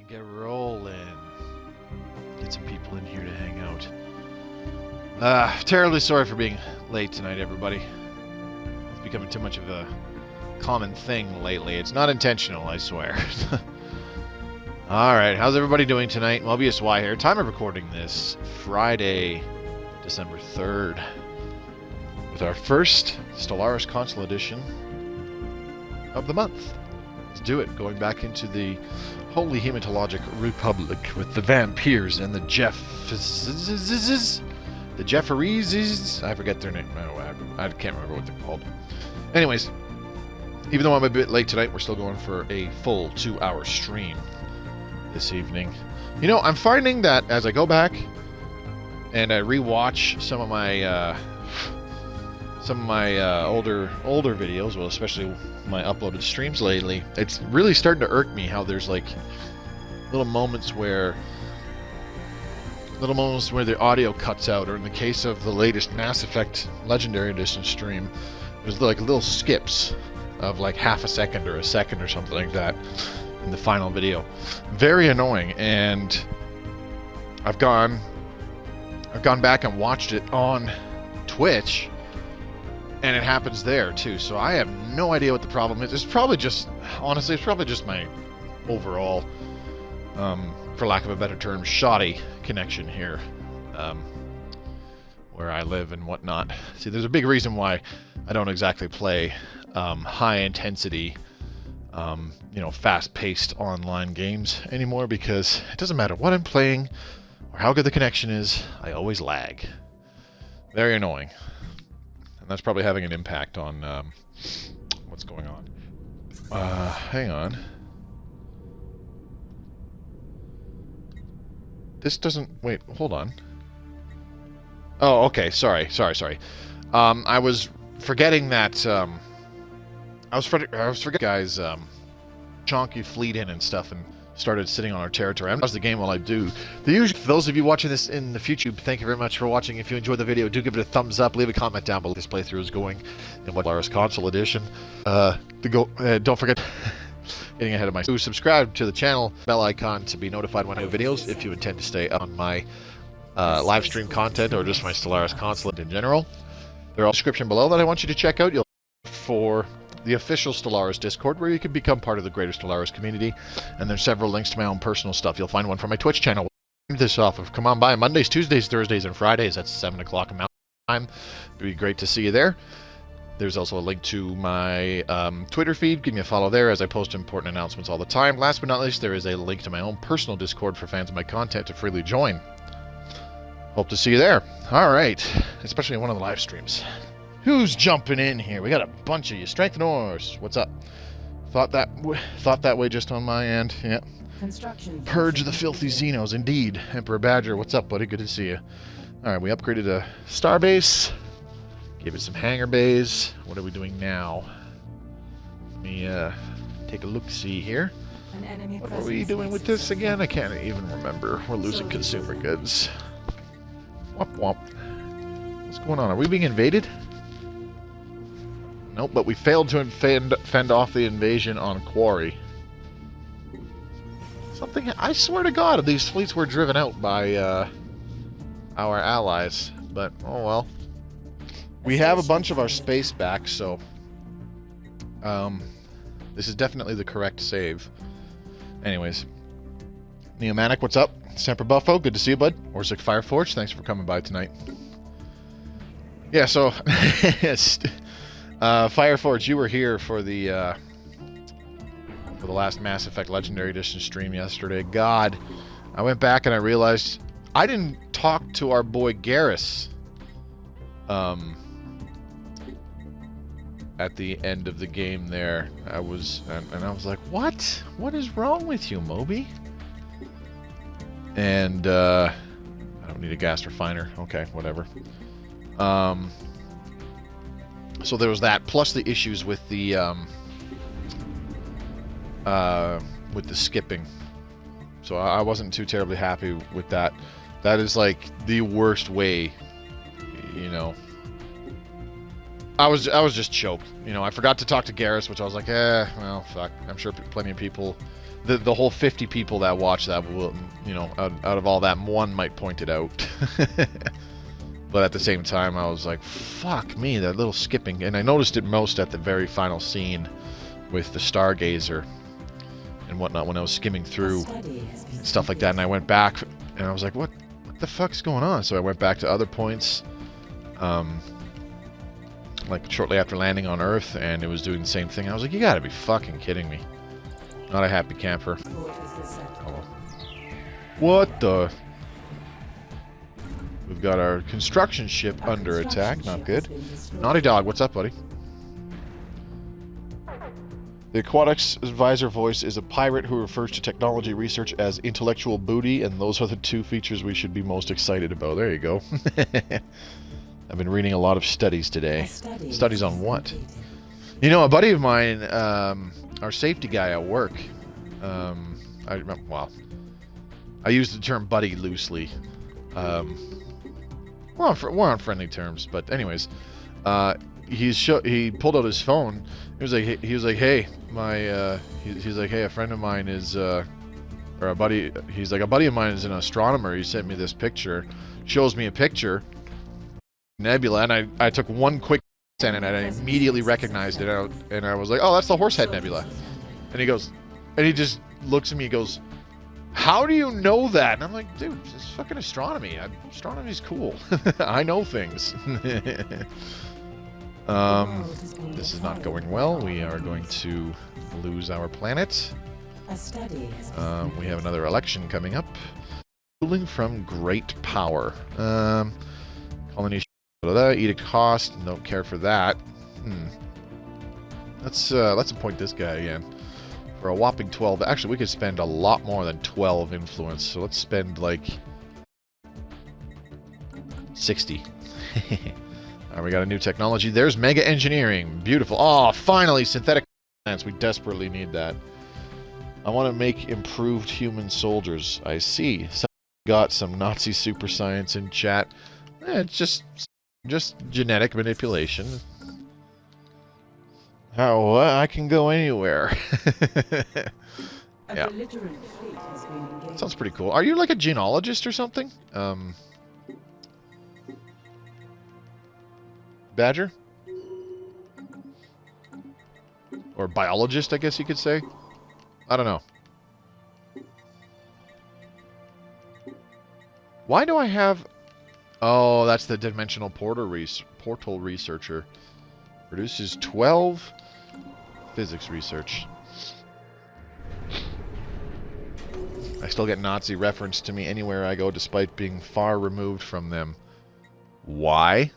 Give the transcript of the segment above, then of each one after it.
and get rolling. Get some people in here to hang out. Terribly sorry for being late tonight, everybody. It's becoming too much of a common thing lately. It's not intentional, I swear. Alright, how's everybody doing tonight? Mobius Y here. Time of recording this, Friday, December 3rd. With our first Stellaris Console Edition of the month. Let's do it. Going back into the Holy Hematologic Republic with the Vampyrz and the Jefferies. I forget their name. I can't remember what they're called. Anyways, even though I'm a bit late tonight, we're still going for a full 2-hour stream this evening. You know, I'm finding that as I go back and I rewatch some of my older videos, well, especially my uploaded streams lately, it's really starting to irk me how there's like little moments where the audio cuts out, or in the case of the latest Mass Effect Legendary Edition stream, there's like little skips of like half a second or a second or something like that in the final video. Very annoying, and I've gone back and watched it on Twitch, and it happens there too, so I have no idea what the problem is. It's probably just, honestly, it's probably just my overall, for lack of a better term, shoddy connection here, where I live and whatnot. See, there's a big reason why I don't exactly play high intensity, you know, fast-paced online games anymore, because it doesn't matter what I'm playing or how good the connection is, I always lag. Very annoying. And that's probably having an impact on what's going on. Hang on. This doesn't... Wait, hold on. Oh, okay. Sorry. I was forgetting that... I was forgetting guys chonky fleet in and stuff and started sitting on our territory. I'm the game while I do. For those of you watching this in the future, thank you very much for watching. If you enjoyed the video, do give it a thumbs up. Leave a comment down below. This playthrough is going in Stellaris Console Edition. Don't forget, getting ahead of myself, subscribe to the channel, bell icon to be notified when I do videos. If you intend to stay on my live stream content or just my Stellaris Console in general, they're all in the description below that I want you to check out. You'll for the official Stellaris Discord, where you can become part of the greater Stellaris community, and there's several links to my own personal stuff. You'll find one from my Twitch channel. This off of come on by Mondays, Tuesdays, Thursdays, and Fridays. That's 7 o'clock Mountain Time. It'd be great to see you there. There's also a link to my Twitter feed. Give me a follow there, as I post important announcements all the time. Last but not least, there is a link to my own personal Discord for fans of my content to freely join. Hope to see you there. All right, especially in one of the live streams. Who's jumping in here? We got a bunch of you. Strength and Ores. What's up? Thought that way just on my end. Yeah. Purge the filthy Xenos. Indeed. Emperor Badger. What's up, buddy? Good to see you. All right, we upgraded a starbase. Gave it some hangar bays. What are we doing now? Let me take a look-see here. What are we doing with this again? I can't even remember. We're losing consumer goods. Womp womp. What's going on? Are we being invaded? Nope, but we failed to fend off the invasion on Quarry. Something... I swear to God, these fleets were driven out by our allies. But, oh well. We have a bunch of our space back, so... this is definitely the correct save. Anyways. Neomanic, what's up? Semper Buffo, good to see you, bud. Orsic Fireforge, thanks for coming by tonight. Yeah, so... Fireforge, you were here for the last Mass Effect Legendary Edition stream yesterday. God, I went back and I realized I didn't talk to our boy Garrus at the end of the game there. I was like, what? What is wrong with you, Moby? And I don't need a gas refiner. Okay, whatever. So there was that, plus the issues with the skipping. So I wasn't too terribly happy with that. That is like the worst way, you know. I was just choked. You know, I forgot to talk to Garrus, which I was like, well, fuck. I'm sure plenty of people the whole 50 people that watch that will, you know, out of all that, one might point it out. But at the same time, I was like, fuck me, that little skipping. And I noticed it most at the very final scene with the Stargazer and whatnot when I was skimming through and stuff like that. And I went back and I was like, what the fuck's going on? So I went back to other points, like shortly after landing on Earth, and it was doing the same thing. I was like, you gotta be fucking kidding me. Not a happy camper. Oh. What the... We've got our construction ship under attack. Not good. Naughty Dog, what's up, buddy? The Aquatics Advisor voice is a pirate who refers to technology research as intellectual booty, and those are the two features we should be most excited about. There you go. I've been reading a lot of studies today. Studies on what? You know, a buddy of mine, our safety guy at work, I use the term buddy loosely. We're on friendly terms, but anyways, he pulled out his phone. He was like, hey, he's like, hey, a friend of mine is, or a buddy. He's like, a buddy of mine is an astronomer. He sent me this picture. Shows me a picture, nebula, and I took one quick scan and I immediately recognized it. And I was like, oh, that's the Horsehead Nebula. And he goes, and he just looks at me. He goes, how do you know that? And I'm like, dude, it's fucking astronomy. Astronomy's cool. I know things. This is not going well. We are going to lose our planet. We have another election coming up. Ruling from great power. Colony edict cost. Don't care for that. Let's appoint this guy again. For a whopping 12. Actually, we could spend a lot more than 12 influence. So let's spend like 60. Alright, we got a new technology. There's mega engineering. Beautiful. Oh, finally, synthetic plants. We desperately need that. I want to make improved human soldiers. I see. Got some Nazi super science in chat. It's just genetic manipulation. How I can go anywhere. Yeah. Sounds pretty cool. Are you like a genealogist or something? Badger? Or biologist, I guess you could say. I don't know. Why do I have... Oh, that's the dimensional portal researcher. Produces 12 physics research. I still get Nazi reference to me anywhere I go despite being far removed from them. Why?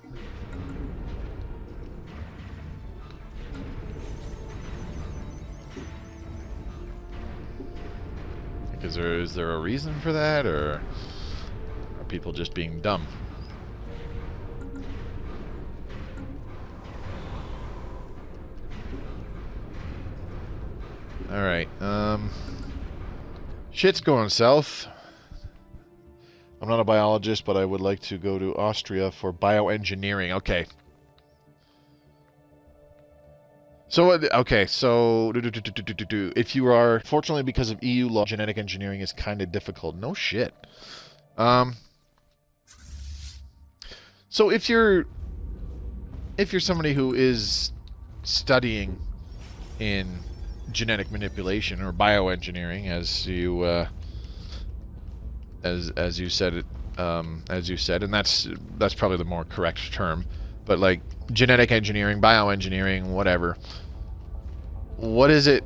Is there a reason for that, or are people just being dumb? Alright, shit's going south. I'm not a biologist, but I would like to go to Austria for bioengineering. Okay. So, if you are... Fortunately, because of EU law, genetic engineering is kind of difficult. No shit. So, if you're somebody who is studying in genetic manipulation or bioengineering, as you said, and that's probably the more correct term, but like genetic engineering, bioengineering, whatever. What is it?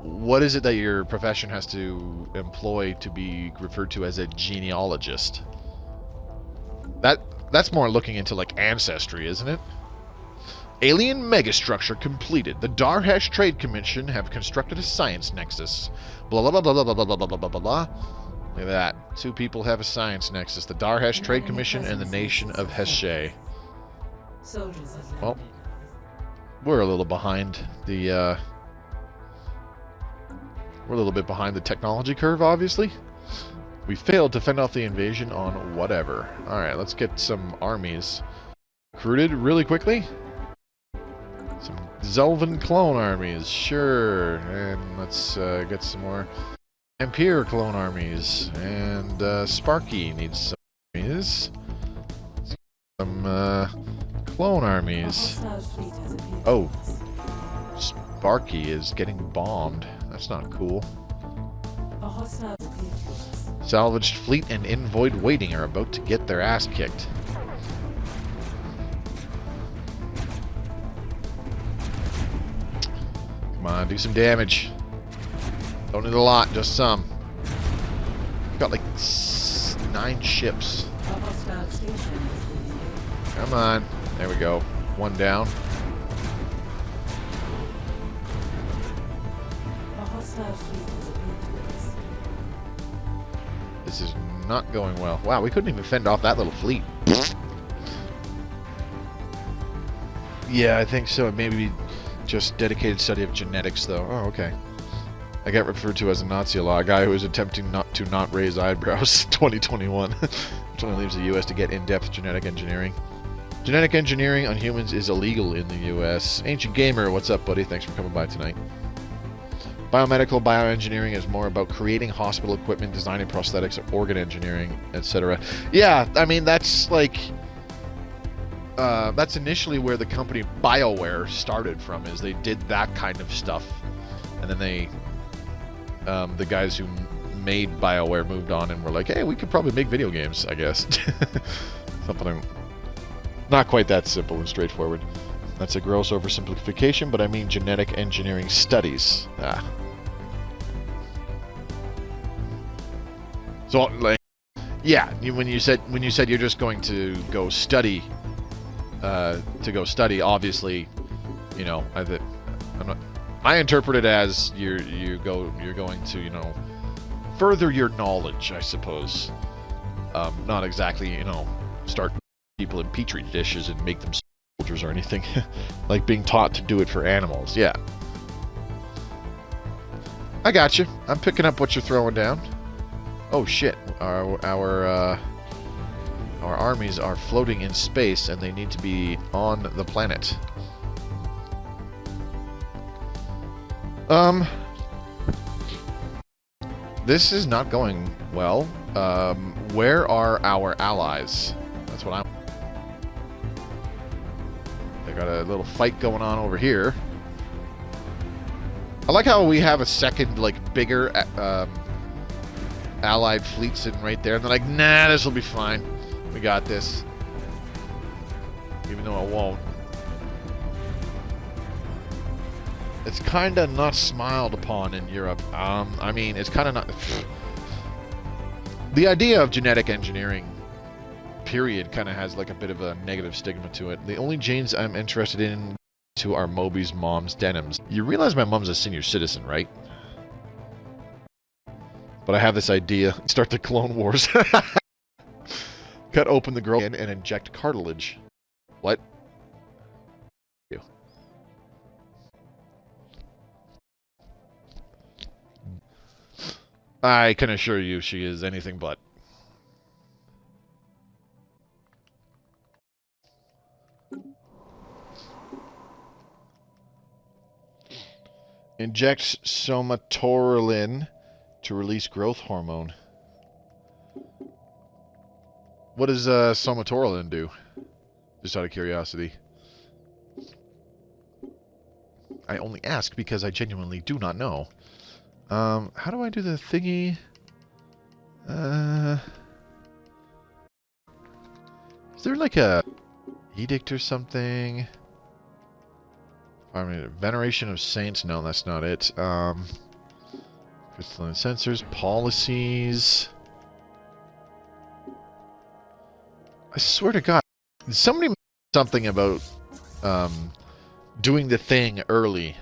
What is it that your profession has to employ to be referred to as a genealogist? That's more looking into like ancestry, isn't it? Alien megastructure completed. The Darhesh Trade Commission have constructed a science nexus. Blah blah blah blah blah blah blah blah blah blah blah. Look at that. Two people have a science nexus. The Darhesh Trade Commission and the nation of Heshe. Well, we're a little behind the we're a little bit behind the technology curve, obviously. We failed to fend off the invasion on whatever. Alright, let's get some armies recruited really quickly. Some Zelvan clone armies, sure. And let's get some more Vampyrz clone armies. And Sparky needs some armies. Some clone armies. Oh. Sparky is getting bombed. That's not cool. Salvaged fleet and Envoyed waiting are about to get their ass kicked. Come on, do some damage. Don't need a lot, just some. Got like 9 ships. Come on. There we go. One down. This is not going well. Wow, we couldn't even fend off that little fleet. Yeah, I think so. Maybe just dedicated study of genetics, though. Oh, okay. I get referred to as a Nazi a lot. A guy who is attempting not raise eyebrows 2021. Which only leaves the U.S. to get in-depth genetic engineering. Genetic engineering on humans is illegal in the U.S. Ancient Gamer, what's up, buddy? Thanks for coming by tonight. Biomedical bioengineering is more about creating hospital equipment, designing prosthetics, organ engineering, etc. Yeah, I mean, that's like... that's initially where the company BioWare started from, is they did that kind of stuff. And then they... the guys who made BioWare moved on and were like, hey, we could probably make video games, I guess. Something not quite that simple and straightforward. That's a gross oversimplification, but I mean genetic engineering studies. Ah. So, like, yeah, when you said you're just going to go study, obviously, you know, I interpret it as you're going to, you know, further your knowledge, I suppose. Not exactly, you know, start people in petri dishes and make them soldiers or anything. Like being taught to do it for animals. Yeah. I got you. I'm picking up what you're throwing down. Oh shit. Our armies are floating in space and they need to be on the planet. This is not going well. Where are our allies? That's what I'm... They got a little fight going on over here. I like how we have a second, like, bigger allied fleet sitting right there. And they're like, nah, this will be fine. We got this. Even though it won't. It's kind of not smiled upon in Europe. I mean, it's kind of not... The idea of genetic engineering, period, kind of has like a bit of a negative stigma to it. The only genes I'm interested in are Mobi's mom's denims. You realize my mom's a senior citizen, right? But I have this idea. Start the Clone Wars. Cut open the girl and inject cartilage. What? I can assure you she is anything but. Injects somatorolin to release growth hormone. What does somatorolin do? Just out of curiosity. I only ask because I genuinely do not know. How do I do the thingy? Is there like a edict or something? I mean, veneration of saints? No, that's not it. Crystalline sensors, policies. I swear to God, somebody mentioned something about doing the thing early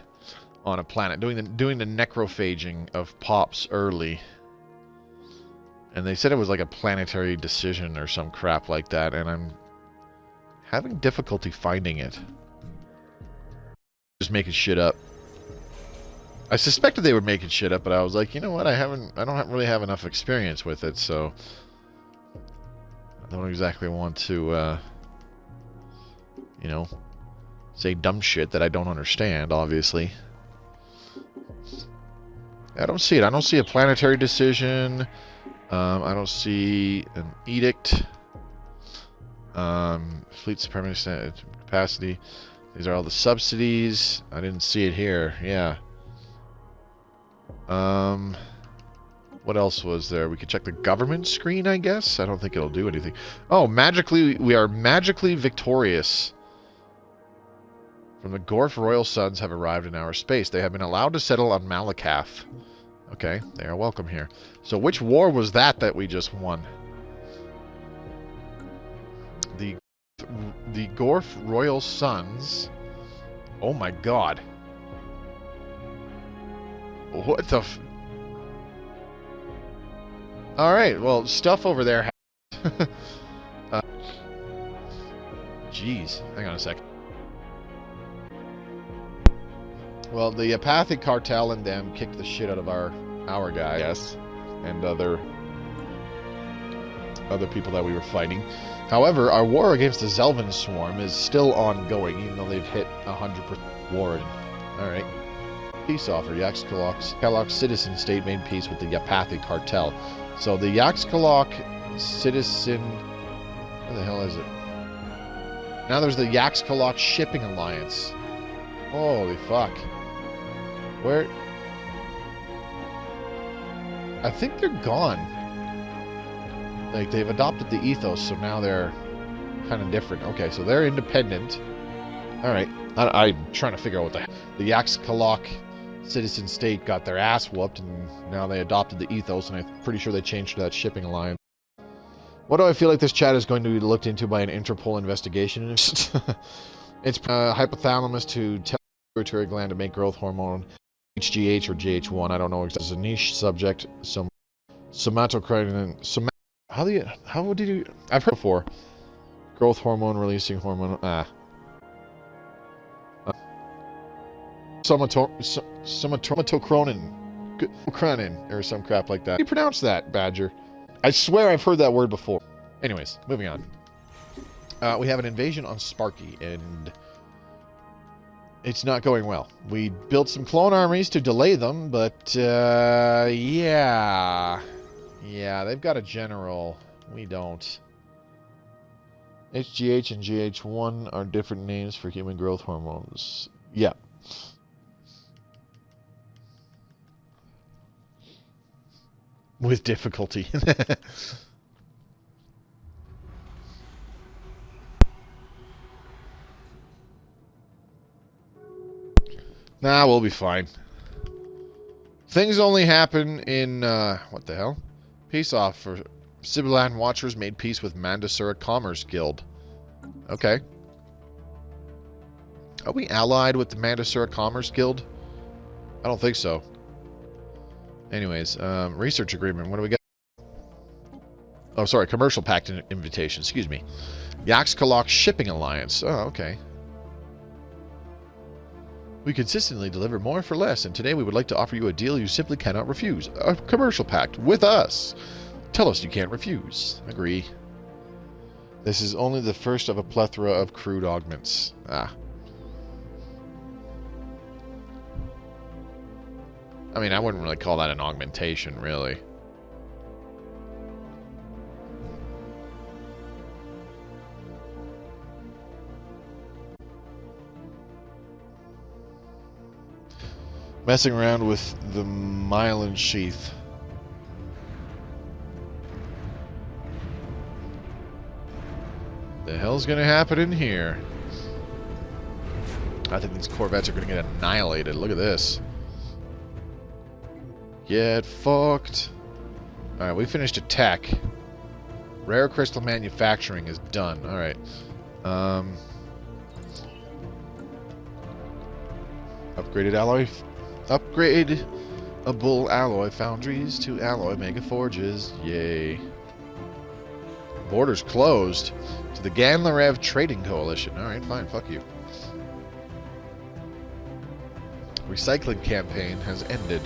on a planet, doing the necrophaging of pops early, and they said it was like a planetary decision or some crap like that, and I'm having difficulty finding it. Just making shit up. I suspected they were making shit up, but I was like, you know what? I don't really have enough experience with it, so I don't exactly want to, you know, say dumb shit that I don't understand, obviously. I don't see it. I don't see a planetary decision. I don't see an edict. Fleet supremacy capacity. These are all the subsidies. I didn't see it here. Yeah. What else was there? We could check the government screen, I guess. I don't think it'll do anything. Oh, we are magically victorious. From the Gorf royal sons have arrived in our space. They have been allowed to settle on Malakath. Okay, they are welcome here. So which war was that we just won? The Gorf royal sons. Oh my god. What the Alright, well, stuff over there. Jeez, hang on a second. Well, the Apathic Cartel and them kicked the shit out of our guy, yes, and other people that we were fighting. However, our war against the Zelvin Swarm is still ongoing, even though they've hit 100% war. Alright. Peace offer. Yaxkalok citizen state made peace with the Yapathic Cartel. So the Yaxkalok citizen... What the hell is it? Now there's the Yaxkalok Shipping Alliance. Holy fuck. Where... I think they're gone. Like, they've adopted the ethos, so now they're kind of different. Okay, so they're independent. Alright. I'm trying to figure out what the Yaxkalok citizen state got their ass whooped, and now they adopted the ethos, and I'm pretty sure they changed to that shipping alliance. What do I feel like this chat is going to be looked into by an Interpol investigation? It's hypothalamus to tell the pituitary gland to make growth hormone, HGH or GH1. I don't know. It's a niche subject. Somatocrine. How did you? I've heard before. Growth hormone, releasing hormone. Somatocronin. Or some crap like that. How do you pronounce that, Badger? I swear I've heard that word before. Anyways, moving on. We have an invasion on Sparky, and it's not going well. We built some clone armies to delay them, but, yeah. Yeah, they've got a general. We don't. HGH and GH1 are different names for human growth hormones. Yeah. With difficulty. Nah, we'll be fine. Things only happen in, what the hell? Peace offer. Sibilan Watchers made peace with Mandasura Commerce Guild. Okay. Are we allied with the Mandasura Commerce Guild? I don't think so. Anyways, research agreement. What do we get? Oh, sorry. Commercial pact invitation. Excuse me. Yaxkalok Shipping Alliance. Oh, okay. We consistently deliver more for less, and today we would like to offer you a deal you simply cannot refuse. A commercial pact with us. Tell us you can't refuse. Agree. This is only the first of a plethora of crude augments. Ah. I mean, I wouldn't really call that an augmentation, really. Messing around with the myelin sheath. The hell's gonna happen in here? I think these Corvettes are gonna get annihilated. Look at this. Get fucked. Alright, we finished a tech. Rare crystal manufacturing is done. Alright. Upgraded alloy. Upgradable alloy foundries to alloy mega forges. Yay. Borders closed to the Ganlarev Trading Coalition. Alright, fine. Fuck you. Recycling campaign has ended.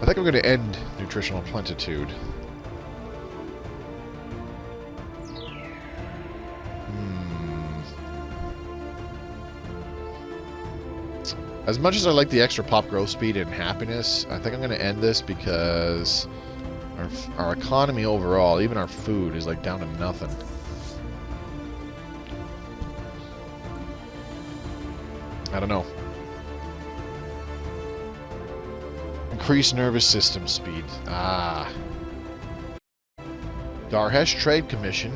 I think I'm going to end nutritional plentitude. As much as I like the extra pop growth speed and happiness, I think I'm going to end this because our economy overall, even our food, is like down to nothing. I don't know. Increase nervous system speed. Ah. Darhesh Trade Commission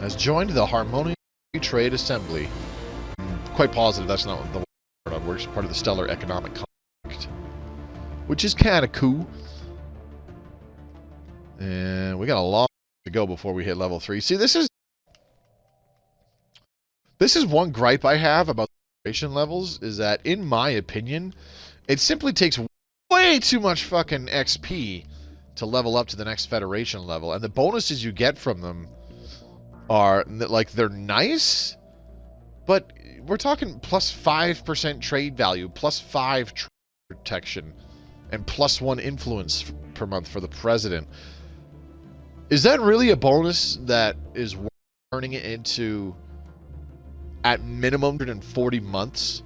has joined the Harmony Trade Assembly. I'm quite positive that's not the word on works, part of the Stellar Economic Compact, which is kind of cool. And we got a long to go before we hit level 3. See, this is one gripe I have about Federation levels, is that, in my opinion, it simply takes way too much fucking XP to level up to the next Federation level, and the bonuses you get from them are, like, they're nice, but we're talking plus 5% trade value, plus 5 protection, and plus 1 influence per month for the president. Is that really a bonus that is worth turning it into, at minimum, 140 months?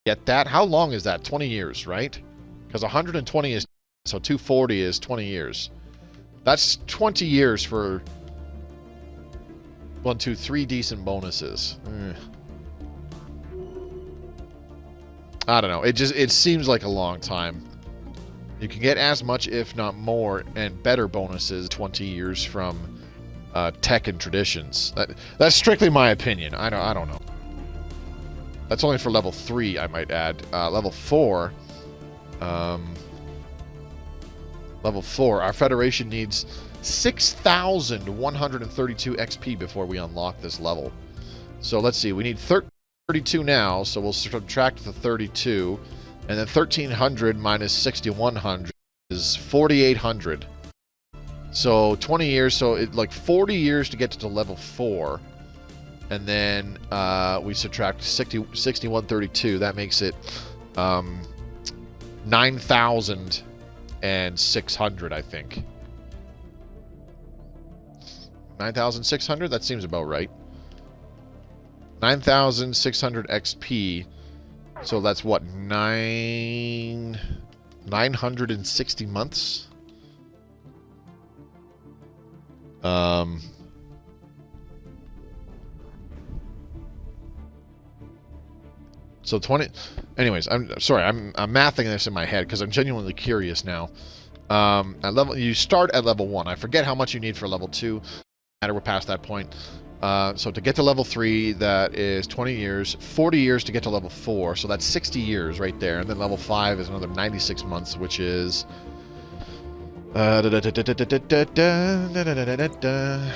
Get that? How long is that? 20 years, right? Because 120 is... So 240 is 20 years. That's 20 years for 1, 2, 3 decent bonuses. I don't know. It seems like a long time. You can get as much, if not more, and better bonuses 20 years from tech and traditions. That's strictly my opinion. I don't know. That's only for level 3, I might add. Level 4. Level 4, our Federation needs 6,132 XP before we unlock this level. So let's see, we need 32 now, so we'll subtract the 32, and then 1,300 minus 6,100 is 4,800. So 20 years, so it's like 40 years to get to level 4, and then we subtract 6,132, that makes it 9,600, I think. 9,600? That seems about right. 9,600 XP. So that's what, 960 months? So 20... Anyways, I'm sorry, I'm mathing this in my head because I'm genuinely curious now. You start at level 1. I forget how much you need for level 2. We're past that point. So to get to level 3, that is 20 years. 40 years to get to level 4, so that's 60 years right there. And then level 5 is another 96 months, which is...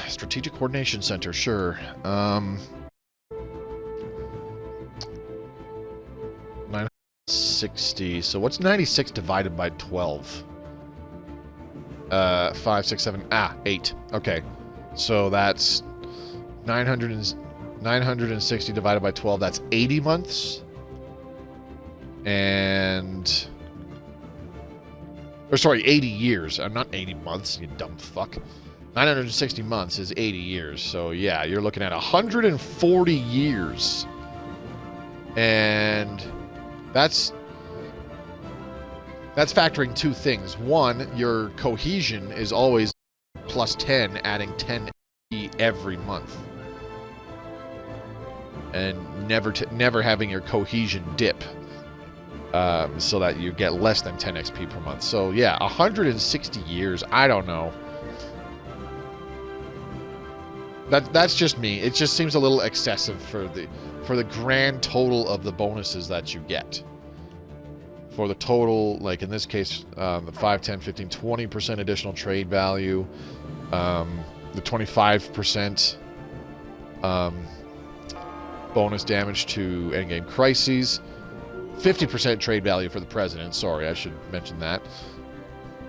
Strategic Coordination Center, sure. 960. So what's 96 divided by 12? 5, 6, 7... 8. Okay. So that's 960 divided by 12. That's 80 months. And... Or sorry, 80 years. I'm not 80 months, you dumb fuck. 960 months is 80 years. So yeah, you're looking at 140 years. And that's factoring two things. One, your cohesion is always plus 10, adding 10 every month. And never having your cohesion dip. So that you get less than 10 XP per month. So yeah, 160 years. I don't know. That's just me. It just seems a little excessive for the grand total of the bonuses that you get. For the total, like in this case, the 5, 10, 15, 20% additional trade value, the 25% bonus damage to endgame crises. 50% trade value for the president. Sorry, I should mention that.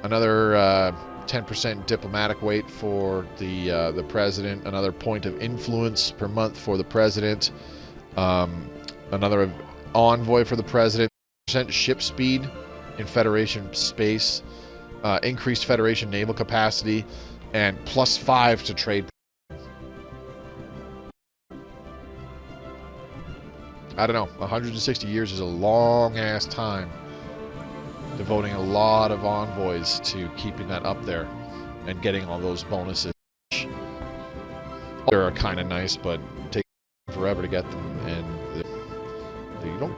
Another 10% diplomatic weight for the president. Another point of influence per month for the president. Another envoy for the president. Percent ship speed in Federation space. Increased Federation naval capacity. And plus 5 to trade. I don't know, 160 years is a long-ass time. Devoting a lot of envoys to keeping that up there and getting all those bonuses. They're kind of nice, but take forever to get them, and you don't...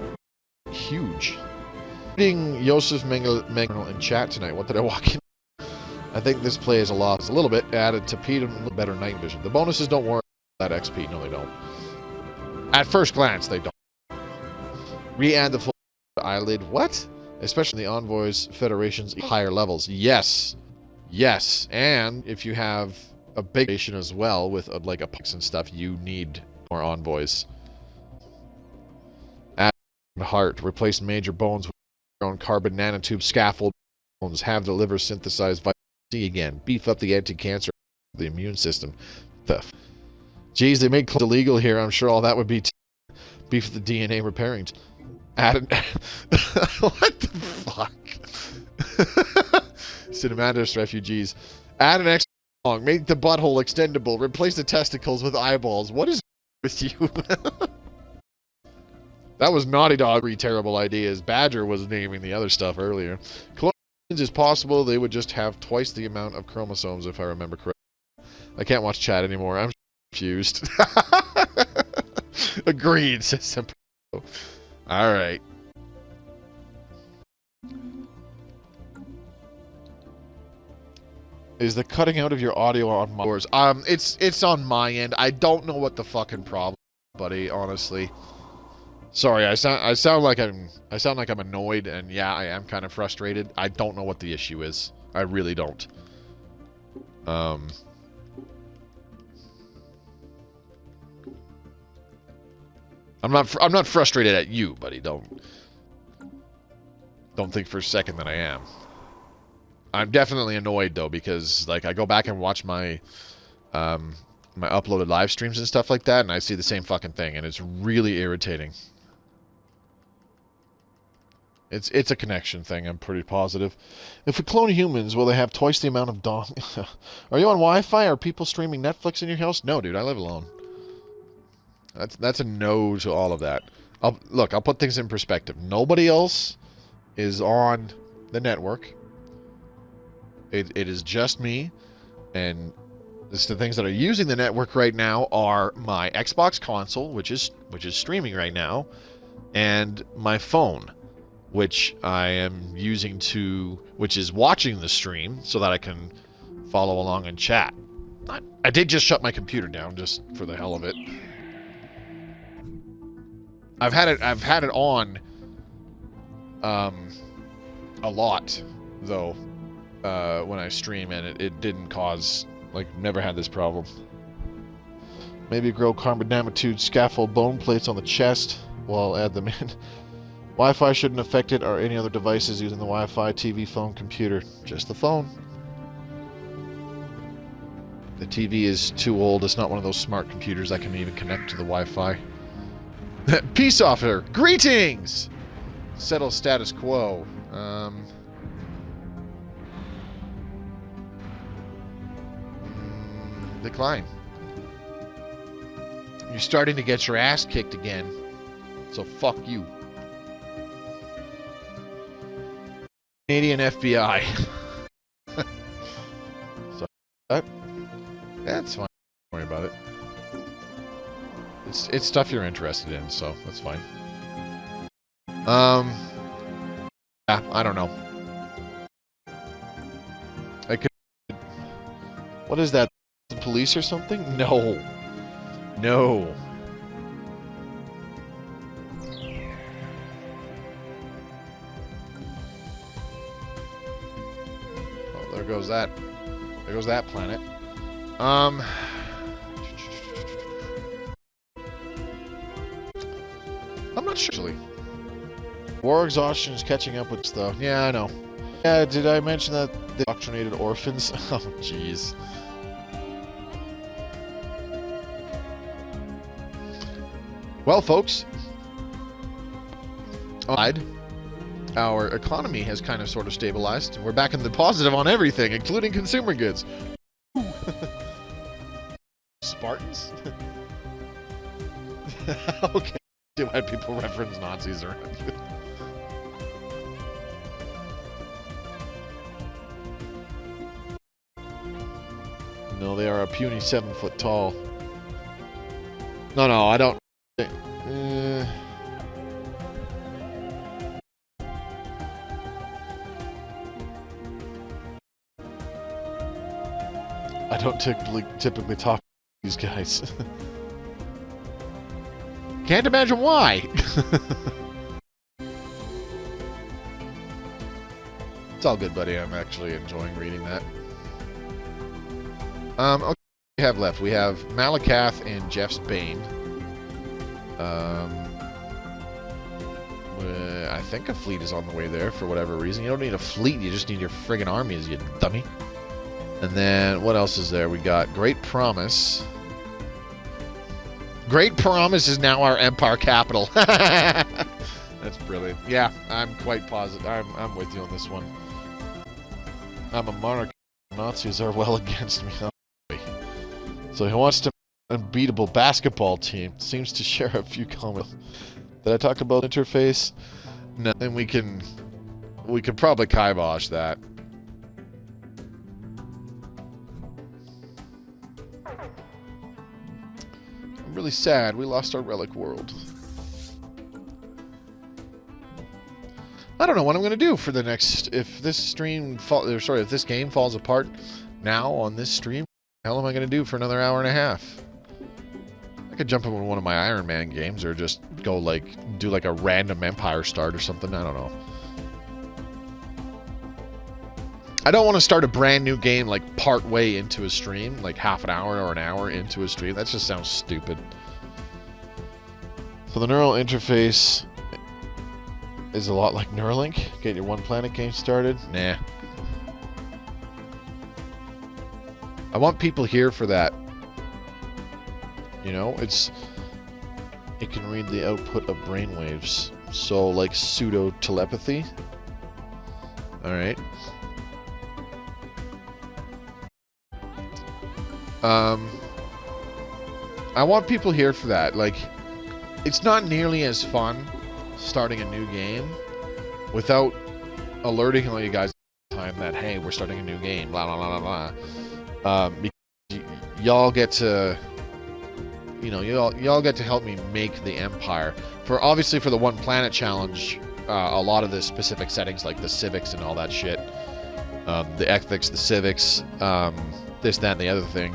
Huge. Reading Yosef Mengel in chat tonight. What did I walk in? I think this play is a little bit added to Pete and better night vision. The bonuses don't warrant that XP. No, they don't. At first glance, they don't. Re-add the full eyelid. What? Especially the Envoys Federation's higher levels. Yes. Yes. And if you have a big station as well with like a pix and stuff, you need more Envoys. Add heart. Replace major bones with your own carbon nanotube scaffold bones. Have the liver synthesize vitamin C again. Beef up the anti-cancer, the immune system. Geez, they made clones illegal here. I'm sure all that would be beef the DNA repairing. Add an... What the fuck? Cinematis refugees. Add an extra long. Make the butthole extendable. Replace the testicles with eyeballs. What is with you? That was Naughty Dog. Terrible ideas. Badger was naming the other stuff earlier. Colonize is possible. They would just have twice the amount of chromosomes, if I remember correctly. I can't watch chat anymore. I'm confused. Agreed, says Simple. Alright. Is the cutting out of your audio on my doors? It's on my end. I don't know what the fucking problem is, buddy, honestly. Sorry, I sound like I'm annoyed, and yeah, I am kind of frustrated. I don't know what the issue is. I really don't. I'm not frustrated at you, buddy. Don't think for a second that I am. I'm definitely annoyed though, because like I go back and watch my my uploaded live streams and stuff like that, and I see the same fucking thing, and it's really irritating. It's a connection thing, I'm pretty positive. If we clone humans, will they have twice the amount of dong? Are you on Wi-Fi? Are people streaming Netflix in your house? No, dude, I live alone. That's a no to all of that. I'll put things in perspective. Nobody else is on the network. It is just me, and the things that are using the network right now are my Xbox console, which is streaming right now, and my phone, which I am using which is watching the stream so that I can follow along and chat. I did just shut my computer down just for the hell of it. I've had it on a lot though when I stream, and it didn't cause, like, never had this problem. Maybe grow carbon nanotube scaffold bone plates on the chest. Well, I'll add them in. Wi-Fi shouldn't affect it or any other devices using the Wi-Fi, TV, phone, computer. Just the phone. The TV is too old. It's not one of those smart computers that can even connect to the Wi-Fi. Peace officer, greetings! Settle status quo. Decline. You're starting to get your ass kicked again. So fuck you. Canadian FBI. So that's fine. Don't worry about it. It's stuff you're interested in, so that's fine. Yeah, I don't know. I could. What is that? The police or something? No. No. Oh, there goes that. There goes that planet. I'm not sure, actually. War exhaustion is catching up with stuff. Yeah, I know. Yeah, did I mention that they indoctrinated orphans? Oh, jeez. Well, folks, our economy has kind of sort of stabilized, and we're back in the positive on everything, including consumer goods. Spartans? Okay. why people reference Nazis around you. No, they are a puny 7 foot tall. No, I don't. I don't typically talk to these guys. Can't imagine why. It's all good, buddy. I'm actually enjoying reading that. Okay, what do we have left? We have Malakath and Jeff's Bane. I think a fleet is on the way there for whatever reason. You don't need a fleet, you just need your friggin' armies, you dummy. And then, what else is there? We got Great Promise. Great Promise is now our Empire capital. That's brilliant. Yeah, I'm quite positive. I'm with you on this one. I'm a monarch. Nazis are well against me. So he wants to unbeatable basketball team. Seems to share a few comments. Did I talk about interface? No. Then we can probably kibosh that. I'm really sad. We lost our relic world. I don't know what I'm going to do for the next... If this game falls apart now on this stream, what the hell am I going to do for another hour and a half? I could jump into one of my Iron Man games or just go, do a random Empire start or something. I don't know. I don't want to start a brand new game, part way into a stream, half an hour or an hour into a stream. That just sounds stupid. So the neural interface is a lot like Neuralink. Get your One Planet game started. Nah. I want people here for that. You know, it can read the output of brainwaves. So, like pseudo-telepathy. Alright. I want people here for that. It's not nearly as fun starting a new game without alerting all you guys all the time that, hey, we're starting a new game, blah, blah, blah, blah, blah. Because y'all get to, y'all get to help me make the Empire. Obviously for the One Planet Challenge, a lot of the specific settings, like the civics and all that shit, the ethics, the civics, this, that, and the other thing,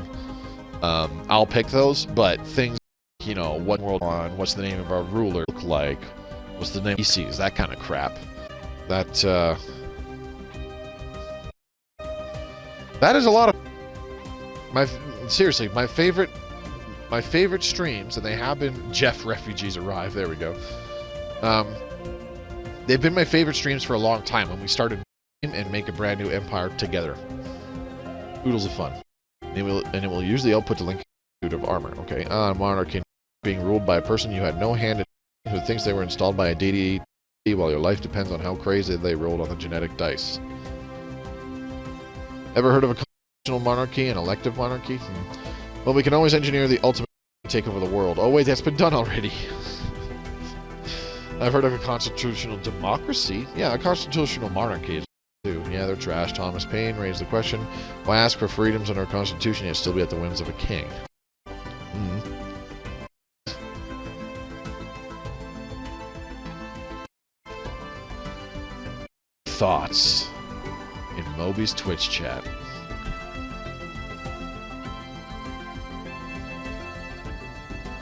I'll pick those, but things, what world on, what's the name of our ruler look like, what's the name of PCs, that kind of crap. That is a lot of... Seriously, my favorite streams, and they have been... Jeff Refugees Arrive, there we go. They've been my favorite streams for a long time, when we started and make a brand new Empire together. Oodles of fun. And it will usually output the link of armor. Okay. Monarchy being ruled by a person you had no hand in, who thinks they were installed by a deity, while your life depends on how crazy they rolled on the genetic dice. Ever heard of a constitutional monarchy and elective monarchy? Well, we can always engineer the ultimate to take over the world. Oh wait, that's been done already. I've heard of a constitutional democracy. Yeah, a constitutional monarchy is too. Yeah, they're trash. Thomas Paine raised the question, why ask for freedoms in our constitution yet still be at the whims of a king? Thoughts in Mobius Twitch chat.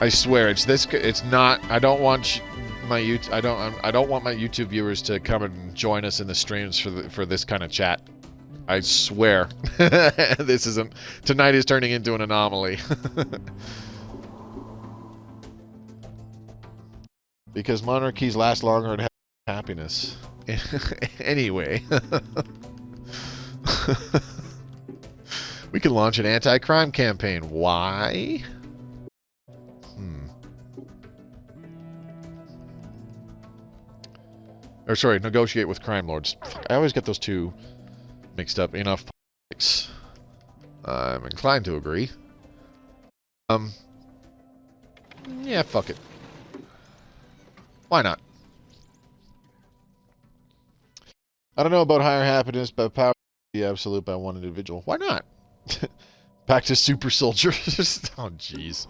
I swear it's not. I don't want my I don't want my YouTube viewers to come and join us in the streams for this kind of chat. I swear. This isn't. Tonight is turning into an anomaly. Because monarchies last longer and have happiness. Anyway. We can launch an anti-crime campaign. Why? Or sorry, negotiate with crime lords. Fuck, I always get those two mixed up. Enough politics. I'm inclined to agree. Yeah, fuck it. Why not? I don't know about higher happiness, but power is the absolute by one individual. Why not? Back to super soldiers. Oh, jeez.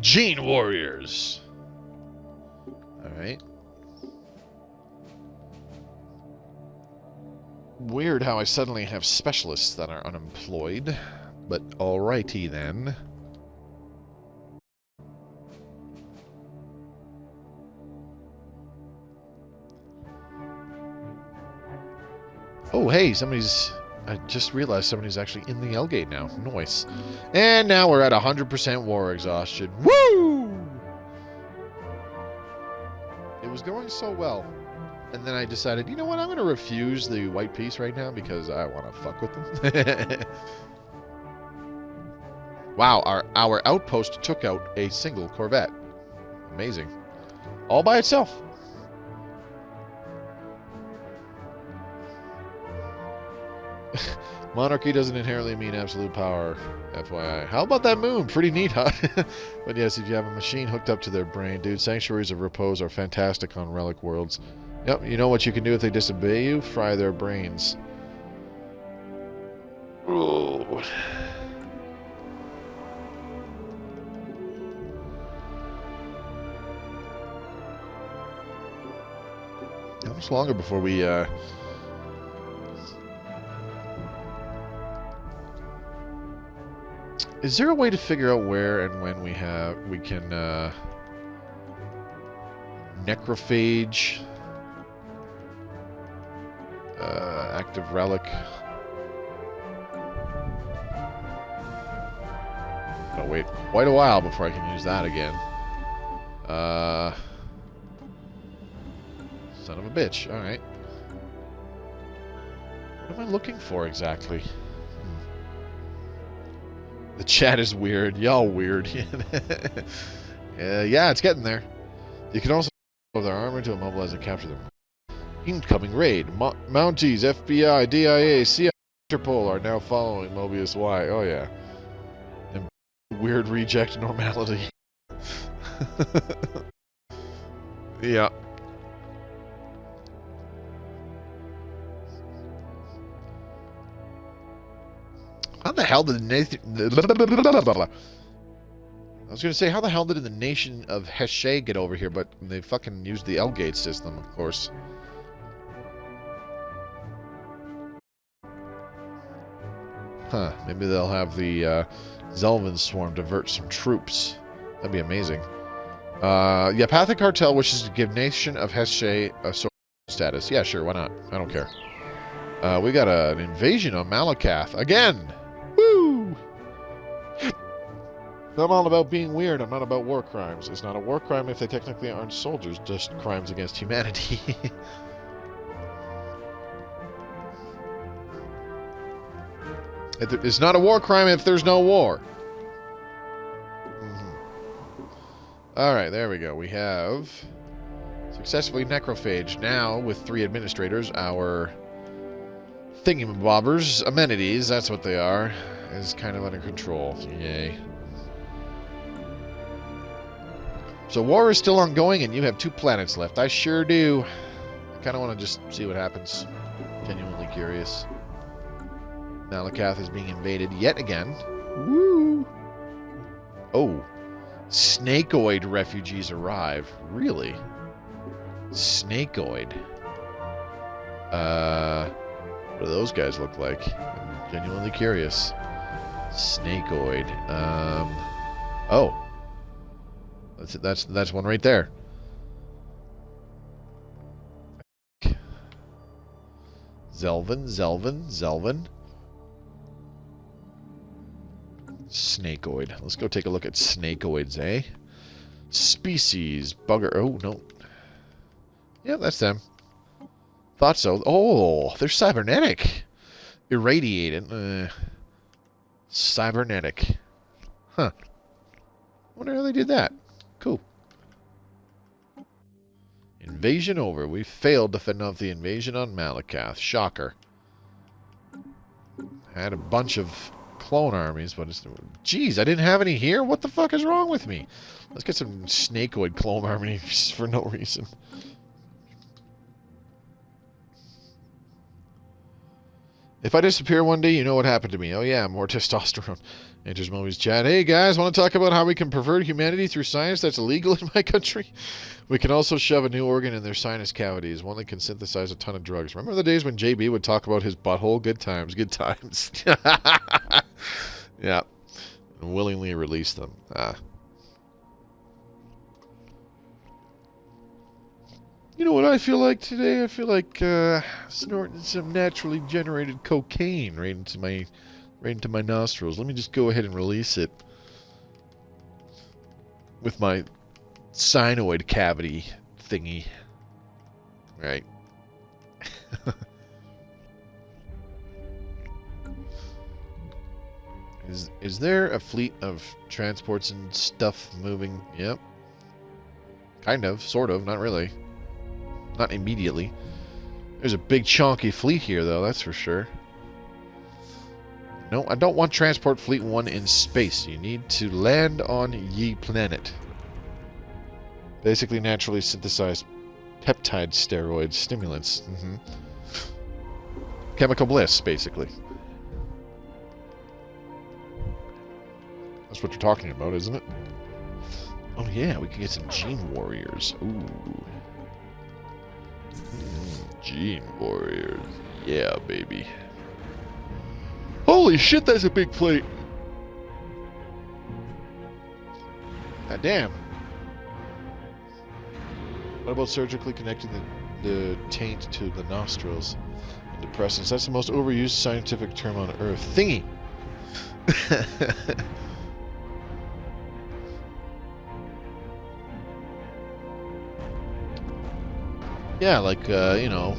Gene warriors. All right. Weird how I suddenly have specialists that are unemployed. But alrighty then. Oh, hey, somebody's... I just realized somebody's actually in the L gate now. Nice. And now we're at 100% war exhaustion. Woo! It was going so well. And then I decided, you know what, I'm going to refuse the white piece right now because I want to fuck with them. Wow, our outpost took out a single Corvette. Amazing. All by itself. Monarchy doesn't inherently mean absolute power, FYI. How about that moon? Pretty neat, huh? But yes, if you have a machine hooked up to their brain, dude, sanctuaries of repose are fantastic on relic worlds. Yep, you know what you can do if they disobey you? Fry their brains. Ooh. How much longer before we, Is there a way to figure out where and when we can, Necrophage, active relic. Oh, wait quite a while before I can use that again. Son of a bitch. Alright. What am I looking for exactly? The chat is weird. Y'all weird. Yeah, it's getting there. You can also use their armor to immobilize and capture them. Incoming raid. Mounties, FBI, DIA, CIA, Interpol are now following Mobius Y. Oh, yeah. And weird reject normality. Yeah. How the hell did Nathan... I was going to say, how the hell did the nation of Heshe get over here? But they fucking used the L-gate system, of course. Huh. Maybe they'll have the Zelvin swarm divert some troops. That'd be amazing. Yeah, Pathic Cartel wishes to give nation of Heshe a sword status. Yeah, sure, why not? I don't care. We got an invasion on Malakath. Again! Woo! I'm all about being weird. I'm not about war crimes. It's not a war crime if they technically aren't soldiers, just crimes against humanity. It's not a war crime if there's no war. Alright, there we go. We have successfully Necrophage. Now, with 3 administrators, our thingamabobbers, amenities, that's what they are, is kind of under control. Yay. So war is still ongoing, and you have 2 planets left. I sure do. I kind of want to just see what happens. Genuinely curious. Malakath is being invaded yet again. Woo! Oh. Snakeoid refugees arrive. Really? Snakeoid. What do those guys look like? I'm genuinely curious. Snakeoid. Oh. That's one right there. Zelvin. Snakeoid. Let's go take a look at snakeoids, eh? Species. Bugger. Oh, no. Yeah, that's them. Thought so. Oh, they're cybernetic. Irradiated. Cybernetic. Huh. Wonder how they did that. Cool. Invasion over. We failed to fend off the invasion on Malakath. Shocker. Had a bunch of clone armies, but it's... Jeez, I didn't have any here? What the fuck is wrong with me? Let's get some snakeoid clone armies for no reason. If I disappear one day, you know what happened to me. Oh yeah, more testosterone. Enters Mobius chat. Hey guys, want to talk about how we can pervert humanity through science that's illegal in my country? We can also shove a new organ in their sinus cavities, one that can synthesize a ton of drugs. Remember the days when JB would talk about his butthole? Good times, good times. Yeah. And willingly release them. You know what I feel like today? I feel like snorting some naturally generated cocaine right into my nostrils. Let me just go ahead and release it with my sinoid cavity thingy. Right. Is there a fleet of transports and stuff moving? Yep. Kind of, sort of, not really. Not immediately. There's a big chonky fleet here, though, that's for sure. No, I don't want Transport Fleet 1 in space. You need to land on ye planet. Basically naturally synthesized peptide steroid stimulants. Chemical bliss, basically. That's what you're talking about, isn't it? Oh yeah, we can get some gene warriors. Ooh. Gene warriors. Yeah, baby. Holy shit, that's a big plate. God damn. What about surgically connecting the taint to the nostrils and depressants? That's the most overused scientific term on Earth. Thingy. Yeah, like, you know,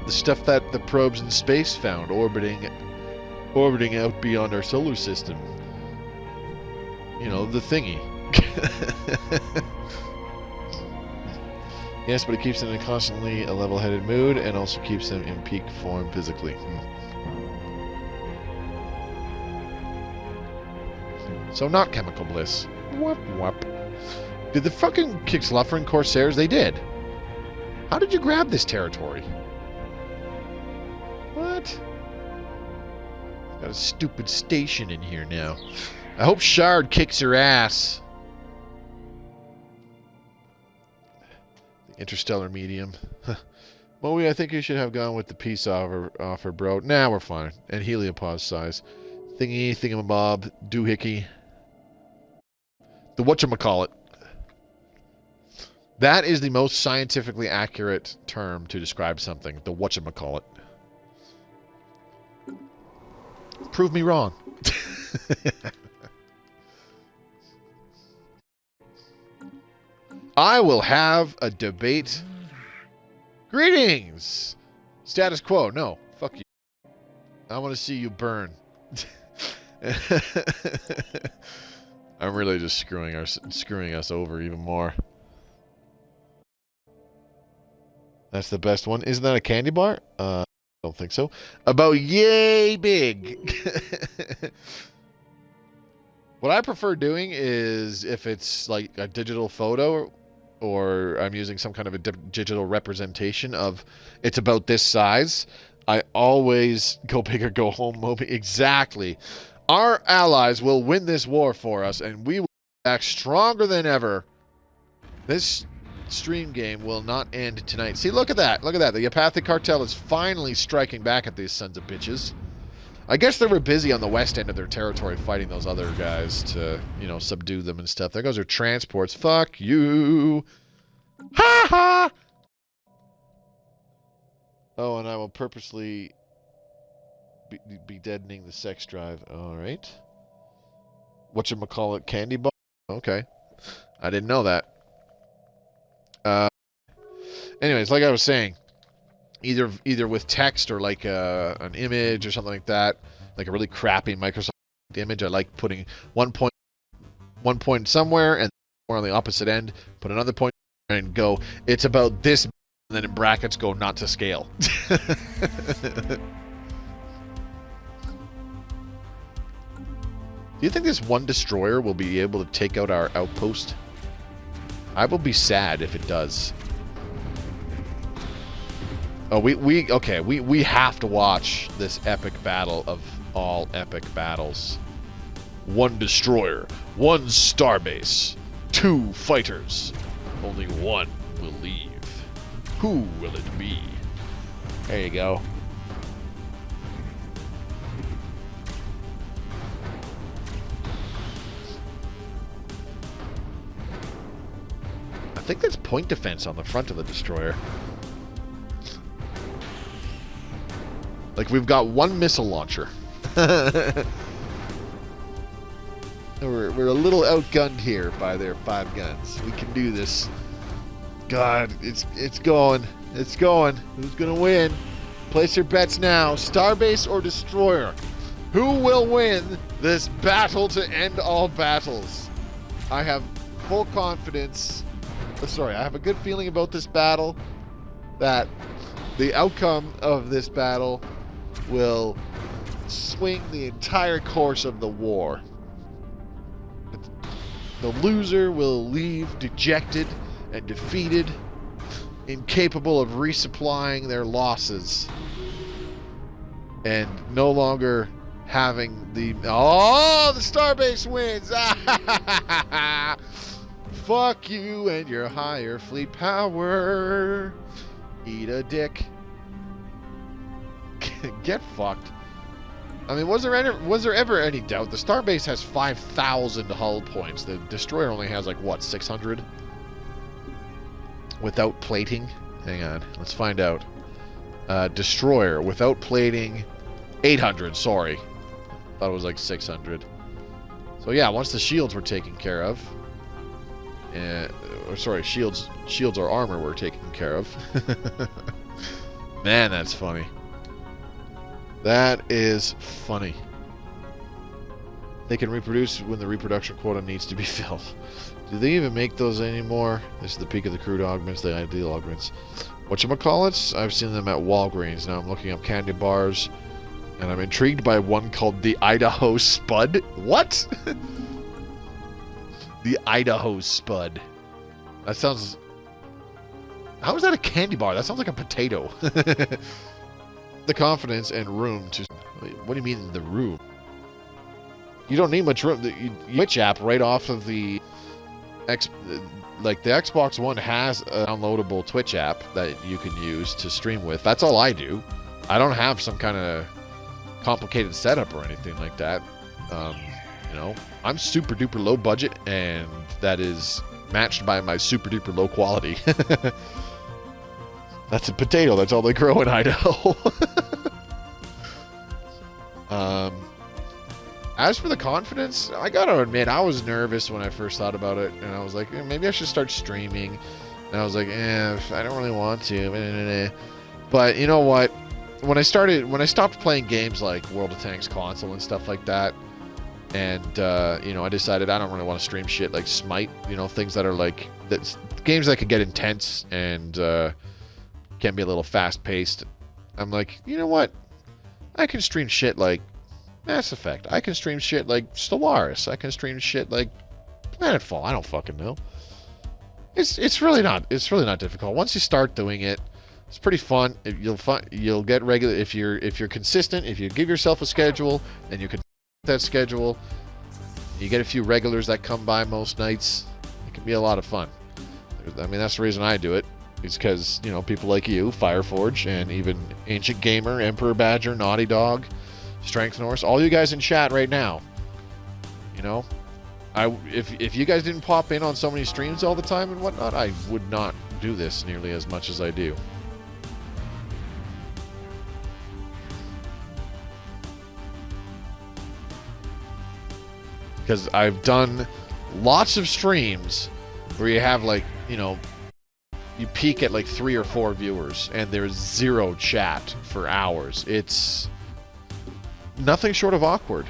the stuff that the probes in space found orbiting out beyond our solar system. You know, the thingy. Yes, but it keeps them in constantly a level-headed mood and also keeps them in peak form physically. So not chemical bliss. Whoop whoop. Did the fucking Kixluffering Corsairs? They did. How did you grab this territory? What? Got a stupid station in here now. I hope Shard kicks her ass. The interstellar medium. Moe, I think you should have gone with the peace offer, bro. Nah, we're fine. And heliopause size. Thingy, thingamabob, doohickey. The whatchamacallit. That is the most scientifically accurate term to describe something. The whatchamacallit. Prove me wrong. I will have a debate. Greetings! Status quo. No. Fuck you. I want to see you burn. I'm really just screwing us over even more. That's the best one. Isn't that a candy bar? I don't think so. About yay big. What I prefer doing is if it's like a digital photo or I'm using some kind of a digital representation of it's about this size, I always go big or go home mode. Exactly. Our allies will win this war for us and we will be back stronger than ever. This stream game will not end tonight. See, look at that. Look at that. The Apathic Cartel is finally striking back at these sons of bitches. I guess they were busy on the west end of their territory fighting those other guys to, you know, subdue them and stuff. There goes their transports. Fuck you. Ha ha! Oh, and I will purposely be deadening the sex drive. All right. Whatchamacallit, candy bar? Okay. I didn't know that. Anyways, like I was saying, either with text or like an image or something like that, like a really crappy Microsoft image, I like putting one point somewhere and on the opposite end, put another point and go, it's about this, and then in brackets go not to scale. Do you think this one destroyer will be able to take out our outpost? I will be sad if it does. Oh, we have to watch this epic battle of all epic battles. One destroyer, one starbase, 2 fighters. Only one will leave. Who will it be? There you go. I think that's point defense on the front of the destroyer. Like, we've got 1 missile launcher. We're a little outgunned here by their 5 guns. We can do this. God, it's going. It's going. Who's gonna win? Place your bets now. Starbase or destroyer? Who will win this battle to end all battles? I have full confidence. Sorry, I have a good feeling about this battle. That the outcome of this battle will swing the entire course of the war. The loser will leave dejected and defeated, incapable of resupplying their losses, and no longer having the... Oh, the Starbase wins! Fuck you and your higher fleet power. Eat a dick. Get fucked. I mean, was there ever any doubt? The Starbase has 5,000 hull points. The destroyer only has, like, what, 600? Without plating? Hang on, let's find out. Destroyer, without plating, 800, sorry. Thought it was like 600. So yeah, once the shields were taken care of... or sorry, shields or armor were taken care of. Man, that's funny. That is funny. They can reproduce when the reproduction quota needs to be filled. Do they even make those anymore? This is the peak of the crude augments, the ideal augments. Whatchamacallits? I've seen them at Walgreens. Now I'm looking up candy bars. And I'm intrigued by one called the Idaho Spud. What? The Idaho Spud. That sounds... How is that a candy bar? That sounds like a potato. The confidence and room to... What do you mean the room? You don't need much room. You Twitch app right off of the... Like, the Xbox One has a downloadable Twitch app that you can use to stream with. That's all I do. I don't have some kind of complicated setup or anything like that. You know, I'm super duper low budget, and that is matched by my super duper low quality. That's a potato. That's all they grow in Idaho. As for the confidence, I gotta admit, I was nervous when I first thought about it, and I was like, maybe I should start streaming. And I was like, I don't really want to. But you know what? When I stopped playing games like World of Tanks console and stuff like that, and you know, I decided I don't really want to stream shit like Smite. You know, things that are like games that can get intense and can be a little fast-paced. I'm like, you know what? I can stream shit like Mass Effect. I can stream shit like Stellaris. I can stream shit like Planetfall. I don't fucking know. It's really not difficult. Once you start doing it, it's pretty fun. You'll get regular if you're consistent. If you give yourself a schedule, then you can that schedule. You get a few regulars that come by most nights. It can be a lot of fun. I mean, that's the reason I do it. It's because, you know, people like you, Fireforge, and even Ancient Gamer, Emperor Badger, Naughty Dog, Strength Norse, all you guys in chat right now. You know, if you guys didn't pop in on so many streams all the time and whatnot, I would not do this nearly as much as I do. Because I've done lots of streams where you have, like, you know, you peak at like 3 or 4 viewers and there's 0 chat for hours. It's nothing short of awkward.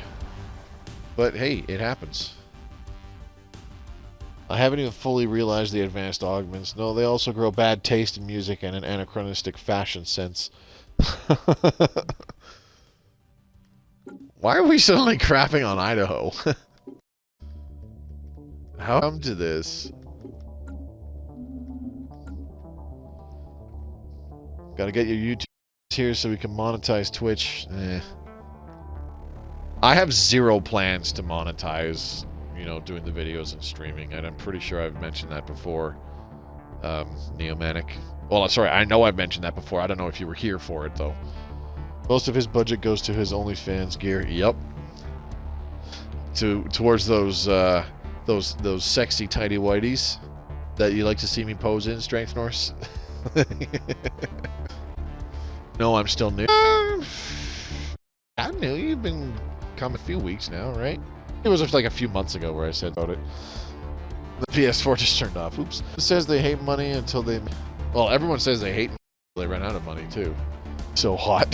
But hey, it happens. I haven't even fully realized the advanced augments. No, they also grow bad taste in music and an anachronistic fashion sense. Why are we suddenly crapping on Idaho? How come to this? Gotta get your YouTube here so we can monetize Twitch. I have zero plans to monetize, you know, doing the videos and streaming, and I'm pretty sure I've mentioned that before. Neomanic. Well, sorry, I know I've mentioned that before. I don't know if you were here for it, though. Most of his budget goes to his OnlyFans gear. Yep. Towards those sexy tidy whities that you like to see me pose in, Strength Norse. No, I'm still new. I knew you've been coming a few weeks now, right? It was like a few months ago where I said about it. The PS4 just turned off. Oops. It says they hate money until they... Well, everyone says they hate money until they run out of money, too. So hot.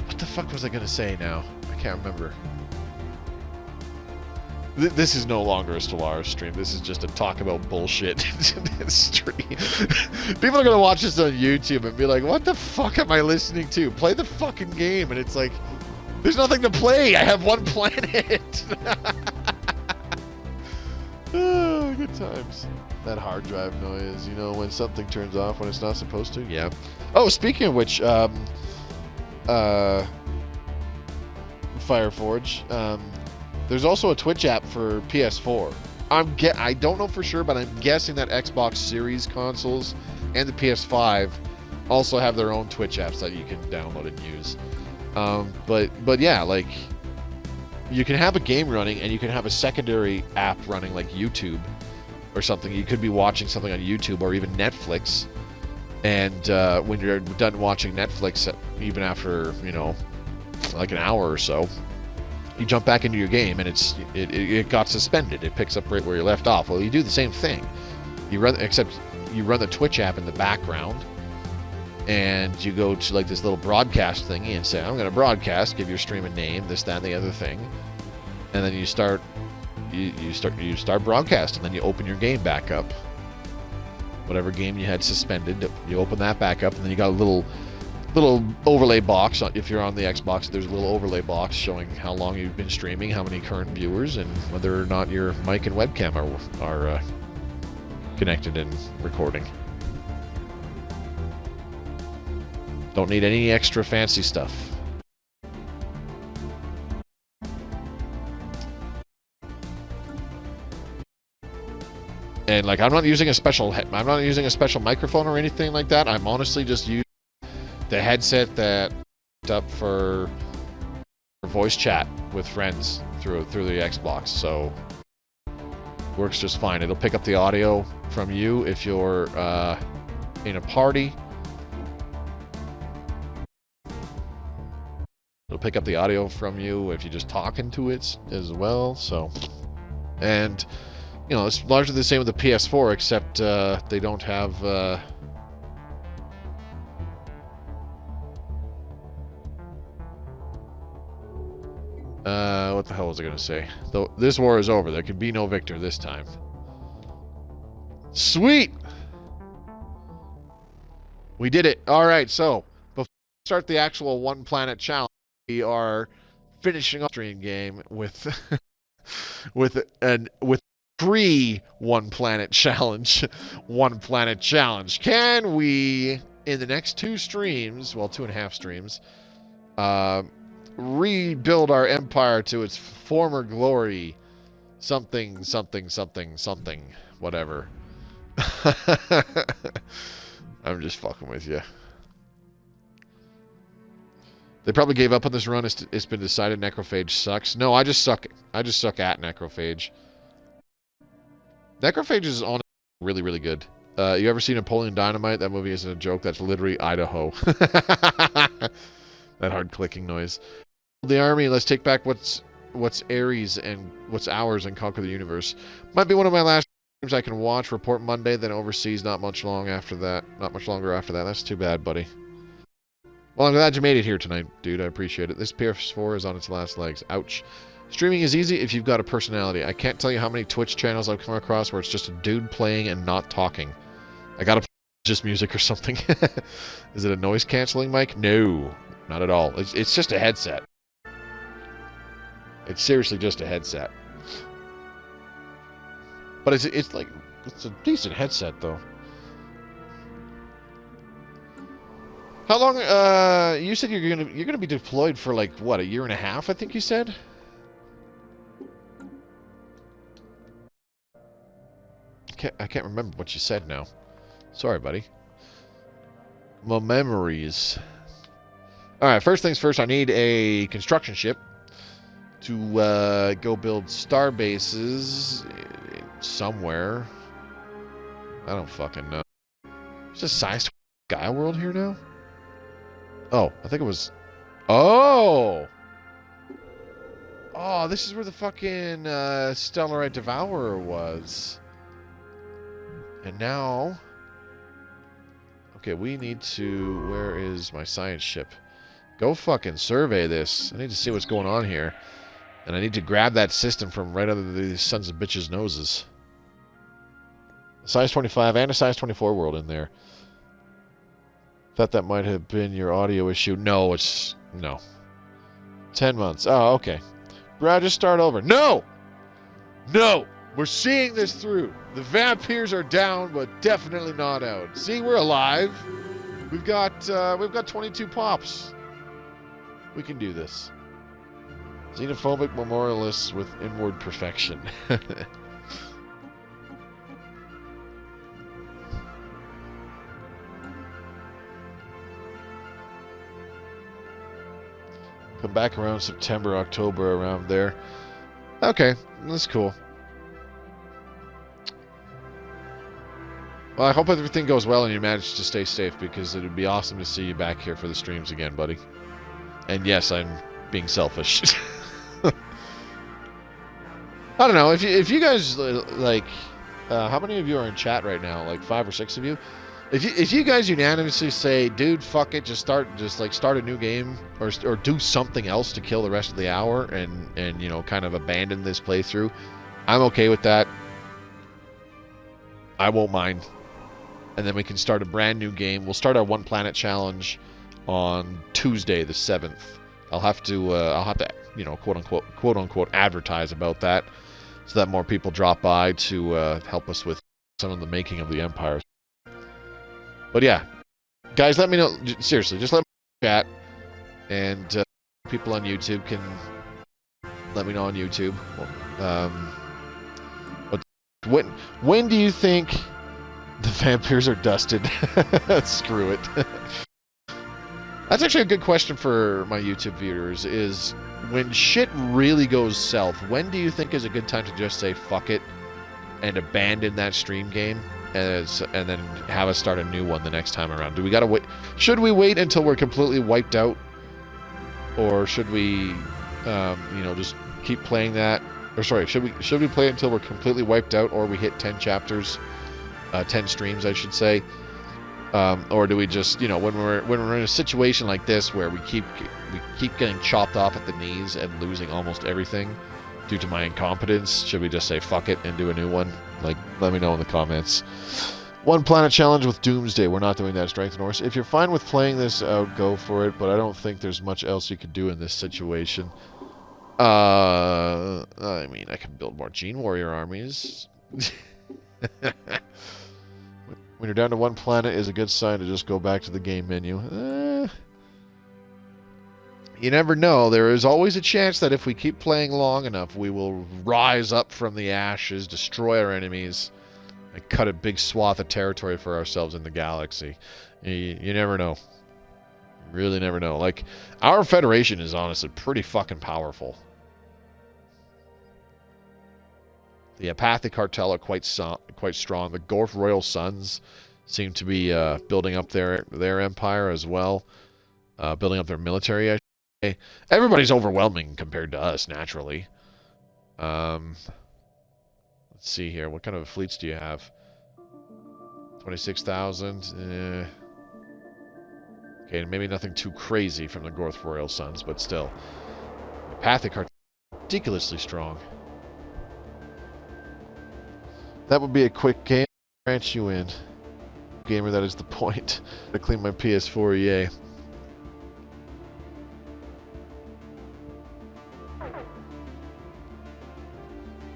What the fuck was I gonna say now? I can't remember. This is no longer a Stellaris stream. This is just a talk about bullshit stream. People are gonna watch this on YouTube and be like, what the fuck am I listening to? Play the fucking game. And it's like, there's nothing to play. I have one planet. Oh, good times. That hard drive noise, you know, when something turns off when it's not supposed to? Yeah. Oh, speaking of which, Fireforge, there's also a Twitch app for PS4. I don't know for sure, but I'm guessing that Xbox Series consoles and the PS5 also have their own Twitch apps that you can download and use. But yeah, like, you can have a game running and you can have a secondary app running, like YouTube or something. You could be watching something on YouTube or even Netflix, and when you're done watching Netflix, even after, you know, like an hour or so, you jump back into your game and it got suspended. It picks up right where you left off. Well, you do the same thing. Except you run the Twitch app in the background, and you go to like this little broadcast thingy and say, I'm going to broadcast, give your stream a name, this, that, and the other thing, and then you start broadcasting. Then you open your game back up. Whatever game you had suspended, you open that back up, and then you got a little overlay box. If you're on the Xbox, there's a little overlay box showing how long you've been streaming, how many current viewers, and whether or not your mic and webcam are connected and recording. Don't need any extra fancy stuff. And like, I'm not using a special microphone or anything like that. I'm honestly just using the headset that up for voice chat with friends through the Xbox, so works just fine. It'll pick up the audio from you if you're in a party. It'll pick up the audio from you if you're just talking to it as well. So, and you know, it's largely the same with the PS4, except they don't have. What the hell was I gonna say? Though this war is over, there can be no victor this time. Sweet! We did it. Alright, so before we start the actual one planet challenge, we are finishing up the stream game with with pre one planet challenge. One planet challenge. Can we, in the next 2 streams, well, 2.5 streams, rebuild our empire to its former glory? Something, something, something, something, whatever. I'm just fucking with you. They probably gave up on this run. It's been decided Necrophage sucks. No, I just suck at Necrophage. Necrophage is on really, really good. You ever seen Napoleon Dynamite? That movie isn't a joke. That's literally Idaho. That hard clicking noise. The army. Let's take back what's Ares and what's ours and conquer the universe. Might be one of my last streams I can watch. Report Monday, then overseas. Not much longer after that. That's too bad, buddy. Well, I'm glad you made it here tonight, dude. I appreciate it. This PS4 is on its last legs. Ouch. Streaming is easy if you've got a personality. I can't tell you how many Twitch channels I've come across where it's just a dude playing and not talking. I gotta just music or something. Is it a noise canceling mic? No, not at all. It's just a headset. It's seriously just a headset. But it's like, it's a decent headset though. How long? You said you're gonna be deployed for like what, a year and a half? I think you said. I can't remember what you said now. Sorry, buddy. My memories. All right. First things first. I need a construction ship to go build star bases somewhere. I don't fucking know. Is this size Gaia world here now? Oh, I think it was... Oh! Oh, this is where the fucking Stellaris Devourer was. And now... Okay, we need to... Where is my science ship? Go fucking survey this. I need to see what's going on here. And I need to grab that system from right under these sons of bitches' noses. A size 25 and a size 24 world in there. Thought that might have been your audio issue. No, it's... No. 10 months. Oh, okay. Bro, just start over. No! No! We're seeing this through. The Vampyrz are down, but definitely not out. See, we're alive. We've got 22 pops. We can do this. Xenophobic memorialists with inward perfection. Come back around September, October, around there. Okay, that's cool. Well, I hope everything goes well and you manage to stay safe, because it would be awesome to see you back here for the streams again, buddy. And yes, I'm being selfish. I don't know, if you guys, like, how many of you are in chat right now? Like 5 or 6 of you? If you guys unanimously say, dude, fuck it, just start a new game, or do something else to kill the rest of the hour, and you know, kind of abandon this playthrough, I'm okay with that. I won't mind. And then we can start a brand new game. We'll start our One Planet Challenge on Tuesday the 7th. I'll have to, you know, quote unquote advertise about that, so that more people drop by to help us with some of the making of the Empire. But yeah, guys, let me know. Seriously, just let me chat, and people on YouTube can let me know on YouTube. But when do you think the Vampyrz are dusted? Screw it. That's actually a good question for my YouTube viewers. Is when shit really goes south, when do you think is a good time to just say fuck it and abandon that stream game? And then have us start a new one the next time around. Do we gotta wait? Should we wait until we're completely wiped out, or should we, you know, just keep playing that? Or sorry, should we play it until we're completely wiped out, or we hit 10 chapters, 10 streams, I should say, or do we just, you know, when we're in a situation like this where we keep getting chopped off at the knees and losing almost everything due to my incompetence, should we just say fuck it and do a new one? Like, let me know in the comments. One Planet Challenge with Doomsday. We're not doing that, Strength Norse. If you're fine with playing this out, go for it, but I don't think there's much else you could do in this situation. I mean, I can build more Gene Warrior armies. When you're down to one planet is a good sign to just go back to the game menu. You never know. There is always a chance that if we keep playing long enough, we will rise up from the ashes, destroy our enemies, and cut a big swath of territory for ourselves in the galaxy. You never know. You really never know. Like, our Federation is honestly pretty fucking powerful. The Apathic Cartel are quite strong. The Gorf Royal Sons seem to be building up their empire as well. Building up their military, I should say. Everybody's overwhelming compared to us, naturally. Let's see here. What kind of fleets do you have? 26,000. Okay, maybe nothing too crazy from the Gorf Royal Sons, but still. Apathic Cartel are ridiculously strong. That would be a quick game. Grant you in. Gamer, that is the point. To clean my PS4, yay.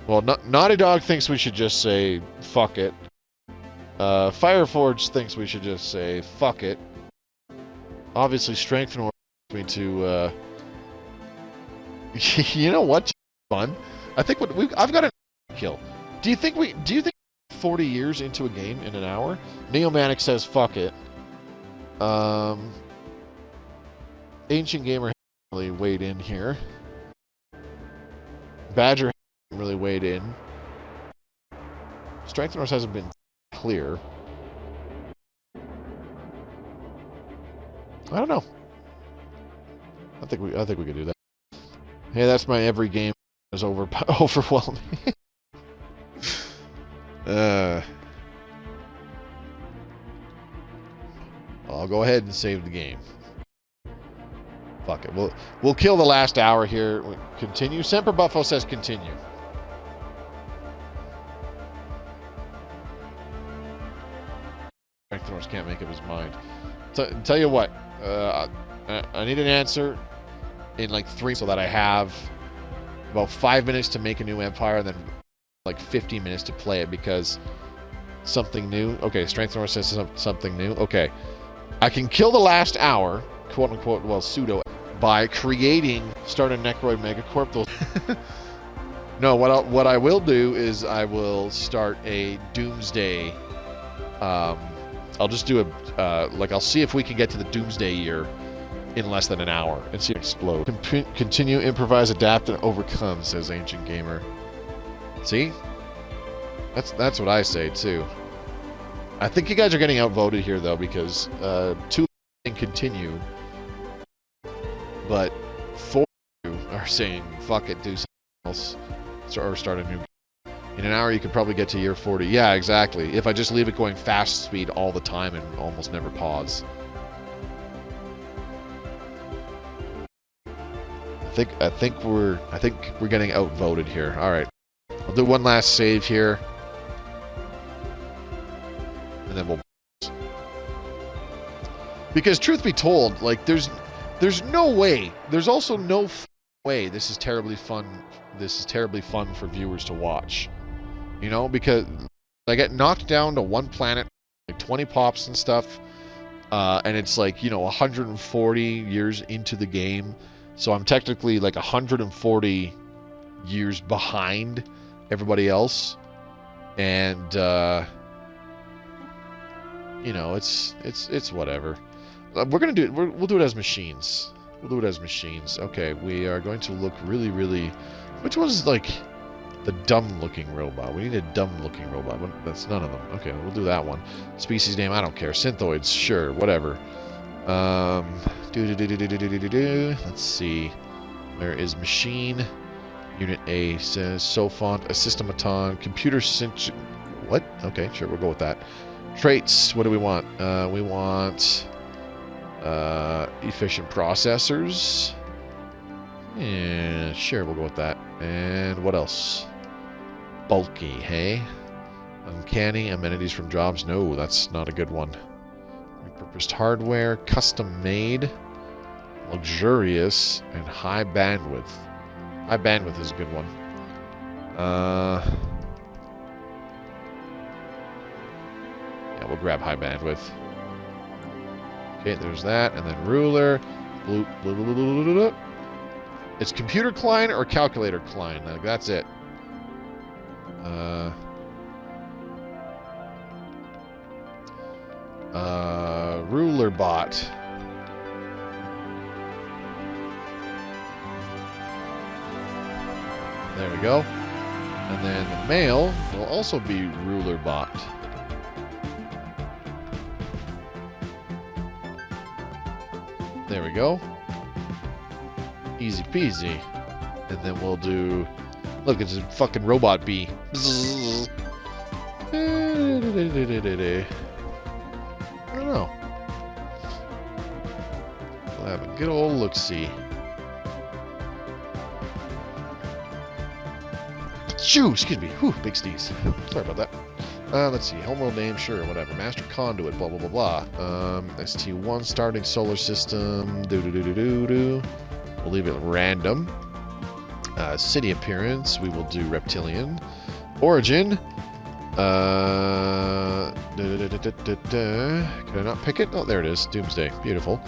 Well, Naughty Dog thinks we should just say, fuck it. Fireforge thinks we should just say, fuck it. Obviously, Strength and Order me to, you know what? Fun. I think I've got a kill. Do you think 40 years into a game in an hour? Neomanic says, fuck it. Ancient Gamer really weighed in here. Badger hasn't really weighed in. Strength and Order hasn't been clear. I don't know. I think we could do that. Hey, that's my every game is overwhelming. I'll go ahead and save the game. Fuck it. We'll kill the last hour here. Continue. Semper Buffo says continue. Strength Norse can't make up his mind. Tell you what. I need an answer in like 3 so that I have about 5 minutes to make a new empire and then like 15 minutes to play it because something new. Okay, Strength North says something new. Okay. I can kill the last hour, quote unquote, well, pseudo, by start a Necroid Megacorp. No, what I will do is I will start a Doomsday. I'll just do I'll see if we can get to the Doomsday year in less than an hour and see it explode. Continue, improvise, adapt, and overcome, says Ancient Gamer. See? That's what I say, too. I think you guys are getting outvoted here, though, because 2 and continue, but 4 are saying, fuck it, do something else, or start a new game. In an hour, you could probably get to year 40. Yeah, exactly. If I just leave it going fast speed all the time and almost never pause. I think we're getting outvoted here. All right, I'll do one last save here, and then we'll. Because truth be told, like there's no way. There's also no way this is terribly fun. This is terribly fun for viewers to watch. You know, because I get knocked down to one planet, like 20 pops and stuff, and it's like 140 years into the game. So I'm technically like 140 years behind everybody else, and it's whatever. We'll do it as machines. We'll do it as machines. Okay, we are going to look really. Which one's like the dumb-looking robot? We need a dumb-looking robot. That's none of them. Okay, we'll do that one. Species name, I don't care. Synthoids, sure, whatever. Let's see. There is machine. Unit A says Sophont, a systematon, computer what? Okay, sure, we'll go with that. Traits, what do we want? We want efficient processors. Yeah, sure, we'll go with that. And what else? Bulky, hey? Uncanny, amenities from jobs. No, that's not a good one. Repurposed hardware, custom made, luxurious, and high bandwidth. High bandwidth is a good one. Yeah, we'll grab high bandwidth. Okay, there's that, and then ruler. It's computer client or calculator client. Like, that's it. Ruler bot. There we go. And then the male will also be ruler bot. There we go. Easy peasy. And then we'll do... Look, it's a fucking robot bee. I don't know. We'll have a good old look-see. Shoo! Excuse me. Whew, big sneeze. Sorry about that. Let's see. Homeworld name, sure, whatever. Master Conduit, blah, blah, blah, blah. ST1 starting solar system. Do. We'll leave it random. City appearance, we will do reptilian. Origin. Could I not pick it? Oh, there it is. Doomsday. Beautiful.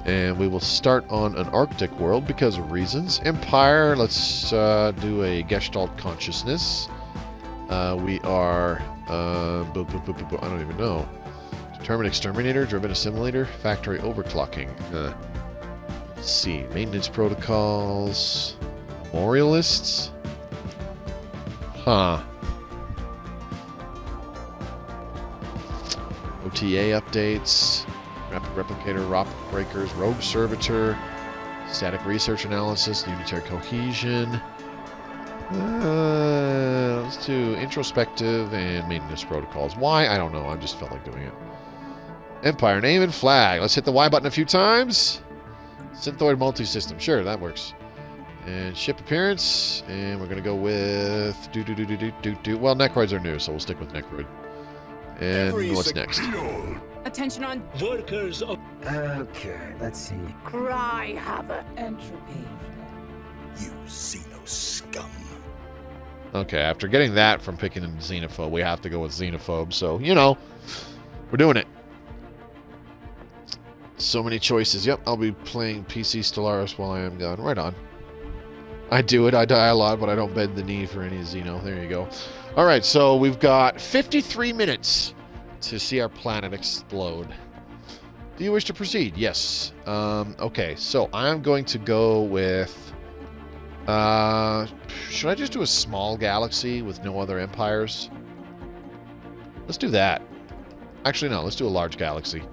And we will start on an Arctic world because of reasons. Empire, let's do a Gestalt consciousness. We are... I don't even know. Determined exterminator, driven assimilator, factory overclocking. Let's see. Maintenance protocols. Memorialists? Huh. OTA updates. Rapid replicator, rocket breakers, rogue servitor, static research analysis, unitary cohesion. Let's do introspective and maintenance protocols. Why? I don't know. I just felt like doing it. Empire name and flag. Let's hit the Y button a few times. Synthoid multi-system. Sure, that works. And ship appearance. And we're going to go with... Well, Necroids are new, so we'll stick with Necroid. And what's next? Attention on workers of... Okay, let's see. Cry Havoc. Entropy. You Xeno scum. Okay, after getting that from picking a Xenophobe, we have to go with Xenophobe. So, you know, we're doing it. So many choices. Yep, I'll be playing PC Stellaris while I am gone. Right on. I do it. I die a lot, but I don't bend the knee for any Xeno. There you go. All right, so we've got 53 minutes to see our planet explode. Do you wish to proceed? Yes. Okay, so I'm going to go with... should I just do a small galaxy with no other empires? Let's do that. Actually, no. Let's do a large galaxy.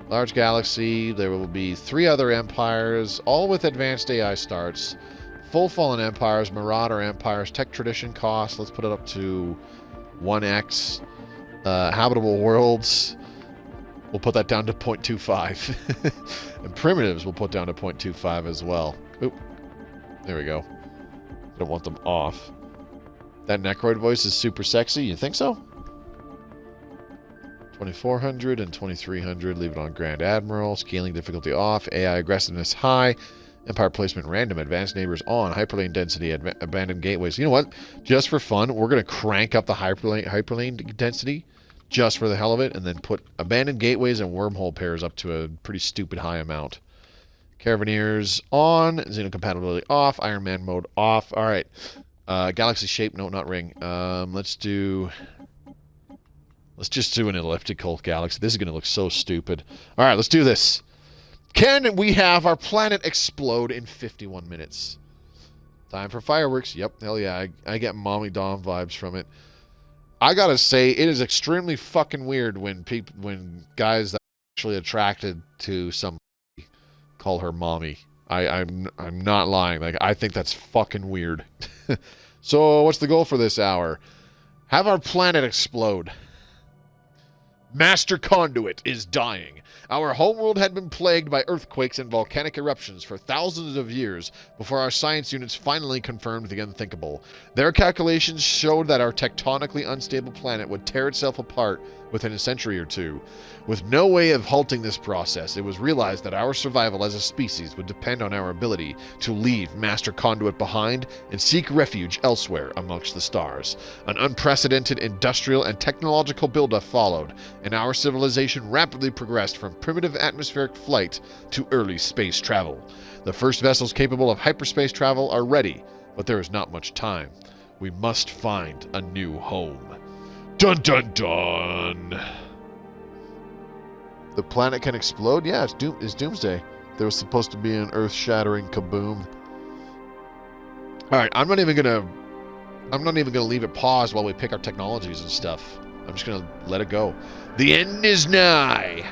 Large galaxy. There will be 3 other empires, all with advanced AI starts. Full fallen empires, marauder empires, tech tradition cost. Let's put it up to 1x. Habitable worlds. We'll put that down to 0.25. And primitives we'll put down to 0.25 as well. Oop. There we go. Don't want them off. That Necroid voice is super sexy. You think so? 2400 and 2300. Leave it on Grand Admiral. Scaling difficulty off. AI aggressiveness high. Empire placement random. Advanced neighbors on. Hyperlane density. Abandoned gateways. You know what? Just for fun, we're going to crank up the hyperlane density just for the hell of it, and then put abandoned gateways and wormhole pairs up to a pretty stupid high amount. Caravaneers on. Xeno compatibility off. Iron Man mode off. All right. Galaxy shape. No, not ring. Let's just do an elliptical galaxy. This is going to look so stupid. All right, let's do this. Can we have our planet explode in 51 minutes? Time for fireworks. Yep, hell yeah. I get Mommy Dom vibes from it. I gotta say, it is extremely fucking weird when guys that are actually attracted to somebody call her mommy. I'm not lying. Like, I think that's fucking weird. So, what's the goal for this hour? Have our planet explode. Master Conduit is dying. Our homeworld had been plagued by earthquakes and volcanic eruptions for thousands of years before our science units finally confirmed the unthinkable. Their calculations showed that our tectonically unstable planet would tear itself apart within a century or two. With no way of halting this process, it was realized that our survival as a species would depend on our ability to leave Master Conduit behind and seek refuge elsewhere amongst the stars. An unprecedented industrial and technological buildup followed, and our civilization rapidly progressed from primitive atmospheric flight to early space travel. The first vessels capable of hyperspace travel are ready, but there is not much time. We must find a new home. Dun dun dun! The planet can explode? Yeah, it's Doomsday. There was supposed to be an earth-shattering kaboom. Alright, I'm not even gonna leave it paused while we pick our technologies and stuff. I'm just gonna let it go. The end is nigh!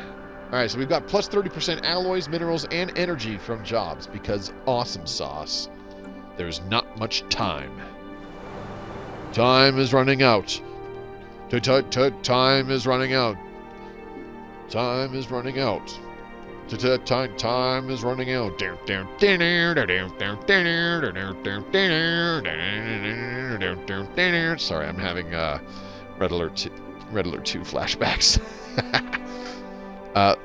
Alright, so we've got plus 30% alloys, minerals, and energy from jobs, because awesome sauce. There's not much time. Time is running out. Time is running out. Time is running out. Time is running out. Sorry, I'm having Red Alert 2 flashbacks.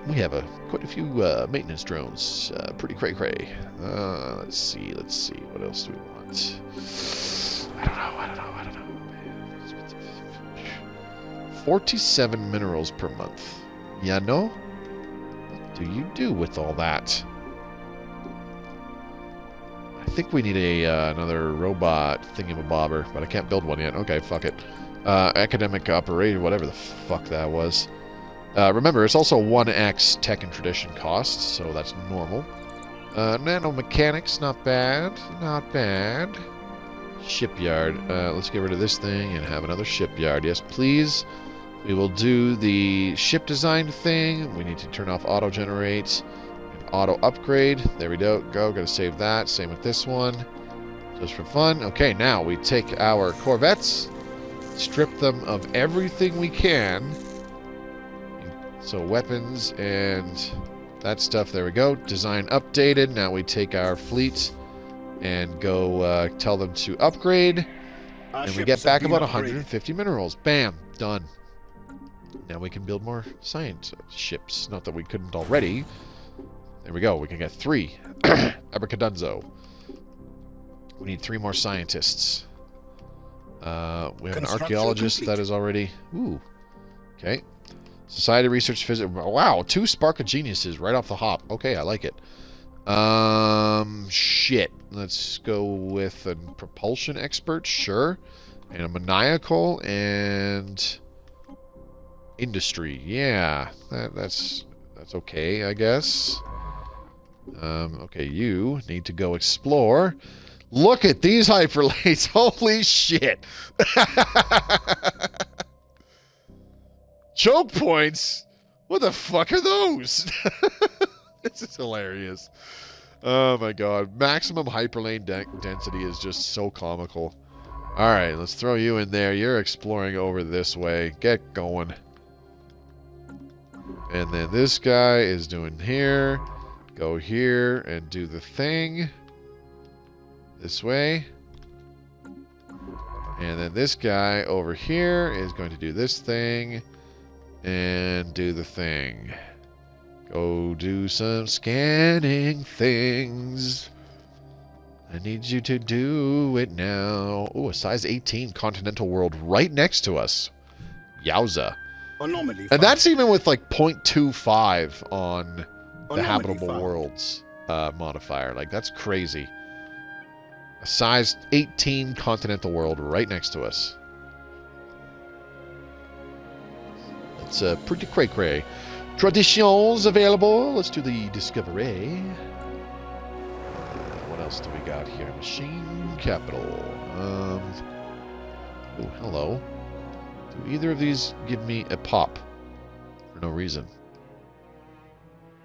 We have quite a few maintenance drones. Pretty cray-cray. Let's see. What else do we want? I don't know. 47 minerals per month. Yeah, no? What do you do with all that? I think we need another robot thingamabobber, but I can't build one yet. Okay, fuck it. Academic operator, whatever the fuck that was. Remember, it's also 1x tech and tradition cost, so that's normal. Nanomechanics, not bad. Not bad. Shipyard. Let's get rid of this thing and have another shipyard. Yes, please. We will do the ship design thing. We need to turn off auto-generate and auto-upgrade. There we go. Gotta save that. Same with this one. Just for fun. Okay, now we take our Corvettes, strip them of everything we can. So weapons and that stuff. There we go. Design updated. Now we take our fleet and go tell them to upgrade. And we get back about 150 minerals. Bam. Done. Now we can build more science ships. Not that we couldn't already. There we go. We can get 3. Abracadunzo. We need 3 more scientists. We have an archaeologist that is already... Ooh. Okay. Society Research Physics. Wow, 2 Spark of Geniuses right off the hop. Okay, I like it. Shit. Let's go with a propulsion expert, sure. And a maniacal and industry. Yeah, that's okay, I guess. Okay, you need to go explore. Look at these hyperlanes. Holy shit. Choke points? What the fuck are those? This is hilarious. Oh my god. Maximum hyperlane density is just so comical. Alright, let's throw you in there. You're exploring over this way. Get going. And then this guy is doing here. Go here and do the thing. This way. And then this guy over here is going to do this thing. And do the thing. Go do some scanning things. I need you to do it now. Oh, a size 18 continental world right next to us. Yowza. Anomaly. And that's even with like 0.25 on the habitable worlds modifier. Like, that's crazy. A size 18 continental world right next to us. It's pretty cray-cray. Traditions available. Let's do the discovery. What else do we got here? Machine capital. Oh, hello. Do either of these give me a pop? For no reason.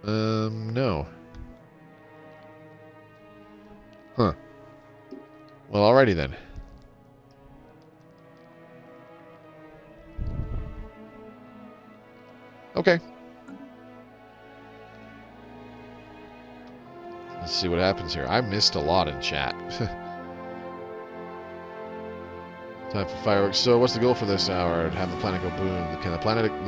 No. Huh. Well, alrighty then. Okay. Let's see what happens here. I missed a lot in chat. Time for fireworks. So, what's the goal for this hour? Have the planet go boom. Can the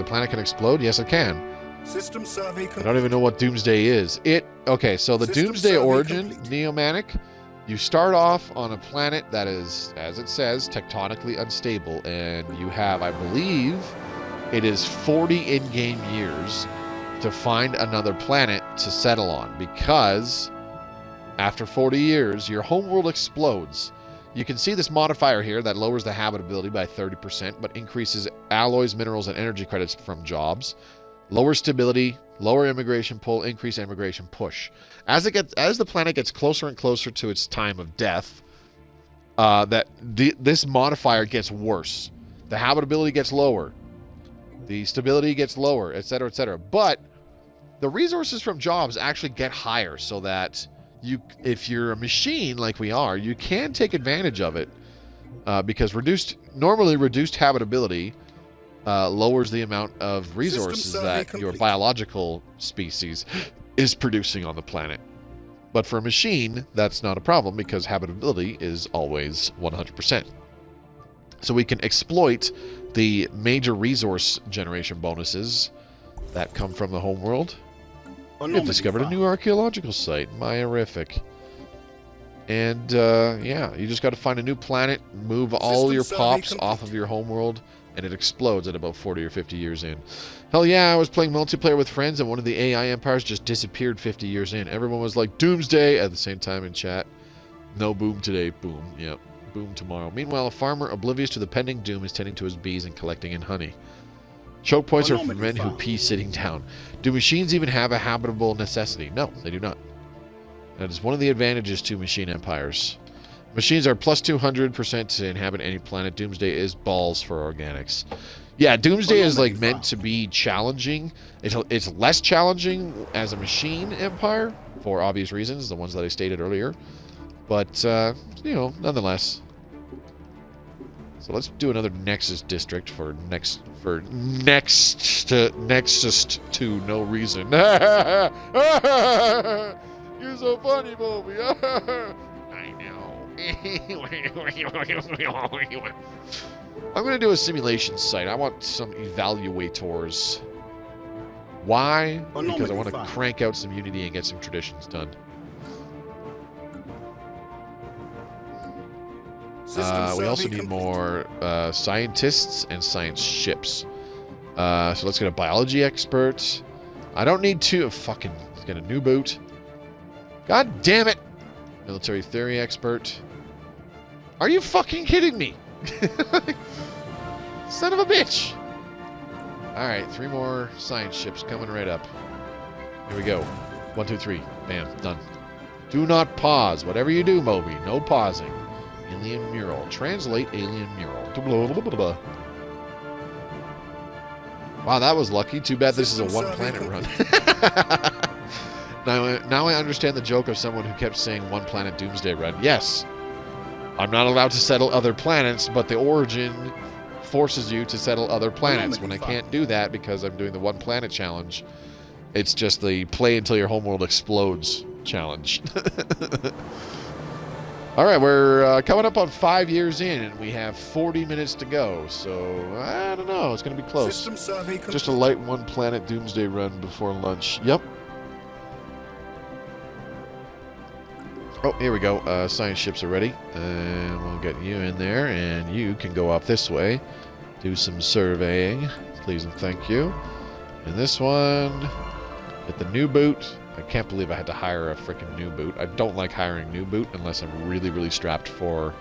planet can explode? Yes, it can. System survey complete. I don't even know what Doomsday is. Okay, so the Doomsday origin, Neomanic, you start off on a planet that is, as it says, tectonically unstable, and you have, I believe, it is 40 in-game years to find another planet to settle on, because after 40 years, your homeworld explodes. You can see this modifier here that lowers the habitability by 30%, but increases alloys, minerals, and energy credits from jobs. Lower stability, lower immigration pull, increase immigration push. As the planet gets closer and closer to its time of death, this modifier gets worse. The habitability gets lower. The stability gets lower, etc., etc. But the resources from jobs actually get higher, so that if you're a machine like we are, you can take advantage of it, because normally reduced habitability lowers the amount of resources that your biological species is producing on the planet. But for a machine, that's not a problem, because habitability is always 100%. So we can exploit the major resource generation bonuses that come from the homeworld. You've discovered a new archaeological site, Myrific. And, yeah, you just got to find a new planet, move all your pops off of your homeworld, and it explodes at about 40 or 50 years in. Hell yeah, I was playing multiplayer with friends, and one of the AI empires just disappeared 50 years in. Everyone was like, Doomsday, at the same time in chat. No boom today, boom. Yep, boom tomorrow. Meanwhile, a farmer, oblivious to the pending doom, is tending to his bees and collecting in honey. Choke points are for men who pee sitting down. Do machines even have a habitable necessity? No, they do not. That is one of the advantages to machine empires. Machines are plus 200% to inhabit any planet. Doomsday is balls for organics. Yeah, Doomsday is like meant to be challenging. It's less challenging as a machine empire for obvious reasons, the ones that I stated earlier. But you know, nonetheless. So let's do another Nexus district for nexus to no reason. You're so funny, Moby. I know. I'm going to do a simulation site. I want some evaluators. Why? Because I want to crank out some Unity and get some traditions done. We also need more scientists and science ships. So let's get a biology expert. I don't need to fucking get a new boot. God damn it! Military theory expert. Are you fucking kidding me? Son of a bitch! Alright, 3 more science ships coming right up. Here we go. 1, 2, 3. Bam. Done. Do not pause. Whatever you do, Moby. No pausing. Alien mural. Translate alien mural. Blah, blah, blah, blah. Wow, that was lucky. Too bad this is a one-planet run. Now I understand the joke of someone who kept saying one-planet Doomsday run. Yes, I'm not allowed to settle other planets, but the origin forces you to settle other planets. When I can't do that because I'm doing the one-planet challenge, it's just the play until your homeworld explodes challenge. Alright, we're coming up on 5 years in, and we have 40 minutes to go, so I don't know, it's going to be close. Just a light one-planet Doomsday run before lunch. Yep. Oh, here we go. Science ships are ready. And we'll get you in there, and you can go off this way. Do some surveying. Please and thank you. And this one, get the new boot. I can't believe I had to hire a freaking new boot. I don't like hiring new boot unless I'm really, really strapped for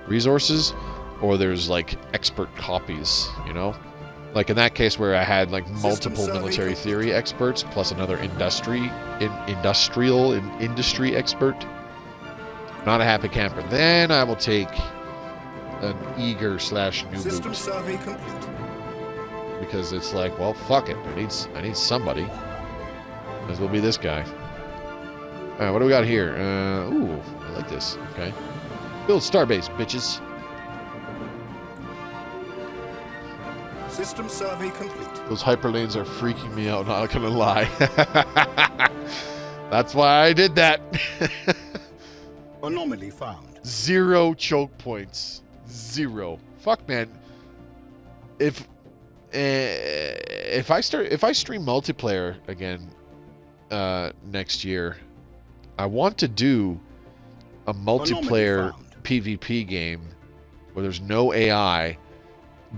resources. Or there's, like, expert copies, you know? Like in that case where I had, like, multiple military theory experts plus another industry expert. Not a happy camper. Then I will take an eager / new System boot. survey complete. Because it's like, well, fuck it. I need somebody. Might as well be this guy. Alright, what do we got here? Ooh, I like this. Okay. Build starbase, bitches. System survey complete. Those hyperlanes are freaking me out, not gonna lie. That's why I did that. Anomaly found. 0 choke points. 0. Fuck, man. If I stream multiplayer again next year, I want to do a multiplayer PvP game where there's no AI,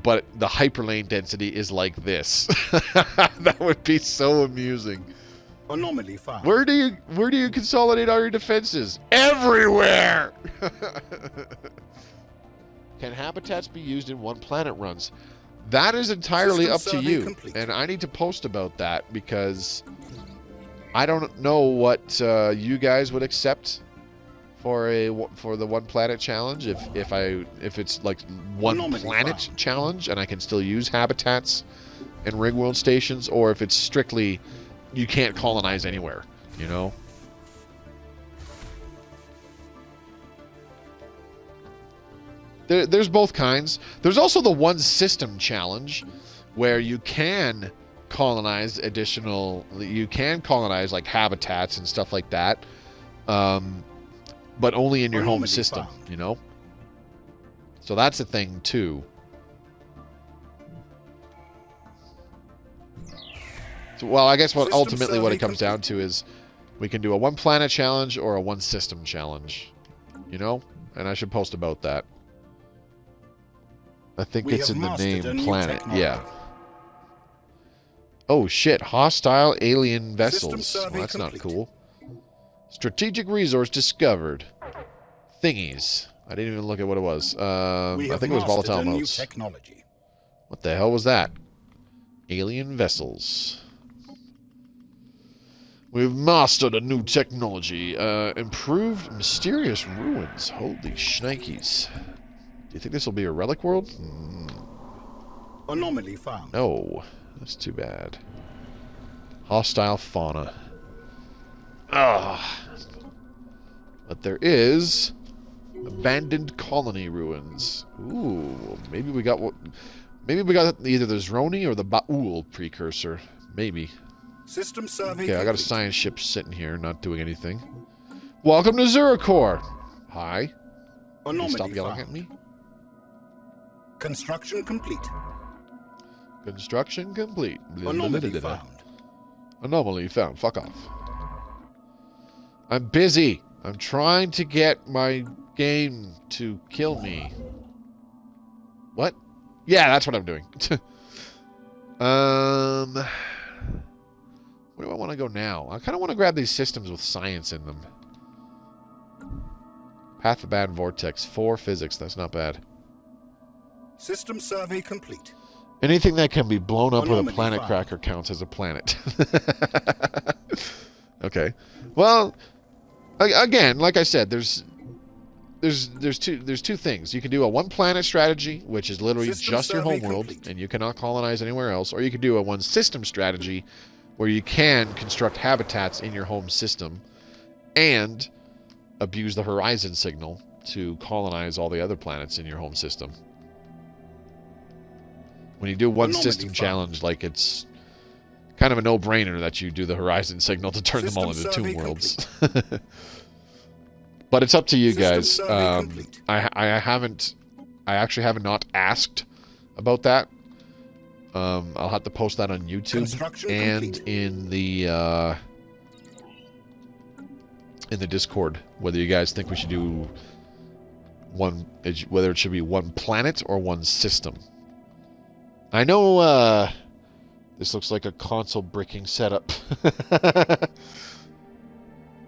but the hyperlane density is like this. That would be so amusing. Anomaly found. Where do you consolidate all your defenses? Everywhere. Can habitats be used in one planet runs? That is entirely up to you, and I need to post about that because I don't know what you guys would accept for the one planet challenge. If it's like one planet challenge and I can still use habitats and rig world stations, or if it's strictly you can't colonize anywhere, you know? There's both kinds. There's also the one system challenge where you can colonize like habitats and stuff like that, but only in your home system, you know? So that's a thing too. So, well, I guess what System ultimately what it survey comes down to is we can do a one planet challenge or a one system challenge. You know? And I should post about that. I think We it's have in the mastered a name new planet. technology. Yeah. Oh shit, hostile alien System vessels. survey Well, that's not complete. cool. Strategic resource discovered. Thingies. I didn't even look at what it was. I We have think it was mastered volatile a new motes. technology. What the hell was that? Alien vessels. We've mastered a new technology. Improved mysterious ruins. Holy shnikes. Do you think this will be a relic world? Anomaly found. No. That's too bad. Hostile fauna. Ah. But there is abandoned colony ruins. Ooh, maybe we got what? Maybe we got either the Zroni or the Ba'ul precursor. Maybe. System survey Okay, I got a complete. science ship sitting here, not doing anything. Welcome to Zurikor. Hi. Can you Anomaly stop yelling found. at me? Construction complete. Construction complete. Anomaly found. Anomaly found. Fuck off. I'm busy. I'm trying to get my game to kill me. What? Yeah, that's what I'm doing. Where do I want to go now? I kind of want to grab these systems with science in them. Path of Bad Vortex. 4 physics. That's not bad. System survey complete. Anything that can be blown up with a Anomaly planet found. cracker counts as a planet. Okay. Well, again, like I said, there's two things. You can do a one planet strategy, which is literally System just your survey homeworld, complete. and you cannot colonize anywhere else, or you can do a one system strategy, where you can construct habitats in your home system, and abuse the horizon signal to colonize all the other planets in your home system. When you do one Anomaly system found. challenge, like it's kind of a no-brainer that you do the horizon signal to turn them all into System tomb survey worlds. But it's up to you System guys. survey complete. I actually have not asked about that. I'll have to post that on YouTube Construction and complete. in the Discord, whether you guys think we should do whether it should be one planet or one system. I know this looks like a console bricking setup.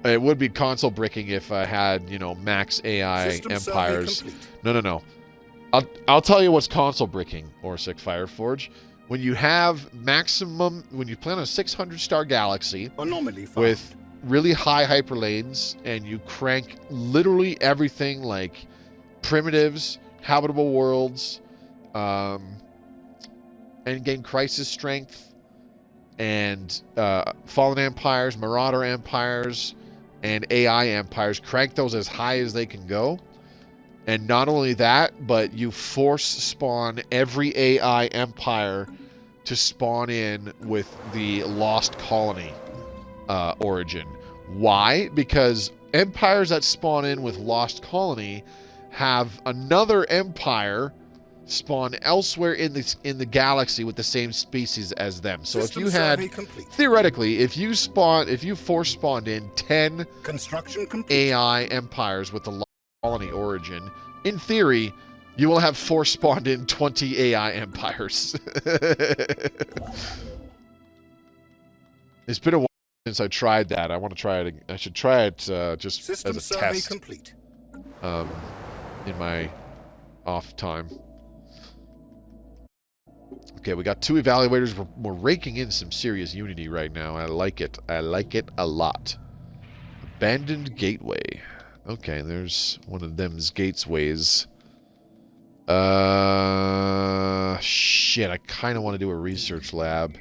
It would be console bricking if I had, you know, max AI System survey empires. complete. No. I'll tell you what's console bricking, Orsic Fireforge. When you have maximum, when you plan a 600-star galaxy Anomaly found. with really high hyperlanes, and you crank literally everything like primitives, habitable worlds, endgame crisis strength, and fallen empires, marauder empires, and AI empires, crank those as high as they can go. And not only that, but you force spawn every AI empire to spawn in with the Lost Colony origin. Why? Because empires that spawn in with Lost Colony have another empire spawn elsewhere in the galaxy with the same species as them. So System if you had, survey complete. theoretically, if you force spawned in 10 Construction complete. AI empires with the Lost Colony origin, in theory, you will have force spawned in 20 AI empires. It's been a while since I tried that. I want to try it. I should try it just System as a survey test complete. in my off time. Okay, we got 2 evaluators. We're raking in some serious unity right now. I like it. I like it a lot. Abandoned gateway. Okay, there's one of them's gateways. Shit, I kind of want to do a research lab.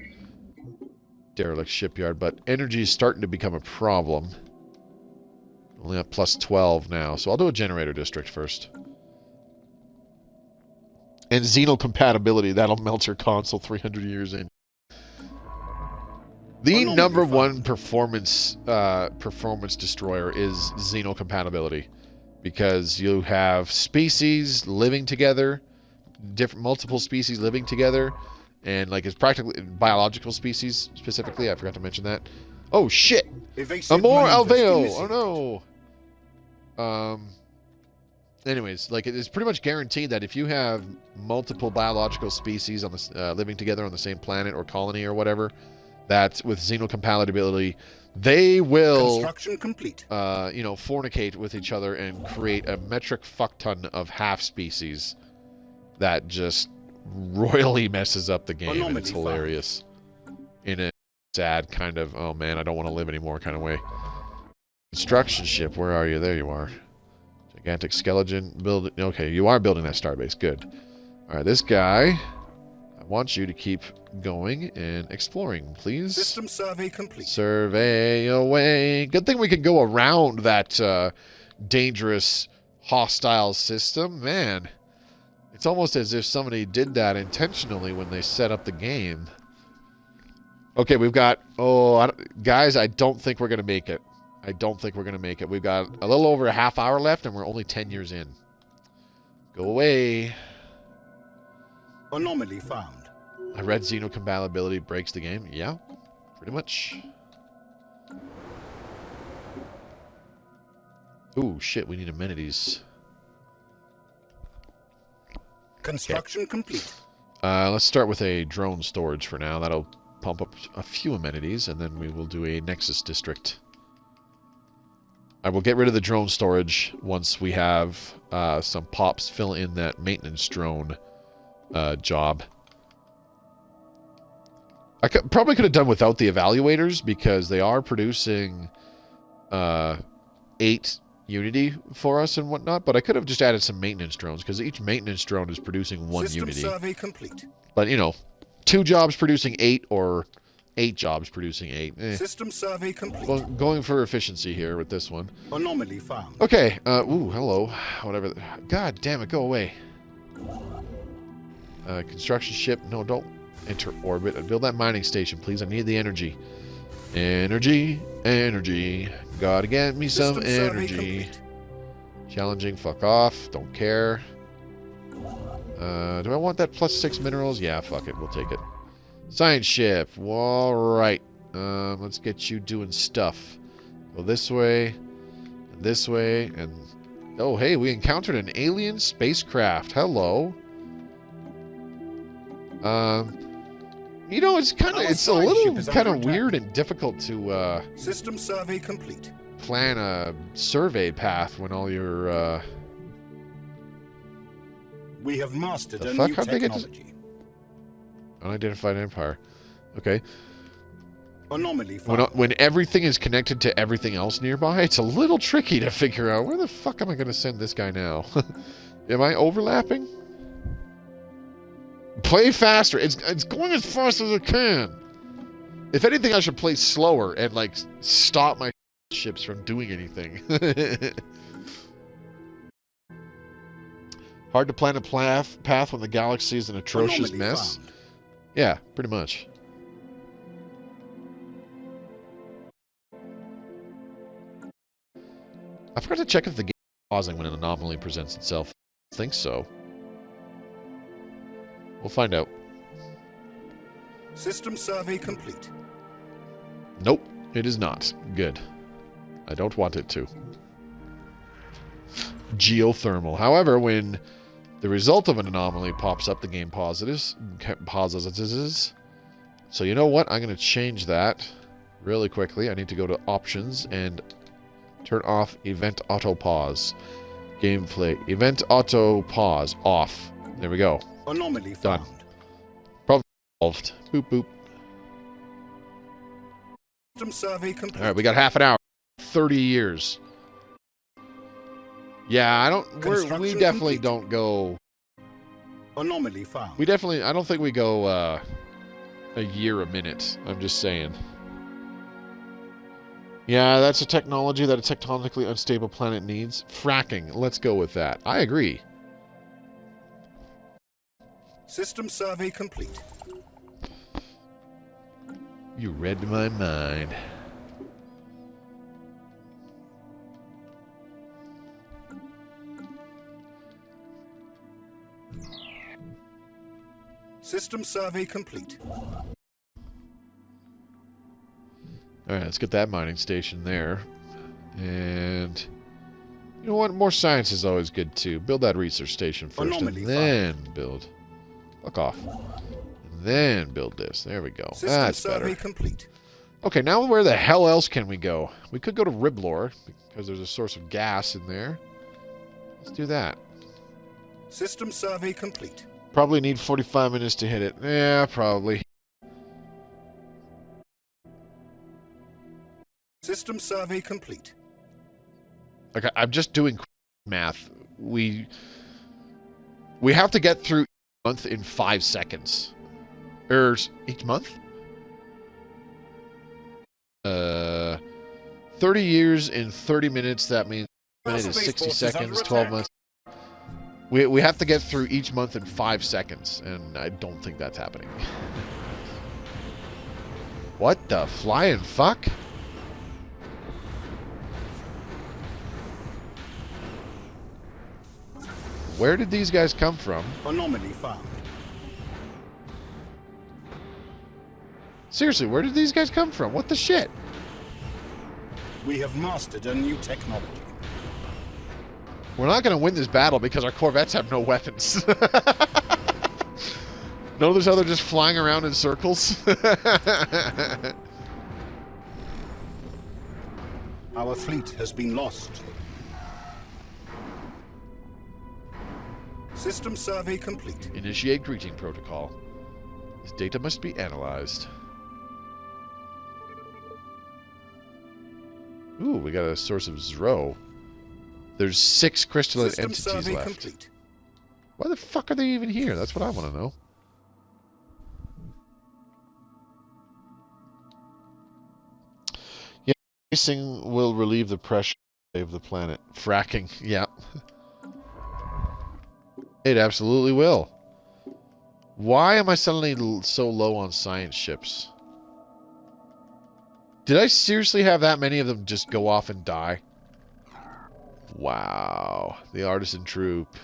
Derelict shipyard, but energy is starting to become a problem. Only at plus 12 now, so I'll do a generator district first. And Xenal compatibility, that'll melt your console 300 years in. The Well, number normally one performance destroyer is Xenal compatibility, because you have species living together, multiple species living together, And, like, it's practically biological species, specifically. I forgot to mention that. Oh, shit! Evasive Amor maneuvers Alveo! initiated. Oh, no! Anyways, like, it is pretty much guaranteed that if you have multiple biological species on the, living together on the same planet or colony or whatever, that with xenocompatibility, they will, Construction complete. you know, fornicate with each other and create a metric fuck ton of half species that just royally messes up the game. And it's Anomaly hilarious in a sad kind of, oh man, I don't want to live anymore kind of way. Construction ship, where are you? There you are. Gigantic skeleton build. Okay, you are building that starbase. Good. All right, this guy, I want you to keep going and exploring, please. System survey complete. Survey away. Good thing we can go around that dangerous, hostile system. Man, it's almost as if somebody did that intentionally when they set up the game. Okay, we've got... Oh, guys, I don't think we're going to make it. I don't think we're going to make it. We've got a little over a half hour left, and we're only 10 years in. Go away. Anomaly found. I read xenocompatibility breaks the game. Yeah, pretty much. Ooh, shit, we need amenities. Construction complete. Let's start with a drone storage for now. That'll pump up a few amenities, and then we will do a Nexus district. I will get rid of the drone storage once we have some pops fill in that maintenance drone job. I probably could have done without the evaluators because they are producing 8 Unity for us and whatnot, but I could have just added some maintenance drones because each maintenance drone is producing 1 System Unity. survey complete. But, you know, 2 jobs producing 8 or 8 jobs producing 8. System survey complete. Well, going for efficiency here with this one. Anomaly found. Okay. Ooh, hello. Whatever. God damn it, go away. Construction ship. No, don't enter orbit. Build that mining station, please. I need the energy. Energy. Energy. Gotta get me some System survey energy. complete. Challenging. Fuck off. Don't care. Do I want that +6 minerals? Yeah, fuck it. We'll take it. Science ship. All right. Let's get you doing stuff. Go this way, and this way, and... Oh, hey, we encountered an alien spacecraft. Hello. You know, it's kind of... Our It's a science little ship is kind under of attack. weird and difficult to, System survey complete. plan a survey path when all your, We have mastered The a fuck? new How'd they get to- technology. Unidentified empire. Okay. Anomaly found. When everything is connected to everything else nearby, it's a little tricky to figure out where the fuck am I going to send this guy now? Am I overlapping? Play faster. It's going as fast as it can. If anything, I should play slower and like stop my ships from doing anything. Hard to plan a path when the galaxy is an atrocious Anomaly mess. found. Yeah, pretty much. I forgot to check if the game is pausing when an anomaly presents itself. I think so. We'll find out. System survey complete. Nope, it is not. Good. I don't want it to. Geothermal. However, when the result of an anomaly pops up, the game pauses. So you know what? I'm going to change that really quickly. I need to go to options and turn off event auto pause. Gameplay. Event auto pause off. There we go. Anomaly Done. found. Problem solved. Boop boop. System survey complete. All right, we got half an hour. 30 years. Yeah, I don't. We Construction definitely complete. don't go. Anomaly found. We definitely. I don't think we go a year a minute. I'm just saying. Yeah, that's a technology that a tectonically unstable planet needs. Fracking. Let's go with that. I agree. System survey complete. You read my mind. System survey complete. Alright, let's get that mining station there. And you know what? More science is always good too. Build that research station first Anomaly and then build. Fuck off. And then build this. There we go. System That's survey better. complete. Okay, now where the hell else can we go? We could go to Riblor because there's a source of gas in there. Let's do that. System survey complete. Probably need 45 minutes to hit it. Yeah, probably. System survey complete. Okay, I'm just doing math. We have to get through each month in 5 seconds. Each month? 30 years in 30 minutes. That means a minute is 60 seconds, 12 months. We have to get through each month in 5 seconds, and I don't think that's happening. What the flying fuck? Where did these guys come from? Anomaly found. Seriously, where did these guys come from? What the shit? We have mastered a new technology. We're not going to win this battle because our corvettes have no weapons. Notice how they're just flying around in circles? Our fleet has been lost. System survey complete. Initiate greeting protocol. This data must be analyzed. Ooh, we got a source of Zro. There's 6 crystalline System entities survey left. complete. Why the fuck are they even here? That's what I want to know. Yeah, racing will relieve the pressure of the planet. Fracking, yeah. It absolutely will. Why am I suddenly so low on science ships? Did I seriously have that many of them just go off and die? Wow. The artisan troop.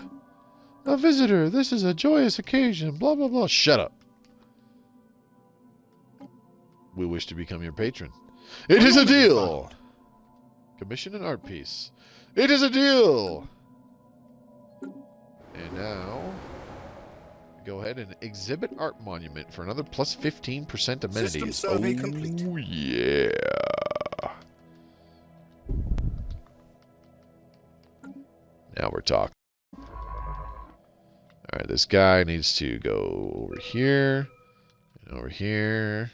A visitor. This is a joyous occasion. Blah, blah, blah. Shut up. We wish to become your patron. It is a deal. Commission an art piece. It is a deal. And now, go ahead and exhibit art monument for another plus 15% amenities. System survey complete. Oh, yeah. Now we're talking. Alright, this guy needs to go over here. And over here.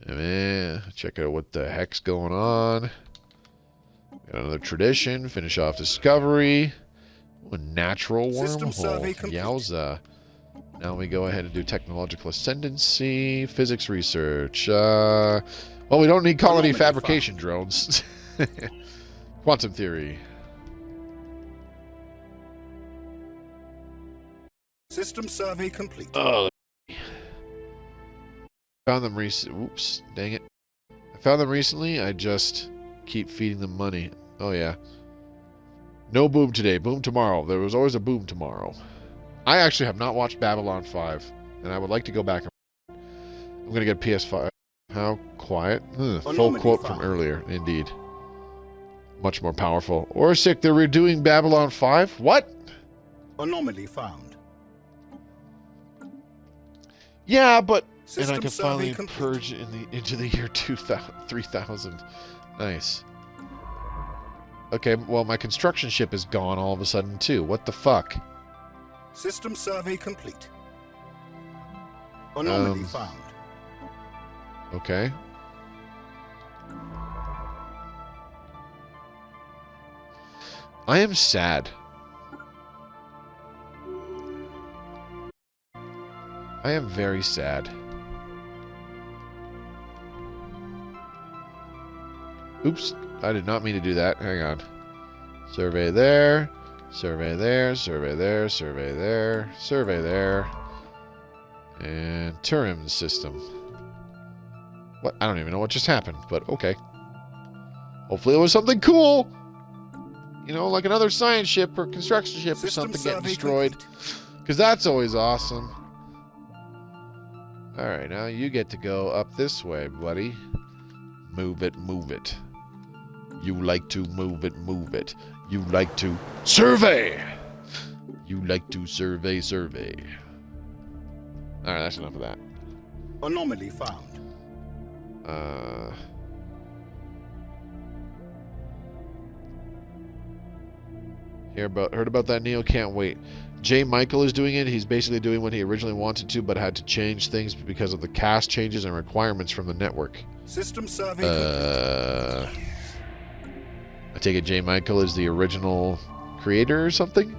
And then check out what the heck's going on. Got another tradition. Finish off discovery. A natural System survey wormhole. complete. Yowza. Now we go ahead and do technological ascendancy. Physics research. Well, we don't need colony fabrication drones. Quantum theory. System survey complete. Oh, found them recently. Oops, dang it. I found them recently. I just keep feeding them money. Oh, yeah. No boom today. Boom tomorrow. There was always a boom tomorrow. I actually have not watched Babylon 5, and I would like to go back. I'm going to get PS5. How quiet? Full quote from earlier. Indeed. Much more powerful. Orsic, they're redoing Babylon 5? What? Anomaly found. Yeah, but... System and I can survey finally complete. purge into the year 3000. Nice. Okay, well, my construction ship is gone all of a sudden, too. What the fuck? System survey complete. Anomaly found. Okay. I am sad. I am very sad. Oops, I did not mean to do that. Hang on. Survey there, survey there, survey there, survey there, survey there. And Turim system. What? I don't even know what just happened, but okay. Hopefully it was something cool. You know, like another science ship or construction ship or System something getting survey destroyed. complete. Because that's always awesome. Alright, now you get to go up this way, buddy. Move it, move it. You like to move it, move it. You like to survey! You like to survey, survey. Alright, that's enough of that. Anomaly found. Heard about that, Neil? Can't wait. J. Michael is doing it. He's basically doing what he originally wanted to, but had to change things because of the cast changes and requirements from the network. System survey. I take it J. Michael is the original creator or something?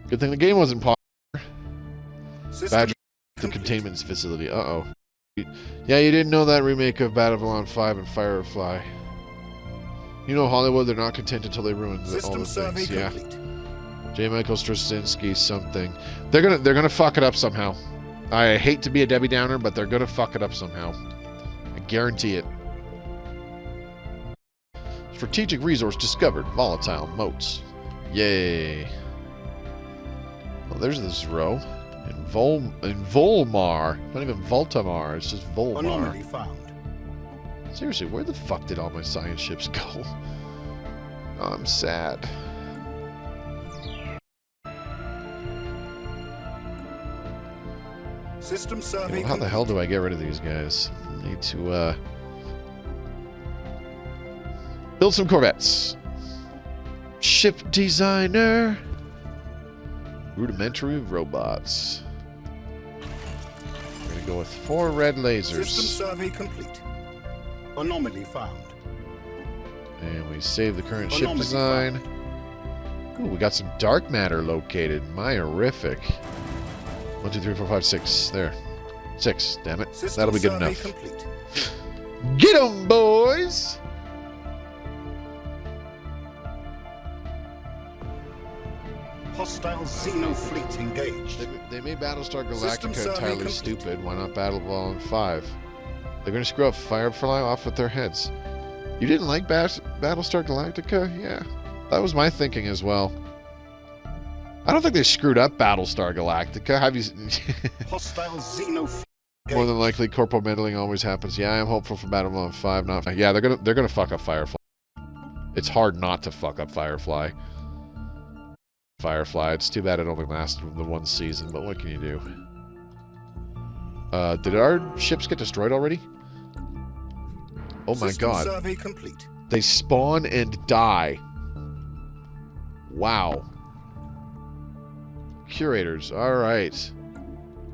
Good thing the game wasn't popular. Badger the containment facility. Uh-oh. Yeah, you didn't know that remake of Babylon 5 and Firefly. You know Hollywood, they're not content until they ruin all the things. Yeah. J. Michael Straczynski something. They're gonna fuck it up somehow. I hate to be a Debbie Downer, but they're gonna fuck it up somehow. I guarantee it. Strategic resource discovered. Volatile moats. Yay. Well, there's this row. In Volmar. Not even Voltamar, it's just Volmar. Anomaly found. Seriously, where the fuck did all my science ships go? Oh, I'm sad. System survey. How the hell do I get rid of these guys? I need to build some corvettes. Ship designer. Rudimentary robots. We're gonna go with 4 red lasers. System survey complete. Anomaly found. And we save the current ship Anomaly design. Ooh, we got some dark matter located. My horrific. 1, 2, 3, 4, 5, 6. There. 6. Damn it. System That'll be good survey enough. complete. Get 'em, boys! Hostile Xeno fleet engaged. They made Battlestar System Galactica survey entirely complete. stupid. Why not Babylon 5? They're gonna screw up Firefly off with their heads. You didn't like Battlestar Galactica? Yeah. That was my thinking as well. I don't think they screwed up Battlestar Galactica. Have you... Hostile Xeno fleet More than likely, corporal meddling always happens. Yeah, I am hopeful for Babylon 5. Not... Yeah, they're gonna fuck up Firefly. It's hard not to fuck up Firefly. It's too bad it only lasted the 1 season, but what can you do? Did our ships get destroyed already? Oh my god. Survey complete. They spawn and die. Wow. Curators, alright.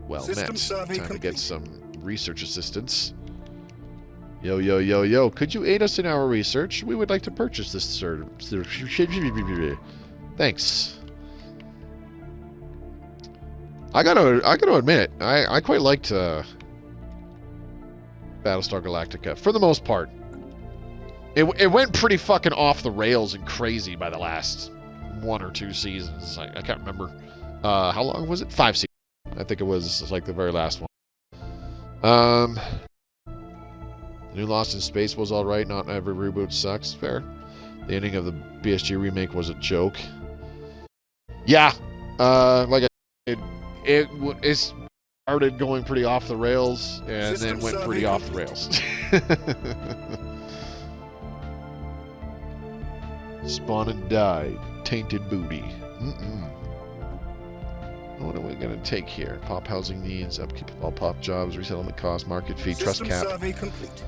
Well System met. survey Time to complete. get some research assistance. Yo, yo, yo, yo. Could you aid us in our research? We would like to purchase this Thanks. I gotta admit, I quite liked Battlestar Galactica for the most part. It went pretty fucking off the rails and crazy by the last 1 or 2 seasons. I can't remember. How long was it? 5 seasons. I think it was like the very last one. The new Lost in Space was alright. Not every reboot sucks. Fair. The ending of the BSG remake was a joke. Yeah. Like it started going pretty off the rails and System then went survey pretty off the complete. rails. Spawn and die. Tainted booty. What are we going to take here? Pop housing needs, upkeep of all pop jobs, resettlement costs, market fee, trust System cap. survey complete.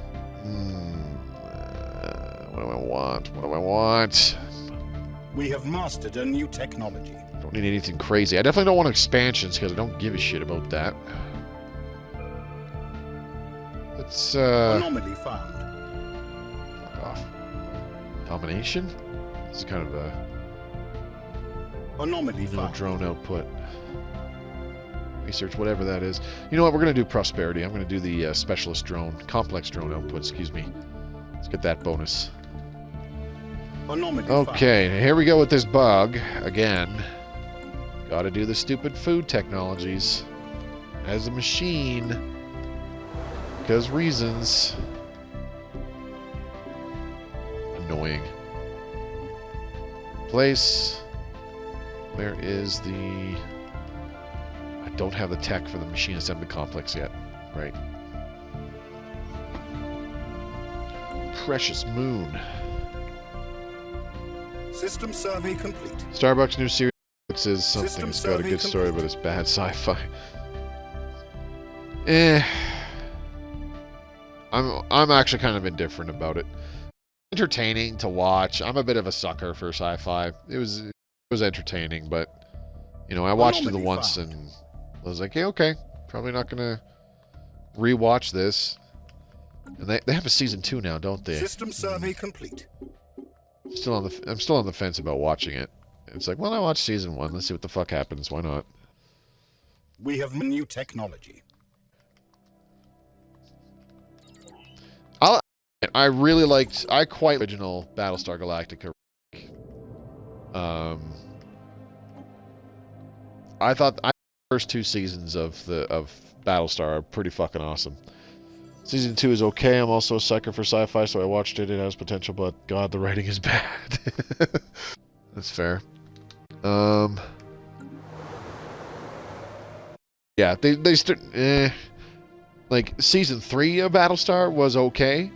What do I want? What do I want? We have mastered a new technology. Don't need anything crazy. I definitely don't want expansions because I don't give a shit about that. Let's, Anomaly found. fuck off. Domination? It's kind of a Anomaly no found. drone output. Research, whatever that is. You know what? We're going to do prosperity. I'm going to do the specialist drone. Complex drone output, excuse me. Let's get that bonus. Anomaly Okay, here we go with this bug. Again. Gotta do the stupid food technologies. As a machine. Because reasons. annoying. Place. Where is the... I don't have the tech for the machine assembly complex yet. Right. Precious Moon. System survey complete. Starbucks new series is something. System It's got a survey good story, complete. but it's bad sci-fi. I'm actually kind of indifferent about it. Entertaining to watch. I'm a bit of a sucker for sci-fi. It was entertaining, but you know, I watched it the Anomaly once found. and I was like, yeah, okay, probably not gonna rewatch this. And they have a season 2 now, don't they? System survey complete. I'm still on the fence about watching it. It's like, well, I watched season 1. Let's see what the fuck happens. Why not? We have new technology. I really liked. I quite original Battlestar Galactica. I thought the first 2 seasons of Battlestar are pretty fucking awesome. Season 2 is okay. I'm also a sucker for sci-fi, so I watched it. It has potential, but God, the writing is bad. That's fair. Yeah, like season 3 of Battlestar was okay.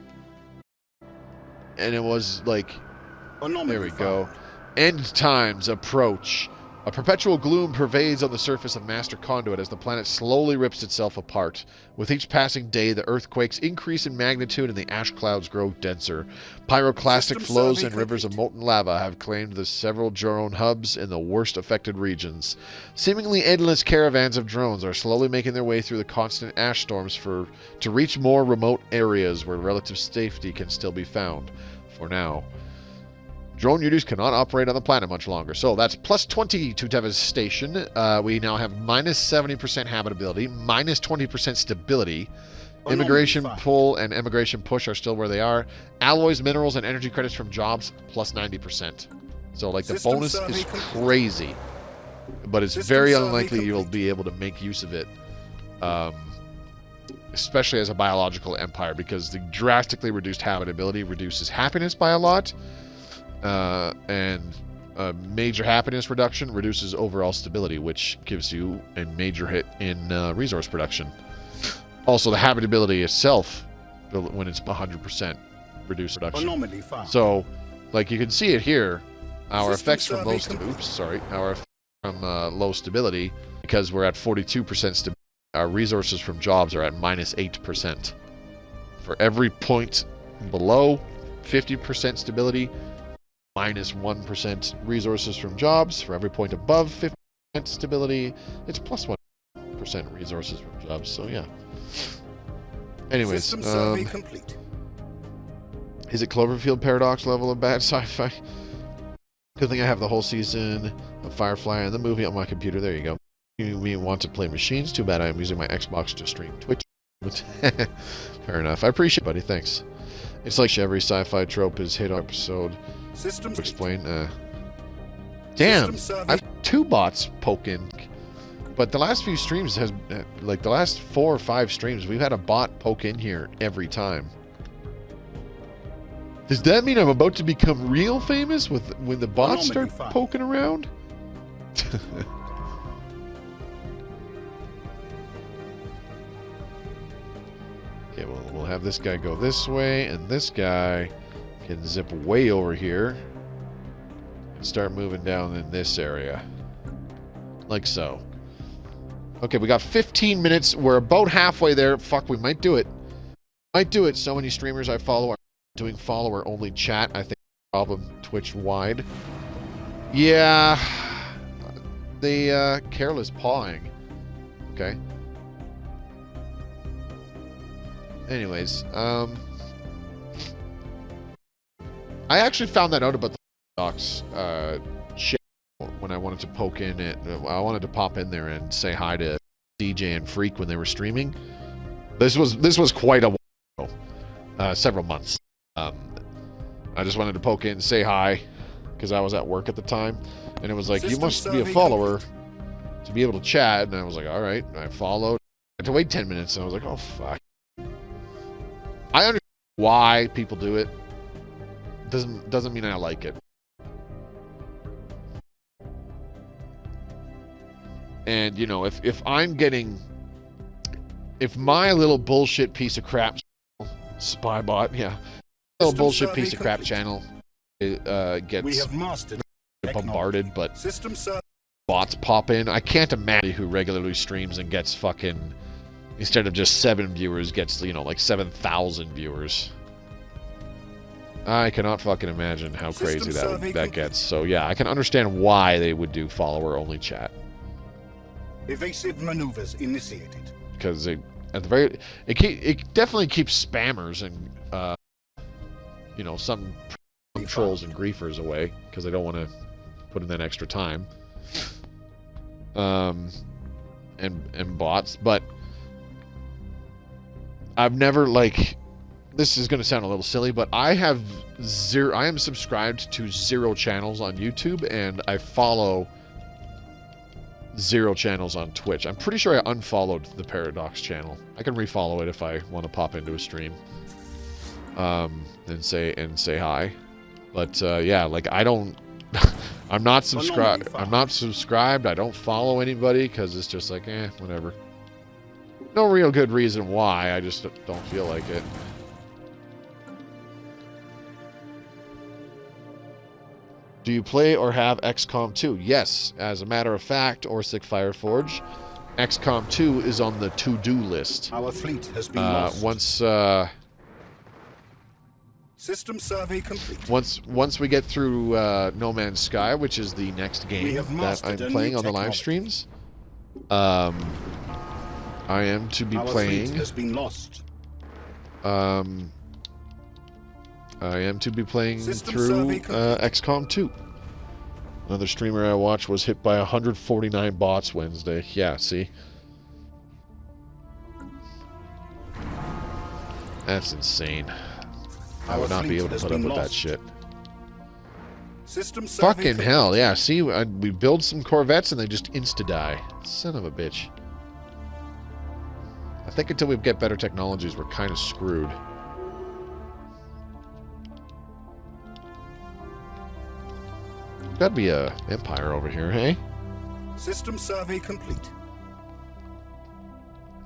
And it was like, Anomaly there we go. found. End times approach. A perpetual gloom pervades on the surface of Master Conduit as the planet slowly rips itself apart. With each passing day, the earthquakes increase in magnitude and the ash clouds grow denser. Pyroclastic System flows survey and rivers of complete. molten lava have claimed the several drone hubs in the worst affected regions. Seemingly endless caravans of drones are slowly making their way through the constant ash storms to reach more remote areas where relative safety can still be found. For now. Drone units cannot operate on the planet much longer. So that's plus 20 to devastation. We now have minus 70% habitability, minus 20% stability. Immigration Anomaly found. pull and immigration push are still where they are. Alloys, minerals, and energy credits from jobs, plus 90%. So, like, the System bonus survey is complete. crazy. But it's System very survey unlikely you'll complete. be able to make use of it. Especially as a biological empire, because the drastically reduced habitability reduces happiness by a lot. And a major happiness reduction reduces overall stability, which gives you a major hit in resource production. Also, the habitability itself, when it's 100% reduced reduction. Anomaly found. So, like you can see it here, our System effects from survey low complete. our effects from low stability, because we're at 42% stability. Our resources from jobs are at minus 8%. For every point below 50% stability, minus 1% resources from jobs. For every point above 50% stability, it's plus 1% resources from jobs. So yeah. Anyways, System survey complete. is it Cloverfield Paradox level of bad sci-fi? Good thing I have the whole season of Firefly and the movie on my computer. There you go. You want to play machines? Too bad I am using my Xbox to stream Twitch. Fair enough. I appreciate it, buddy. Thanks. It's like every sci-fi trope is hit on episode. System To explain. Damn. System survey. I've 2 bots poking. But the last few streams has, like the last 4 or 5 streams, we've had a bot poke in here every time. Does that mean I'm about to become real famous when the bots Anomaly start found. poking around? Okay, well, we'll have this guy go this way, and this guy can zip way over here and start moving down in this area. Like so. Okay, we got 15 minutes. We're about halfway there. Fuck, we might do it. Might do it. So many streamers I follow are doing follower-only chat. I think problem Twitch-wide. Yeah. The careless pawing. Okay. Anyways, I actually found that out about the docs shit when I wanted to poke in it. I wanted to pop in there and say hi to DJ and Freak when they were streaming. This was quite a while ago, several months. I just wanted to poke in and say hi because I was at work at the time, and it was like, you System must be a survey follower to be able to chat. And I was like, all right. And I followed. I had to wait 10 minutes, and I was like, oh fuck. I understand why people do it, doesn't mean I like it. And you know, if my little bullshit piece of crap Spybot, yeah, little bullshit piece of crap channel gets bombarded, but bots pop in, I can't imagine who regularly streams and gets fucking, instead of just 7 viewers, gets, you know, like 7,000 viewers. I cannot fucking imagine how crazy that gets. So yeah, I can understand why they would do follower-only chat. Evasive maneuvers initiated. Because it definitely keeps spammers and you know, some trolls and griefers away because they don't want to put in that extra time. And bots, but I've never, like, this is going to sound a little silly, but I am subscribed to 0 channels on YouTube, and I follow 0 channels on Twitch. I'm pretty sure I unfollowed the Paradox channel. I can refollow it if I want to pop into a stream, and say hi. But yeah, like, I don't I'm not subscribed. I don't follow anybody because it's just like, whatever. No real good reason why. I just don't feel like it. Do you play or have XCOM 2? Yes, as a matter of fact, Orsic Fireforge. XCOM 2 is on the to-do list. Our fleet has been lost. System survey complete. Once we get through No Man's Sky, which is the next game that I'm playing on the live streams, I am to be playing. Fleet has been lost. I am to be playing through XCOM 2. Another streamer I watched was hit by 149 bots Wednesday. Yeah, see? That's insane. I would not be able to put up with that shit. Fucking hell, yeah. See, we build some Corvettes and they just insta-die. Son of a bitch. I think until we get better technologies, we're kind of screwed. Gotta be a Empire over here, hey? System survey complete.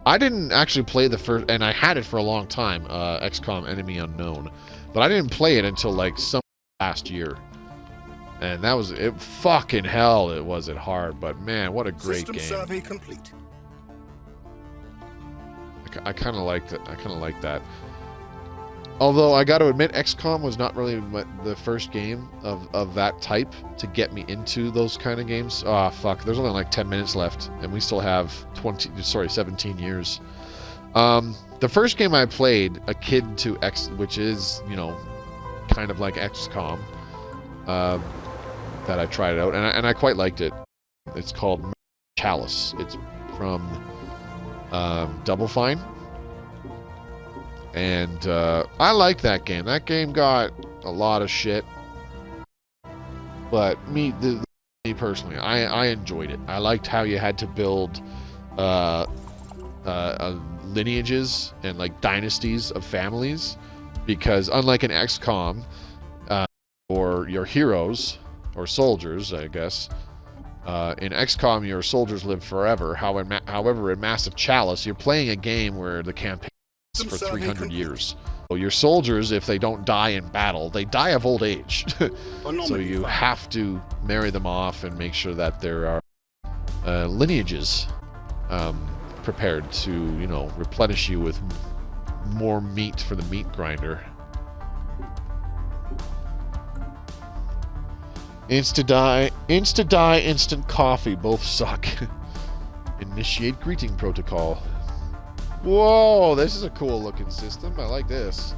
I didn't actually play the first, and I had it for a long time, XCOM Enemy Unknown, but I didn't play it until like some last year, and that was it. Fucking hell, it wasn't hard, but man, what a great game. System survey complete. I kind of liked it. I kind of like that. Although I got to admit, XCOM was not really the first game of that type to get me into those kind of games. Ah, fuck. There's only like 10 minutes left, and we still have 17 years. The first game I played, Akin to which is, you know, kind of like XCOM, that I tried out, and I quite liked it. It's called Chalice. It's from Double Fine. And I like that game. That game got a lot of shit, but me personally, I enjoyed it. I liked how you had to build lineages and like dynasties of families, because unlike in XCOM, or your heroes or soldiers, I guess, in XCOM your soldiers live forever. However, in Massive Chalice, you're playing a game where the campaign for 300 years. So your soldiers, if they don't die in battle, they die of old age. So you have to marry them off and make sure that there are lineages prepared to, you know, replenish you with more meat for the meat grinder. Insta-die, instant coffee, both suck. Initiate greeting protocol. Whoa, this is a cool looking system. I like this.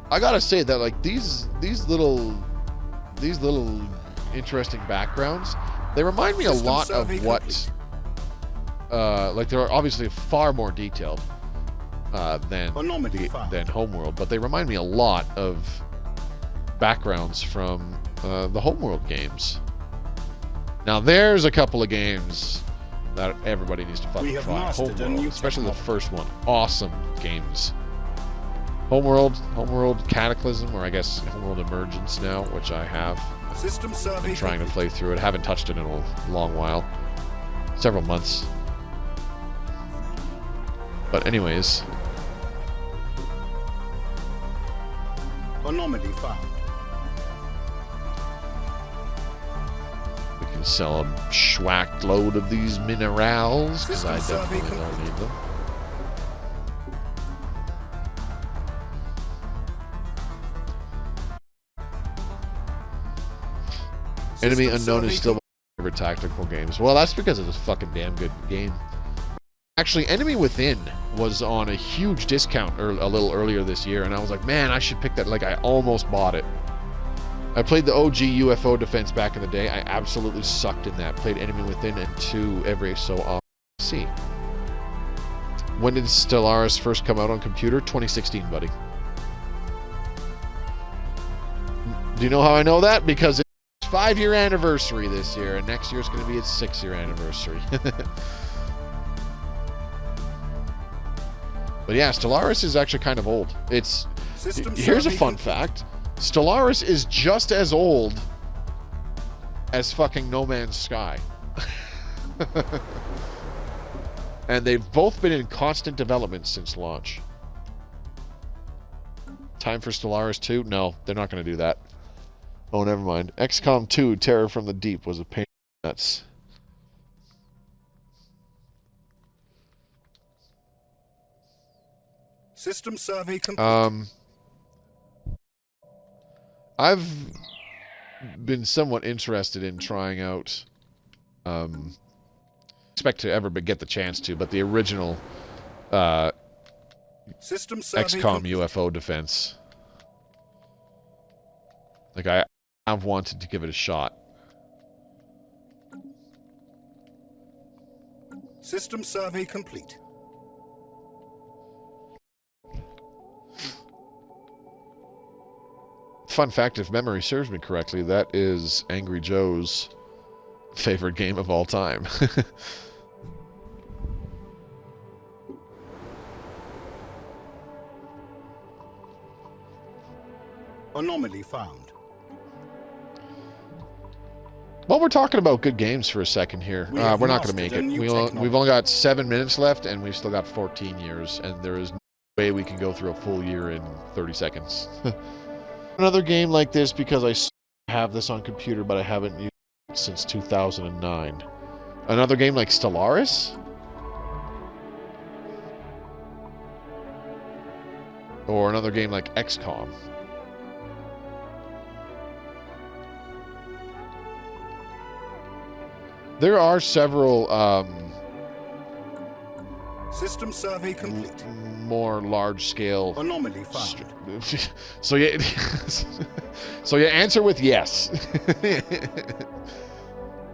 I gotta say that, like, these little interesting backgrounds, they remind me a lot of what like, they're obviously far more detailed than Homeworld, but they remind me a lot of backgrounds from the Homeworld games. Now there's a couple of games that everybody needs to fucking try. Homeworld, especially the first one. Awesome games. Homeworld Cataclysm, or I guess Homeworld Emergence now, which I have. System survey. Been trying to play through it. Haven't touched it in a long while. Several months. But anyways. Anomaly found. We can sell a schwack load of these minerals, because I definitely don't need them. Enemy Unknown is still one of my favorite tactical games. Well, that's because it's a fucking damn good game. Actually, Enemy Within was on a huge discount a little earlier this year, and I was like, man, I should pick that. Like, I almost bought it. I played the OG UFO Defense back in the day. I absolutely sucked in that. Played Enemy Within and 2 every so often. See. When did Stellaris first come out on computer? 2016, buddy. Do you know how I know that? Because it's 5-year anniversary this year, and next year's going to be its 6-year anniversary. But yeah, Stellaris is actually kind of old. Here's a fun fact. Stellaris is just as old as fucking No Man's Sky. And they've both been in constant development since launch. Time for Stellaris 2? No, they're not going to do that. Oh, never mind. XCOM 2, Terror from the Deep was a pain in the nuts. System survey complete. I've been somewhat interested in trying out, expect to ever get the chance to, but the original System XCOM UFO Defense. Like, I've wanted to give it a shot. System survey complete. Fun fact, if memory serves me correctly, that is Angry Joe's favorite game of all time. Anomaly found. Well, we're talking about good games for a second here. We're not going to make it. We've only got 7 minutes left, and we've still got 14 years, and there is no way we can go through a full year in 30 seconds. Another game like this, because I have this on computer, but I haven't used it since 2009. Another game like Stellaris? Or another game like XCOM? There are several System survey complete. More large-scale Anomaly found. So you answer with yes.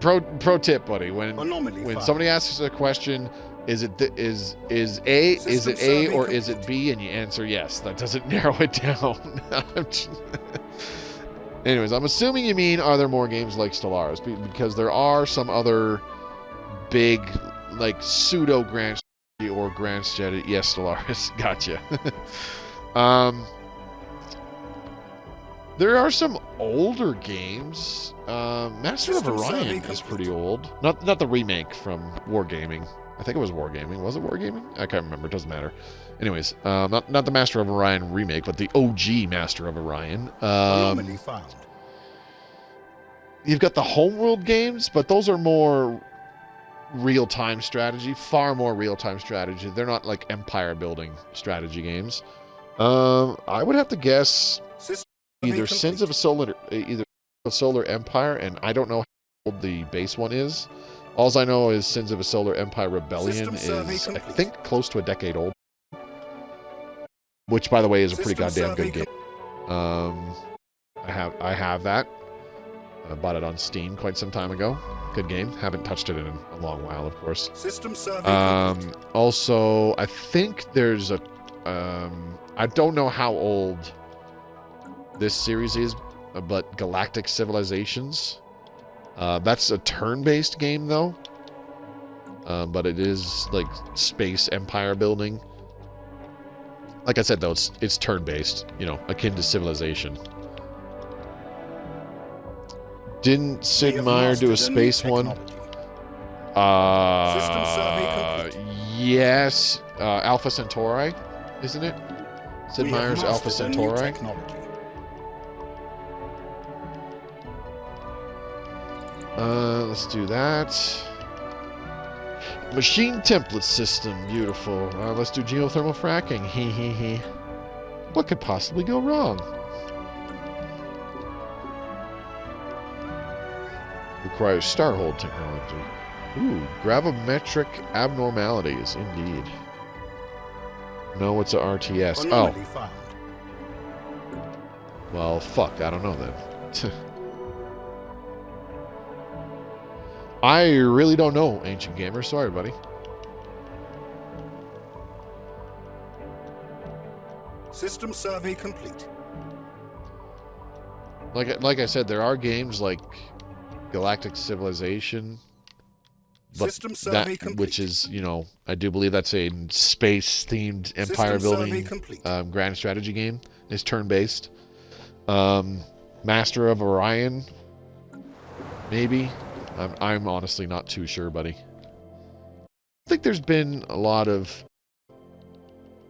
Pro tip, buddy. When somebody asks a question, is it A or is it B, and you answer yes. That doesn't narrow it down. Anyways, I'm assuming you mean, are there more games like Stellaris? Because there are some other big, like, pseudo Grand or Grand Strategy. Yes, Stellaris. Gotcha. There are some older games. Master of Orion is pretty old. Not the remake from Wargaming. I think it was Wargaming. Was it Wargaming? I can't remember. It doesn't matter. Anyways, not the Master of Orion remake, but the OG Master of Orion. Anomaly found. You've got the Homeworld games, but those are more real-time strategy, far more real-time strategy. They're not like empire-building strategy games. I would have to guess either Sins of a Solar Empire, and I don't know how old the base one is. All I know is Sins of a Solar Empire Rebellion is, I think, close to a decade old. Which, by the way, is a pretty goddamn good game. I have that. I bought it on Steam quite some time ago. Good game. Haven't touched it in a long while, of course. Also, I think there's a... I don't know how old this series is, but Galactic Civilizations. That's a turn-based game, though. But it is, like, space empire building. Like I said, though, it's turn-based, you know, akin to Civilization. Didn't Sid Meier do a space one? Yes. Alpha Centauri, isn't it? Sid Meier's Alpha Centauri. Let's do that. Machine template system, beautiful. Let's do geothermal fracking. Hee hee hee. What could possibly go wrong? Requires starhold technology. Ooh, gravimetric abnormalities, indeed. No, it's a RTS. Oh. Well, fuck, I don't know then. I really don't know, Ancient Gamer. Sorry, buddy. System survey complete. Like I said, there are games like Galactic Civilization, but which is, you know, I do believe that's a space-themed empire-building grand strategy game. It's turn-based. Master of Orion, maybe. I'm honestly not too sure, buddy. I think there's been a lot of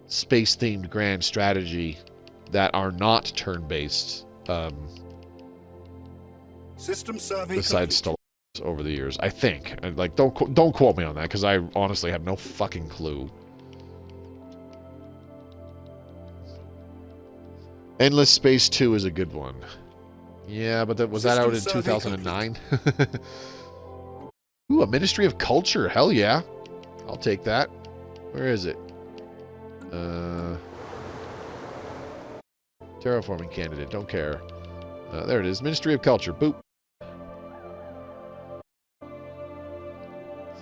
space-themed grand strategy that are not turn-based. System survey besides Stellaris over the years, I think. Like, don't quote me on that, because I honestly have no fucking clue. Endless Space 2 is a good one. Yeah, but was that out in 2009? Ooh, a Ministry of Culture. Hell yeah. I'll take that. Where is it? Terraforming candidate. Don't care. There it is. Ministry of Culture. Boop.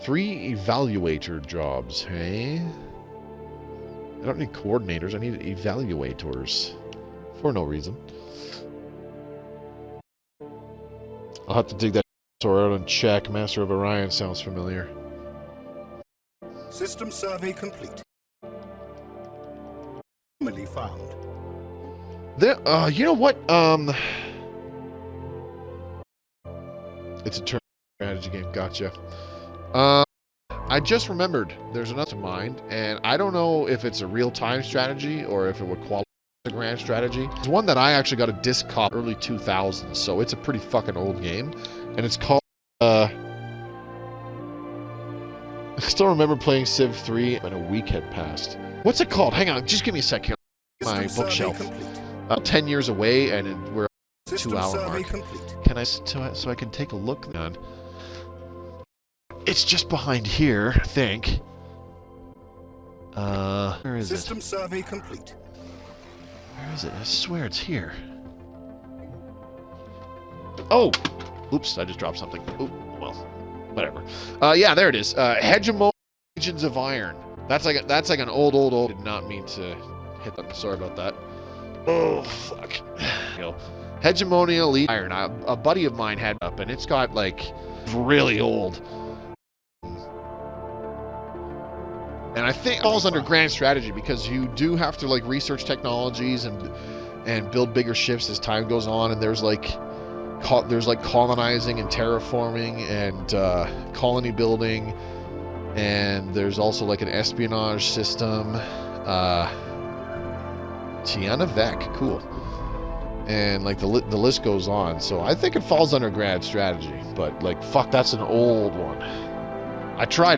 3 evaluator jobs, hey? I don't need coordinators. I need evaluators. For no reason. I'll have to dig that out and check. Master of Orion sounds familiar. System survey complete. Anomaly found. There, you know what? It's a turn strategy game. Gotcha. I just remembered there's another to mind, and I don't know if it's a real-time strategy or if it would qualify as a grand strategy. It's one that I actually got a disc copy early 2000s, so it's a pretty fucking old game, and it's called, I still remember playing Civ 3 when a week had passed. What's it called? Hang on, just give me a second. My bookshelf. 10 years away, and we're at the 2-hour mark. Can I, so I can take a look on? It's just behind here, I think. Where is it? System survey complete. Where is it? I swear it's here. Oh! Oops, I just dropped something. Oop, well, whatever. Yeah, there it is. Hegemon Legions of Iron. That's like an old. Did not mean to hit that. Sorry about that. Oh, fuck. Hegemonia Legion Iron. A buddy of mine had up, and it's got, like, really old. And I think it falls under grand strategy because you do have to, like, research technologies and build bigger ships as time goes on. And there's like colonizing and terraforming and colony building, and there's also like an espionage system. Tiana Vec, cool. And like the list goes on. So I think it falls under grand strategy. But like, fuck, that's an old one. I tried.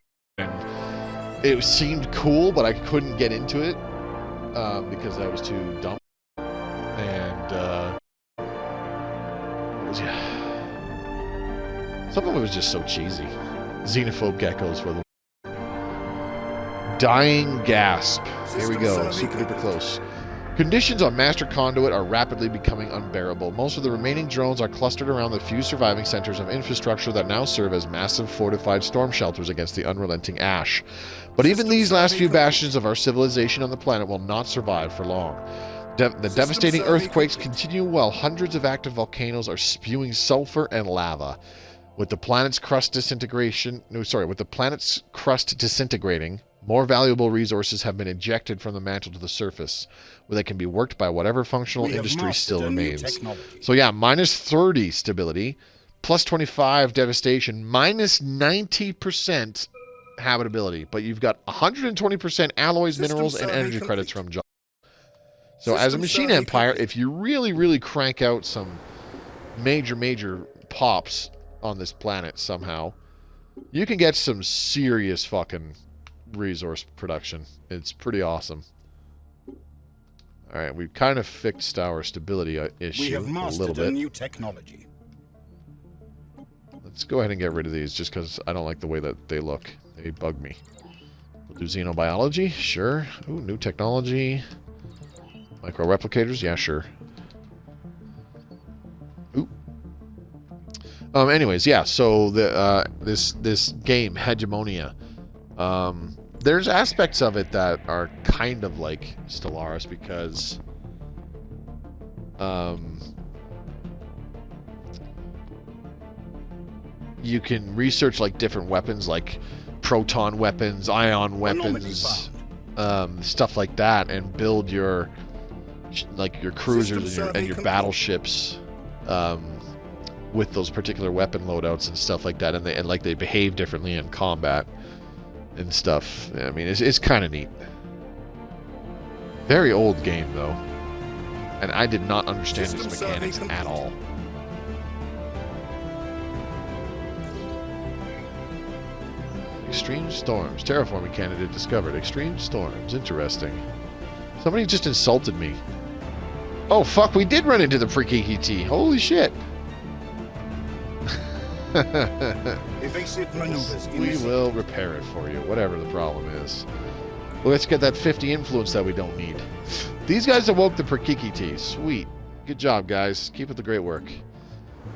It seemed cool, but I couldn't get into it because I was too dumb. And some of it was just so cheesy. Xenophobe geckos for the dying gasp. Here we go. Super duper close. Conditions on Master Conduit are rapidly becoming unbearable. Most of the remaining drones are clustered around the few surviving centers of infrastructure that now serve as massive fortified storm shelters against the unrelenting ash. But even these last few bastions of our civilization on the planet will not survive for long. The devastating earthquakes continue while hundreds of active volcanoes are spewing sulfur and lava. With the planet's crust disintegrating, More valuable resources have been ejected from the mantle to the surface, where they can be worked by whatever functional We have industry mastered still a new remains. technology. So yeah, minus 30 stability, plus 25 devastation, minus 90% habitability. But you've got 120% alloys, System minerals, and survey energy credits complete. from John. So as a System machine survey empire, complete. if you really crank out some major pops on this planet somehow, you can get some serious fucking resource production. It's pretty awesome. Alright, we've kind of fixed our stability issue We have a little mastered a bit. new technology. Let's go ahead and get rid of these just because I don't like the way that they look. They bug me. We'll do xenobiology, sure. Ooh, new technology. Micro-replicators, yeah, sure. Ooh. Anyways, yeah, so the this game, Hegemonia, there's aspects of it that are kind of like Stellaris because you can research like different weapons, like proton weapons, ion weapons, stuff like that, and build your your cruisers and your battleships with those particular weapon loadouts and stuff like that, and they behave differently in combat and stuff. I mean, it's kind of neat. Very old game though, and I did not understand its mechanics at all. Extreme storms. Terraforming candidate discovered. Extreme storms. Interesting. Somebody just insulted me. Oh, fuck, we did run into the Prekiki. Holy shit. Evasive maneuvers. We will repair it for you, whatever the problem is. Well, let's get that 50 influence that we don't need. These guys awoke the Prekiki. Sweet. Good job, guys. Keep up the great work.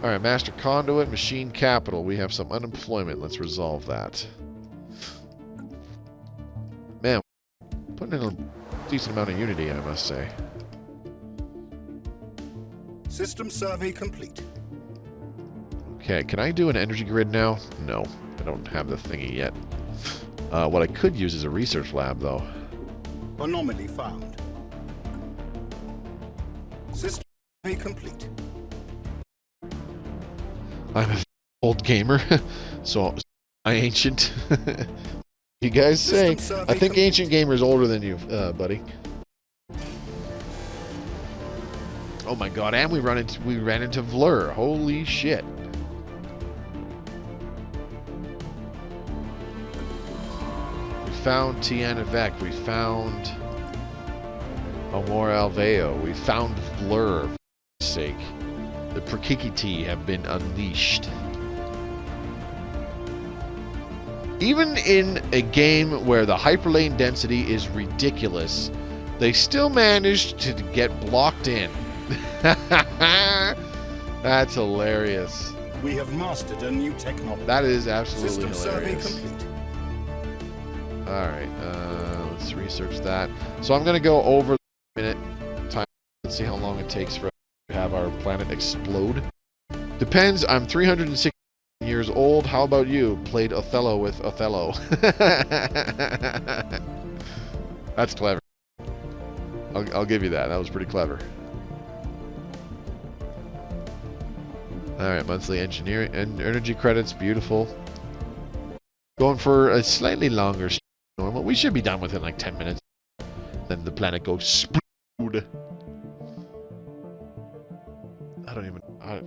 Alright, Master Conduit, Machine Capital. We have some unemployment. Let's resolve that. Man, putting in a decent amount of unity, I must say. System survey complete. Okay, can I do an energy grid now? No, I don't have the thingy yet. What I could use is a research lab, though. Anomaly found. System survey complete. I'm an old gamer, so I'm ancient. You guys say. I think ancient gamer's older than you, buddy. Oh my god, and we ran into Vlur. Holy shit. We found Tiana Vec. We found Amor Alveo. We found Vlur, for God's sake. The Prekiki have been unleashed. Even in a game where the hyperlane density is ridiculous, they still managed to get blocked in. That's hilarious. We have mastered a new technology. That is absolutely System survey hilarious. complete. Alright, let's research that. So I'm going to go over the minute time. Let's see how long it takes for us to have our planet explode. Depends, I'm 360 years old. How about you? Played Othello with Othello. That's clever. I'll give you that. That was pretty clever. Alright, monthly engineering and energy credits. Beautiful. Going for a slightly longer normal. We should be done within like 10 minutes. Then the planet goes explode. I don't even... I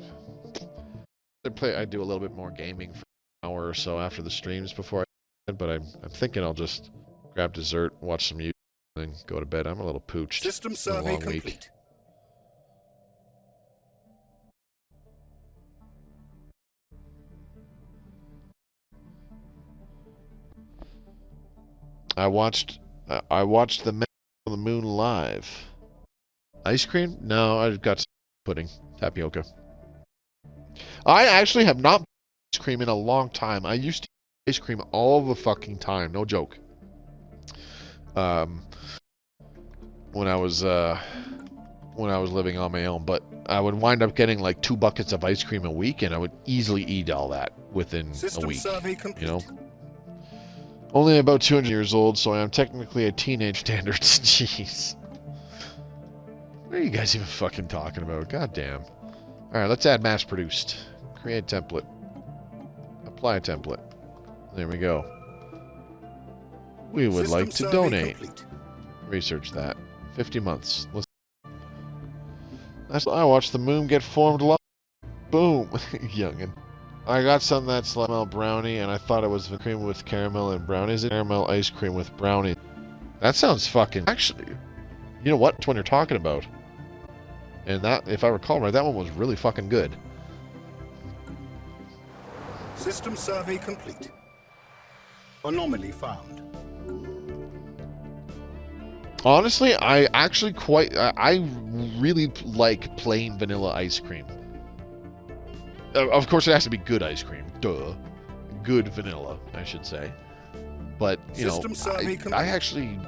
do a little bit more gaming for an hour or so after the streams before I but I'm thinking I'll just grab dessert, watch some YouTube, and then go to bed. I'm a little pooched. System It's been a survey long complete. week. I watched the Man on the Moon live. Ice cream? No, I got pudding, tapioca. I actually have not ice cream in a long time. I used to eat ice cream all the fucking time, no joke. When I was living on my own, but I would wind up getting like 2 buckets of ice cream a week, and I would easily eat all that within System a week. survey complete. You know, Only about 200 years old, so I am technically a teenage standards. Jeez. What are you guys even fucking talking about? God damn. Alright, let's add mass produced. Create template. Apply a template. There we go. We would like to donate. Complete. Research that. 50 months. I watched the moon get formed live. Boom. Youngin. I got some that's caramel brownie, and I thought it was cream with caramel and brownies. Caramel ice cream with brownie. That sounds fucking... Actually, you know what? It's one you're talking about. And that, if I recall right, that one was really fucking good. System survey complete. Anomaly found. Honestly, I actually I really like plain vanilla ice cream. Of course, it has to be good ice cream. Duh. Good vanilla, I should say. But, you know, I actually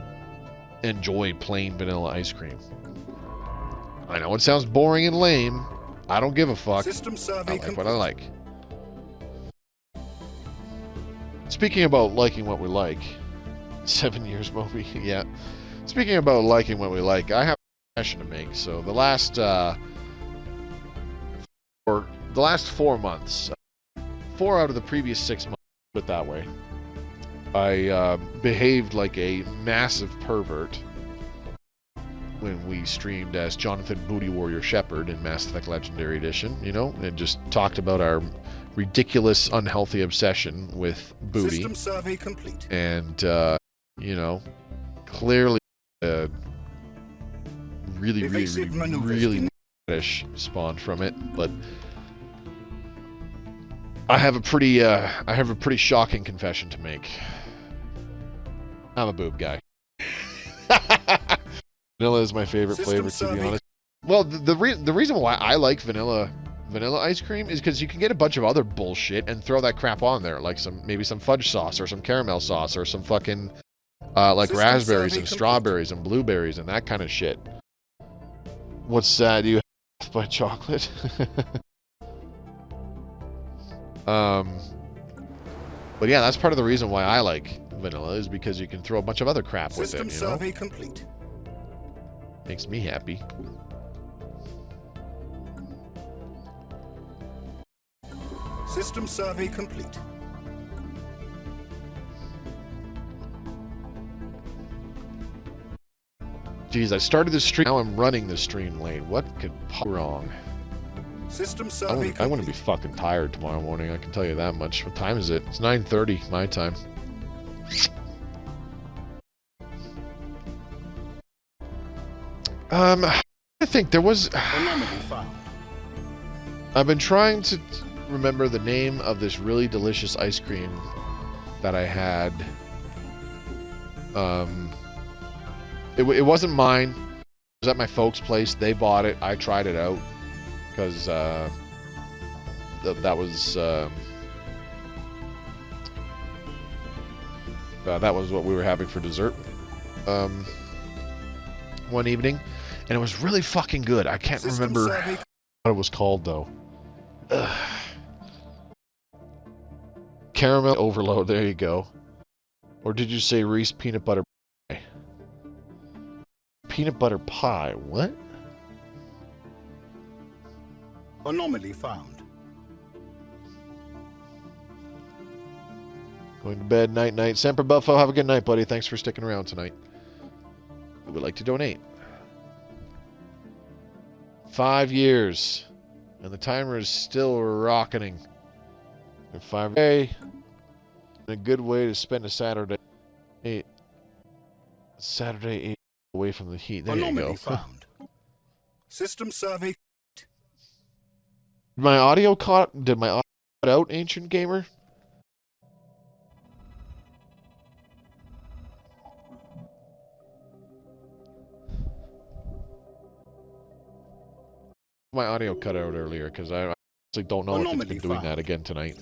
enjoy plain vanilla ice cream. I know it sounds boring and lame. I don't give a fuck. System survey I like complete. what I like. Speaking about liking what we like. 7 years, Moby. Yeah. Speaking about liking what we like, I have a confession to make. So the last 4 months, 4 out of the previous 6 months, put it that way, I behaved like a massive pervert when we streamed as Jonathan Booty Warrior Shepherd in Mass Effect Legendary Edition, you know, and just talked about our ridiculous, unhealthy obsession with booty. System survey complete. And, you know, clearly really fetish spawned from it, but I have a pretty shocking confession to make. I'm a boob guy. Vanilla is my favorite flavor, to be honest. Well, the reason why I like vanilla ice cream is because you can get a bunch of other bullshit and throw that crap on there, like maybe some fudge sauce or some caramel sauce or some fucking like raspberries and strawberries and blueberries and that kind of shit. What's sad? You have by chocolate. But yeah, that's part of the reason why I like vanilla, is because you can throw a bunch of other crap with it, you know? System survey complete. Makes me happy. System survey complete. Jeez, I started the stream, now I'm running the stream late. What could go wrong? System survey I want to be fucking tired tomorrow morning, I can tell you that much. What time is it? It's 9:30 my time. I think there was... I've been trying to remember the name of this really delicious ice cream that I had. It wasn't mine. It was at my folks' place. They bought it. I tried it out because that was what we were having for dessert one evening, and it was really fucking good. I can't remember what it was called though. Caramel overload. There you go. Or did you say Reese peanut butter pie? Peanut butter pie. What? Anomaly found. Going to bed. Night. Semper Buffo. Have a good night, buddy. Thanks for sticking around tonight. We would like to donate. 5 years. And the timer is still rocketing. And 5 days. A good way to spend a Saturday. Saturday 8 away from the heat. There Anomaly you go. found. System survey. Did my audio cut out, Ancient Gamer? My audio cut out earlier because I honestly don't know if it's been doing that again tonight.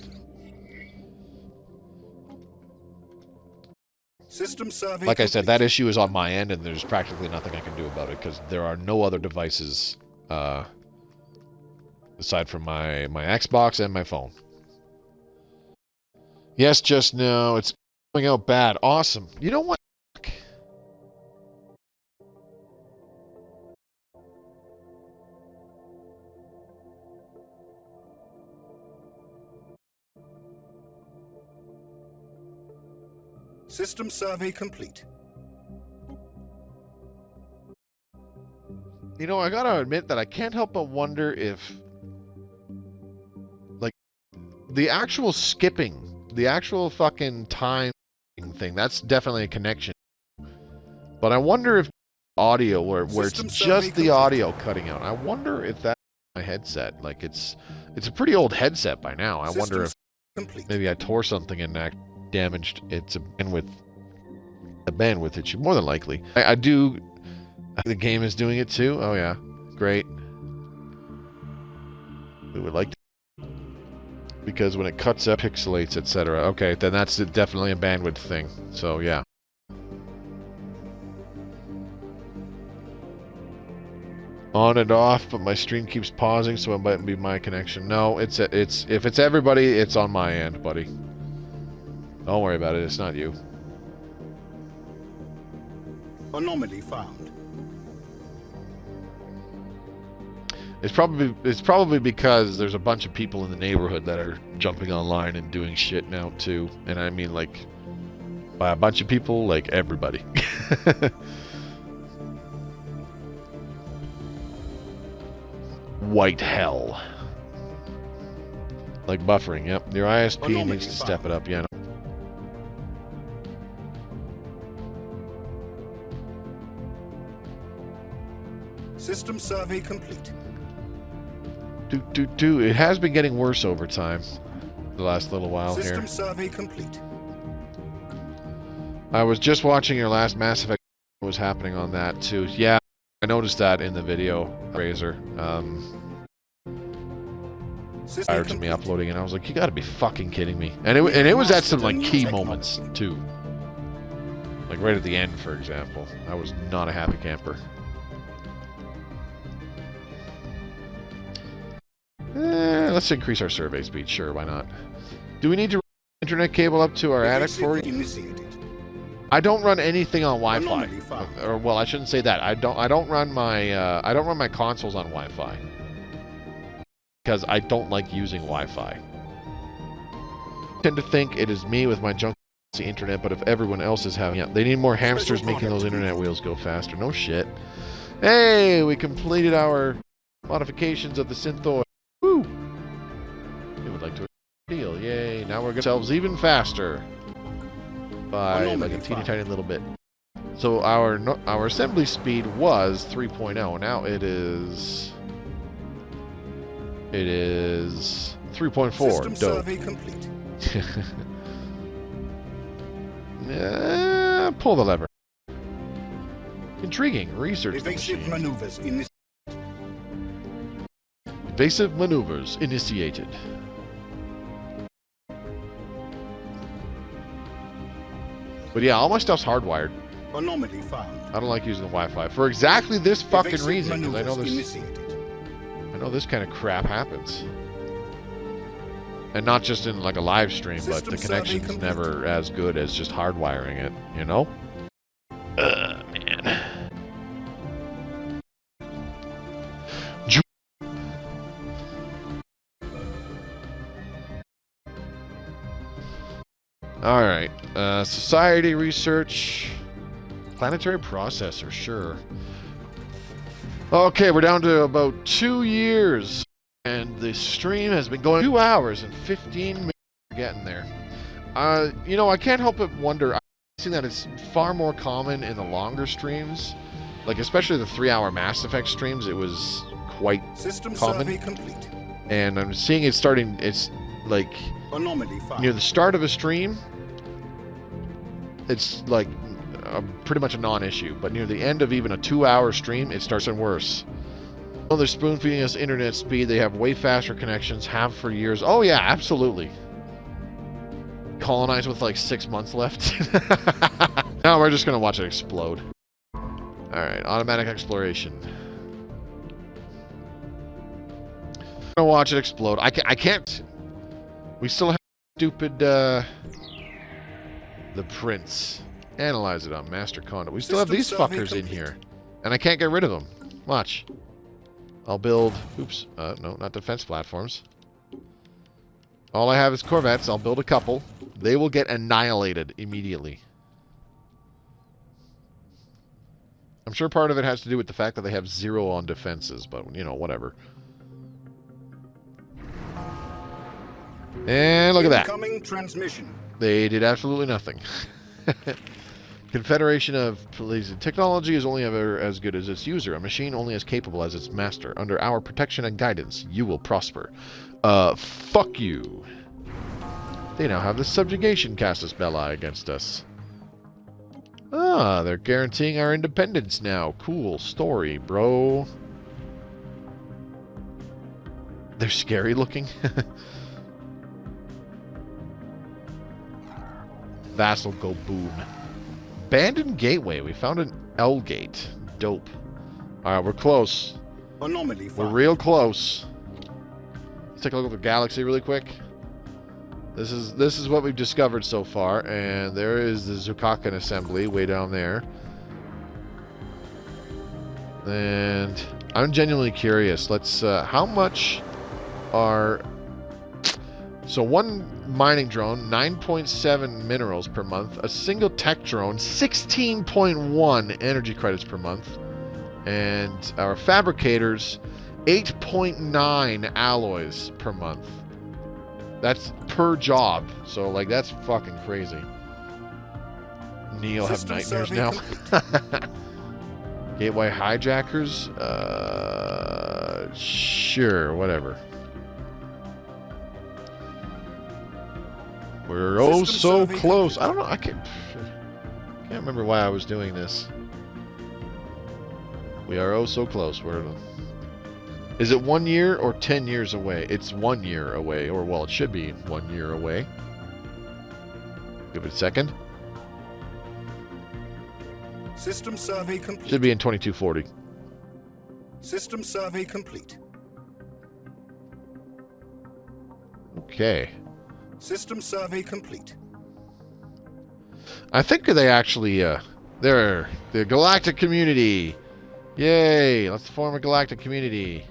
System survey. Like I said, that issue is on my end, and there's practically nothing I can do about it because there are no other devices aside from my Xbox and my phone. Yes, just no. It's Going out bad. Awesome. You know what? System survey complete. You know, I gotta admit that I can't help but wonder if, like, the actual skipping, the actual fucking time thing, that's definitely a connection. But I wonder if audio, where it's just the audio cutting out, I wonder if that's my headset. Like, it's a pretty old headset by now. I wonder if maybe I tore something and that damaged its bandwidth. It should more than likely. I do. The game is doing it too. Oh yeah, great. We would like to, because when it cuts up, pixelates, etc. Okay, then that's definitely a bandwidth thing. So yeah. On and off, but my stream keeps pausing, so it might be my connection. No, it's if it's everybody, it's on my end, buddy. Don't worry about it. It's not you. Anomaly found. It's probably because there's a bunch of people in the neighborhood that are jumping online and doing shit now too. And I mean, like, by a bunch of people, like everybody. White hell. Like buffering, yep. Your ISP needs to step it up, yeah. System survey complete. It has been getting worse over time. The last little while here. System survey complete. I was just watching your last Mass Effect. What was happening on that too? Yeah, I noticed that in the video, Razor. Prior to me uploading, and I was like, "You got to be fucking kidding me!" And it was at some like key moments too. Like right at the end, for example. I was not a happy camper. Let's increase our survey speed. Sure, why not? Do we need to run internet cable up to our attic for you? I don't run anything on Wi-Fi. Or well, I shouldn't say that. I don't run my consoles on Wi-Fi because I don't like using Wi-Fi. I tend to think it is me with my junk internet, but if everyone else is having it, they need more hamsters making those internet wheels go faster. No shit. Hey, we completed our modifications of the Synthoid. Woo! We would like to deal. Yay! Now we're going ourselves even faster by like a teeny tiny little bit. So our assembly speed was 3.0. Now it is 3.4. Dope. Pull the lever. Intriguing research. Evasive maneuvers in Evasive maneuvers initiated. But yeah, all my stuff's hardwired. Anomaly found. I don't like using the Wi-Fi for exactly this fucking reason. Because I know this kind of crap happens. And not just in like a live stream, but the connection's never as good as just hardwiring it, you know? Man. Alright, society research, planetary processor, sure. Okay, we're down to about 2 years, and the stream has been going 2 hours and 15 minutes. We're getting there. You know, I can't help but wonder, I've seen that it's far more common in the longer streams, like especially the 3-hour Mass Effect streams, it was quite common. Complete. And I'm seeing it starting, it's like, near the start of a stream, it's like pretty much a non-issue, but near the end of even a 2-hour stream, it starts getting worse. Oh, they're spoon-feeding us internet speed. They have way faster connections, have for years. Oh yeah, absolutely. Colonize with like 6 months left. Now we're just gonna watch it explode. Alright, automatic exploration. I'm gonna watch it explode. I can't. We still have stupid The Prince. Analyze it on Master Conduit. We still have System these survey fuckers in complete. here. And I can't get rid of them. Watch. I'll build... Oops. No, not defense platforms. All I have is Corvettes. I'll build a couple. They will get annihilated immediately. I'm sure part of it has to do with the fact that they have 0 on defenses, but, you know, whatever. And look at that. Incoming transmission. They did absolutely nothing. Confederation of Police Technology is only ever as good as its user. A machine only as capable as its master. Under our protection and guidance, you will prosper. Fuck you. They now have the subjugation casus belli against us. Ah, they're guaranteeing our independence now. Cool story, bro. They're scary looking. Vassal go boom. Abandoned gateway. We found an L gate. Dope. Alright, we're close. Anomaly We're found. real close. Let's take a look at the galaxy really quick. This is what we've discovered so far, and there is the Zukakan assembly way down there. And I'm genuinely curious. Let's how much are... So one mining drone, 9.7 minerals per month. A single tech drone, 16.1 energy credits per month. And our fabricators, 8.9 alloys per month. That's per job. So, like, that's fucking crazy. Neil have System nightmares survey now. complete. Gateway hijackers? Sure, whatever. We're oh System so survey close. complete. I don't know. I can't remember why I was doing this. We are oh so close. Is it 1 year or 10 years away? It's 1 year away, or well, it should be 1 year away. Give it a second. System survey complete. Should be in 2240. System survey complete. Okay. System survey complete. I think they actually, they're the galactic community. Yay! Let's form a galactic community.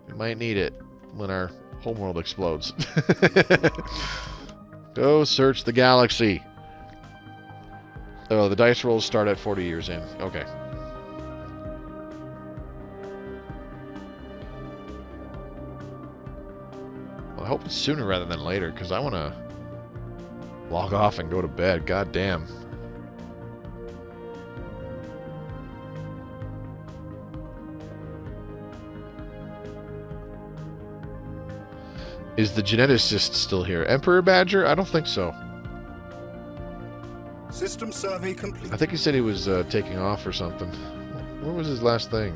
We might need it when our homeworld explodes. Go search the galaxy. Oh, the dice rolls start at 40 years in. Okay. Well, I hope it's sooner rather than later, because I want to log off and go to bed. God damn. Is the geneticist still here? Emperor Badger? I don't think so. System survey complete. I think he said he was taking off or something. What was his last thing?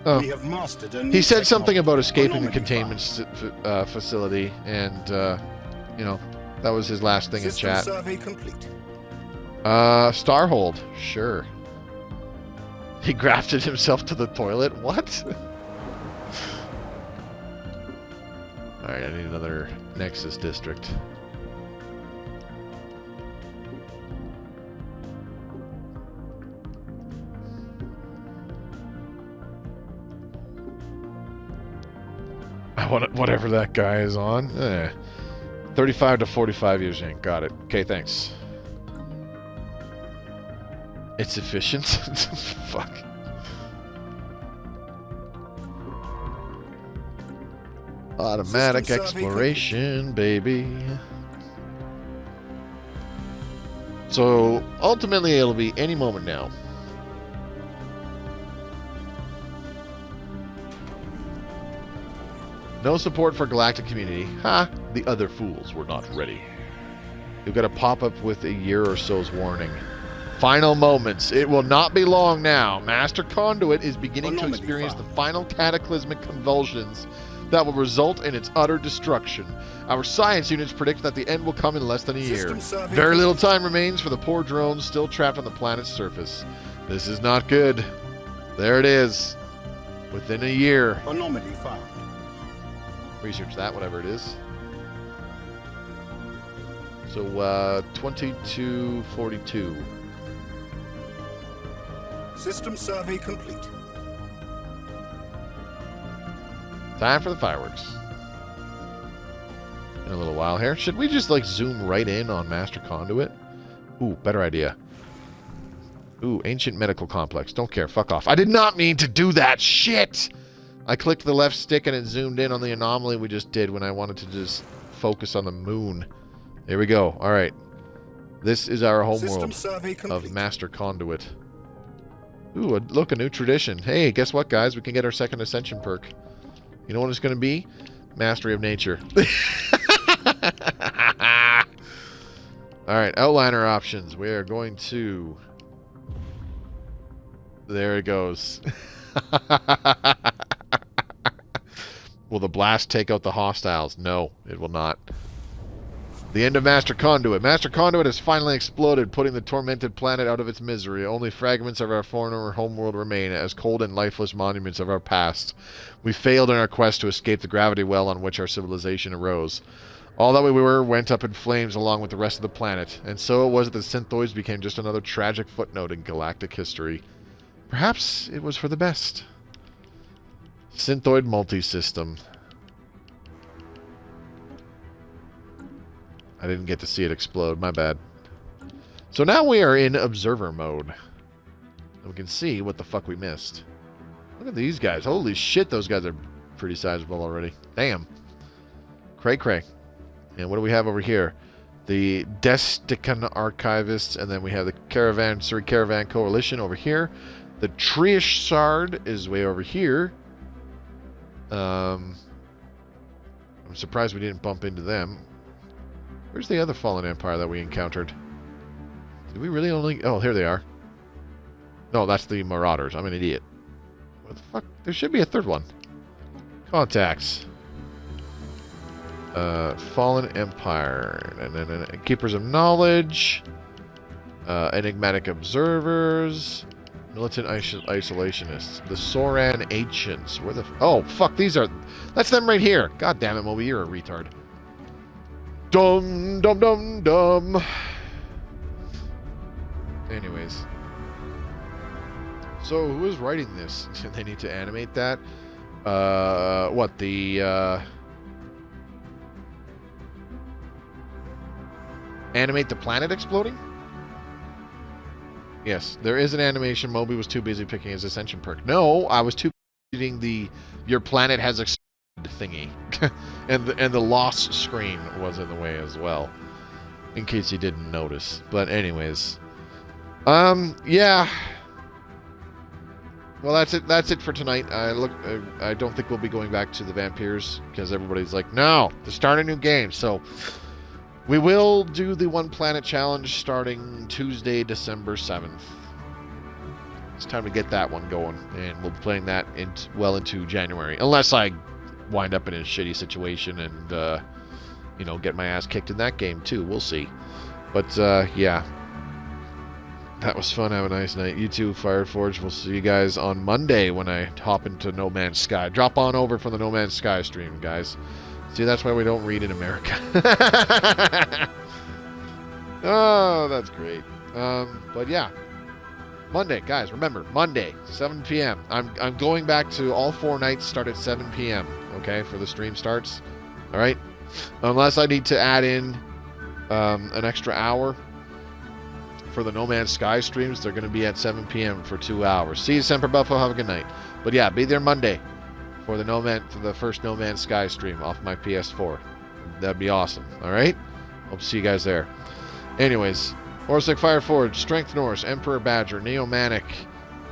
Oh, We have mastered a new he said something technology. about escaping the Anomaly containment facility, and, you know, that was his last thing System in chat. survey complete. Starhold. Sure. He grafted himself to the toilet? What? Alright, I need another Nexus district. Whatever that guy is on. 35 to 45 years in. Got it. Okay, thanks. It's efficient. Fuck. Automatic System survey exploration, baby. So, ultimately, it'll be any moment now. No support for galactic community. Ha! The other fools were not ready. You've got a pop-up with a year or so's warning. Final moments. It will not be long now. Master Conduit is beginning to Anomaly experience the found. final cataclysmic convulsions that will result in its utter destruction. Our science units predict that the end will come in less than a year. System survey Very little complete. time remains for the poor drones still trapped on the planet's surface. This is not good. There it is. Within a year. Anomaly found. Research that, whatever it is. So, 2242. System survey complete. Time for the fireworks. In a little while here. Should we just, like, zoom right in on Master Conduit? Ooh, better idea. Ooh, Ancient Medical Complex. Don't care. Fuck off. I did not mean to do that. Shit! I clicked the left stick and it zoomed in on the anomaly we just did when I wanted to just focus on the moon. There we go. Alright. This is our homeworld of Master Conduit. Ooh, look, a new tradition. Hey, guess what, guys? We can get our second Ascension perk. You know what it's going to be? Mastery of Nature. Alright, outliner options. We are going to... There it goes. Will the blast take out the hostiles? No, it will not. The end of Master Conduit. Master Conduit has finally exploded, putting the tormented planet out of its misery. Only fragments of our former homeworld remain, as cold and lifeless monuments of our past. We failed in our quest to escape the gravity well on which our civilization arose. All that we were went up in flames along with the rest of the planet, and so it was that the Synthoids became just another tragic footnote in galactic history. Perhaps it was for the best. Synthoid multi-system. I didn't get to see it explode, my bad. So now we are in observer mode. And we can see what the fuck we missed. Look at these guys. Holy shit, those guys are pretty sizable already. Damn. Cray cray. And what do we have over here? The Destican Archivists, and then we have the Caravan Coalition over here. The Trish Sard is way over here. I'm surprised we didn't bump into them. Where's the other fallen empire that we encountered? Did we really only... Oh, here they are. No, that's the Marauders. I'm an idiot. What the fuck? There should be a third one. Contacts. Fallen Empire. And then Keepers of Knowledge. Enigmatic Observers. Militant Isolationists. The Soran Ancients. Where the... Oh, fuck, these are... That's them right here. God damn it, Moby, you're a retard. Dum, dum, dum, dum. Anyways. So, who is writing this? They need to animate that. What, the, animate the planet exploding? Yes, there is an animation. Moby was too busy picking his Ascension perk. No, I was too busy reading the your planet has exploded thingy. and the loss screen was in the way as well. In case you didn't notice. But anyways. Yeah. Well, that's it for tonight. I don't think we'll be going back to the Vampyrz because everybody's like, no, to start a new game. So we will do the One Planet Challenge starting Tuesday, December 7th. It's time to get that one going, and we'll be playing that well into January, unless I wind up in a shitty situation and you know, get my ass kicked in that game too. We'll see. But yeah. That was fun. Have a nice night. You too, Fireforge. We'll see you guys on Monday when I hop into No Man's Sky. Drop on over from the No Man's Sky stream, guys. See, that's why we don't read in America. Oh, that's great. But yeah. Monday, guys, remember, Monday, 7 p.m. I'm going back to all 4 nights start at 7 p.m., okay, for the stream starts. All right? Unless I need to add in an extra hour. For the No Man's Sky streams, they're going to be at 7 p.m. for 2 hours. See you, Semper Buffo. Have a good night. But yeah, be there Monday for the first No Man's Sky stream off my PS4. That'd be awesome. All right? Hope to see you guys there. Anyways, Orsic Fireforge, Strength Norse, Emperor Badger, Neomanic,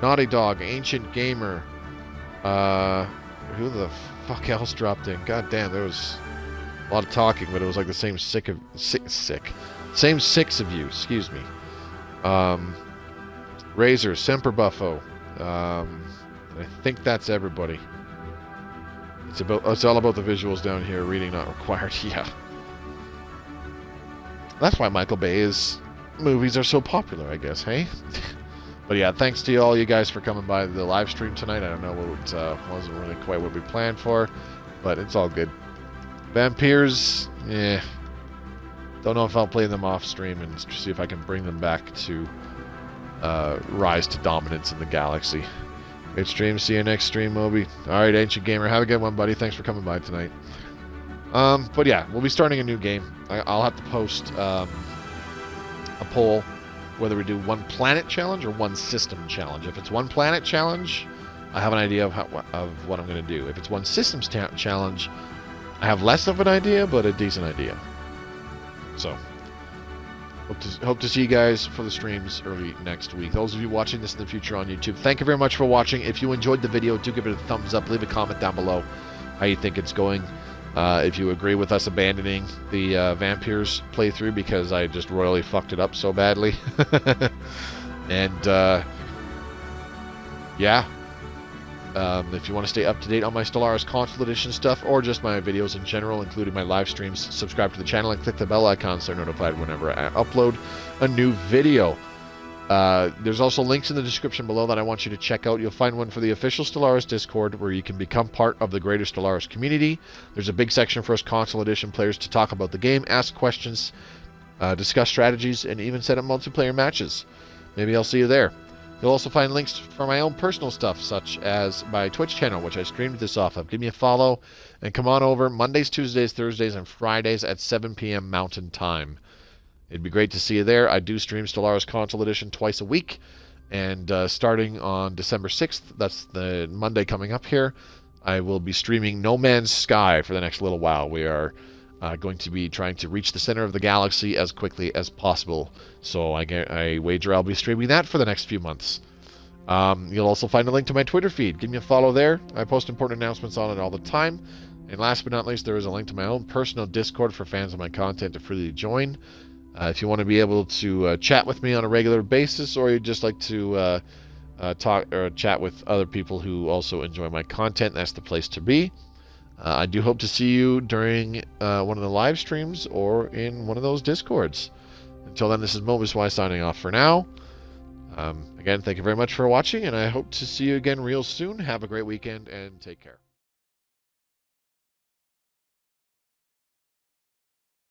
Naughty Dog, Ancient Gamer. Who the fuck else dropped in? God damn, there was a lot of talking, but it was like the same same 6 of you. Excuse me. Razor, Semper Buffo. I think that's everybody. It's all about the visuals down here. Reading not required. Yeah. That's why Michael Bay's movies are so popular, I guess, hey? But yeah, thanks to all you guys for coming by the live stream tonight. I don't know what wasn't really quite what we planned for, but it's all good. Vampyrz, Don't know if I'll play them off stream and see if I can bring them back to rise to dominance in the galaxy. Great stream. See you next stream, Moby. Alright, Ancient Gamer. Have a good one, buddy. Thanks for coming by tonight. But yeah, we'll be starting a new game. I'll have to post a poll whether we do one planet challenge or one system challenge. If it's one planet challenge, I have an idea of what I'm going to do. If it's one systems challenge, I have less of an idea, but a decent idea. So, hope to see you guys for the streams early next week. Those of you watching this in the future on YouTube, thank you very much for watching. If you enjoyed the video, do give it a thumbs up. Leave a comment down below how you think it's going. If you agree with us abandoning the Vampyrz playthrough because I just royally fucked it up so badly. And, yeah. If you want to stay up to date on my Stellaris Console Edition stuff or just my videos in general, including my live streams, subscribe to the channel and click the bell icon so you're notified whenever I upload a new video. There's also links in the description below that I want you to check out. You'll find one for the official Stellaris Discord where you can become part of the greater Stellaris community. There's a big section for us Console Edition players to talk about the game, ask questions, discuss strategies, and even set up multiplayer matches. Maybe I'll see you there. You'll also find links for my own personal stuff, such as my Twitch channel, which I streamed this off of. Give me a follow, and come on over Mondays, Tuesdays, Thursdays, and Fridays at 7 p.m. Mountain Time. It'd be great to see you there. I do stream Stellaris Console Edition twice a week, and starting on December 6th, that's the Monday coming up here, I will be streaming No Man's Sky for the next little while. We are going to be trying to reach the center of the galaxy as quickly as possible. So I wager I'll be streaming that for the next few months. You'll also find a link to my Twitter feed. Give me a follow there. I post important announcements on it all the time. And last but not least, there is a link to my own personal Discord for fans of my content to freely join. If you want to be able to chat with me on a regular basis, or you'd just like to talk or chat with other people who also enjoy my content, that's the place to be. I do hope to see you during one of the live streams or in one of those Discords. Until then, this is Mobius signing off for now. Again, thank you very much for watching, and I hope to see you again real soon. Have a great weekend, and take care.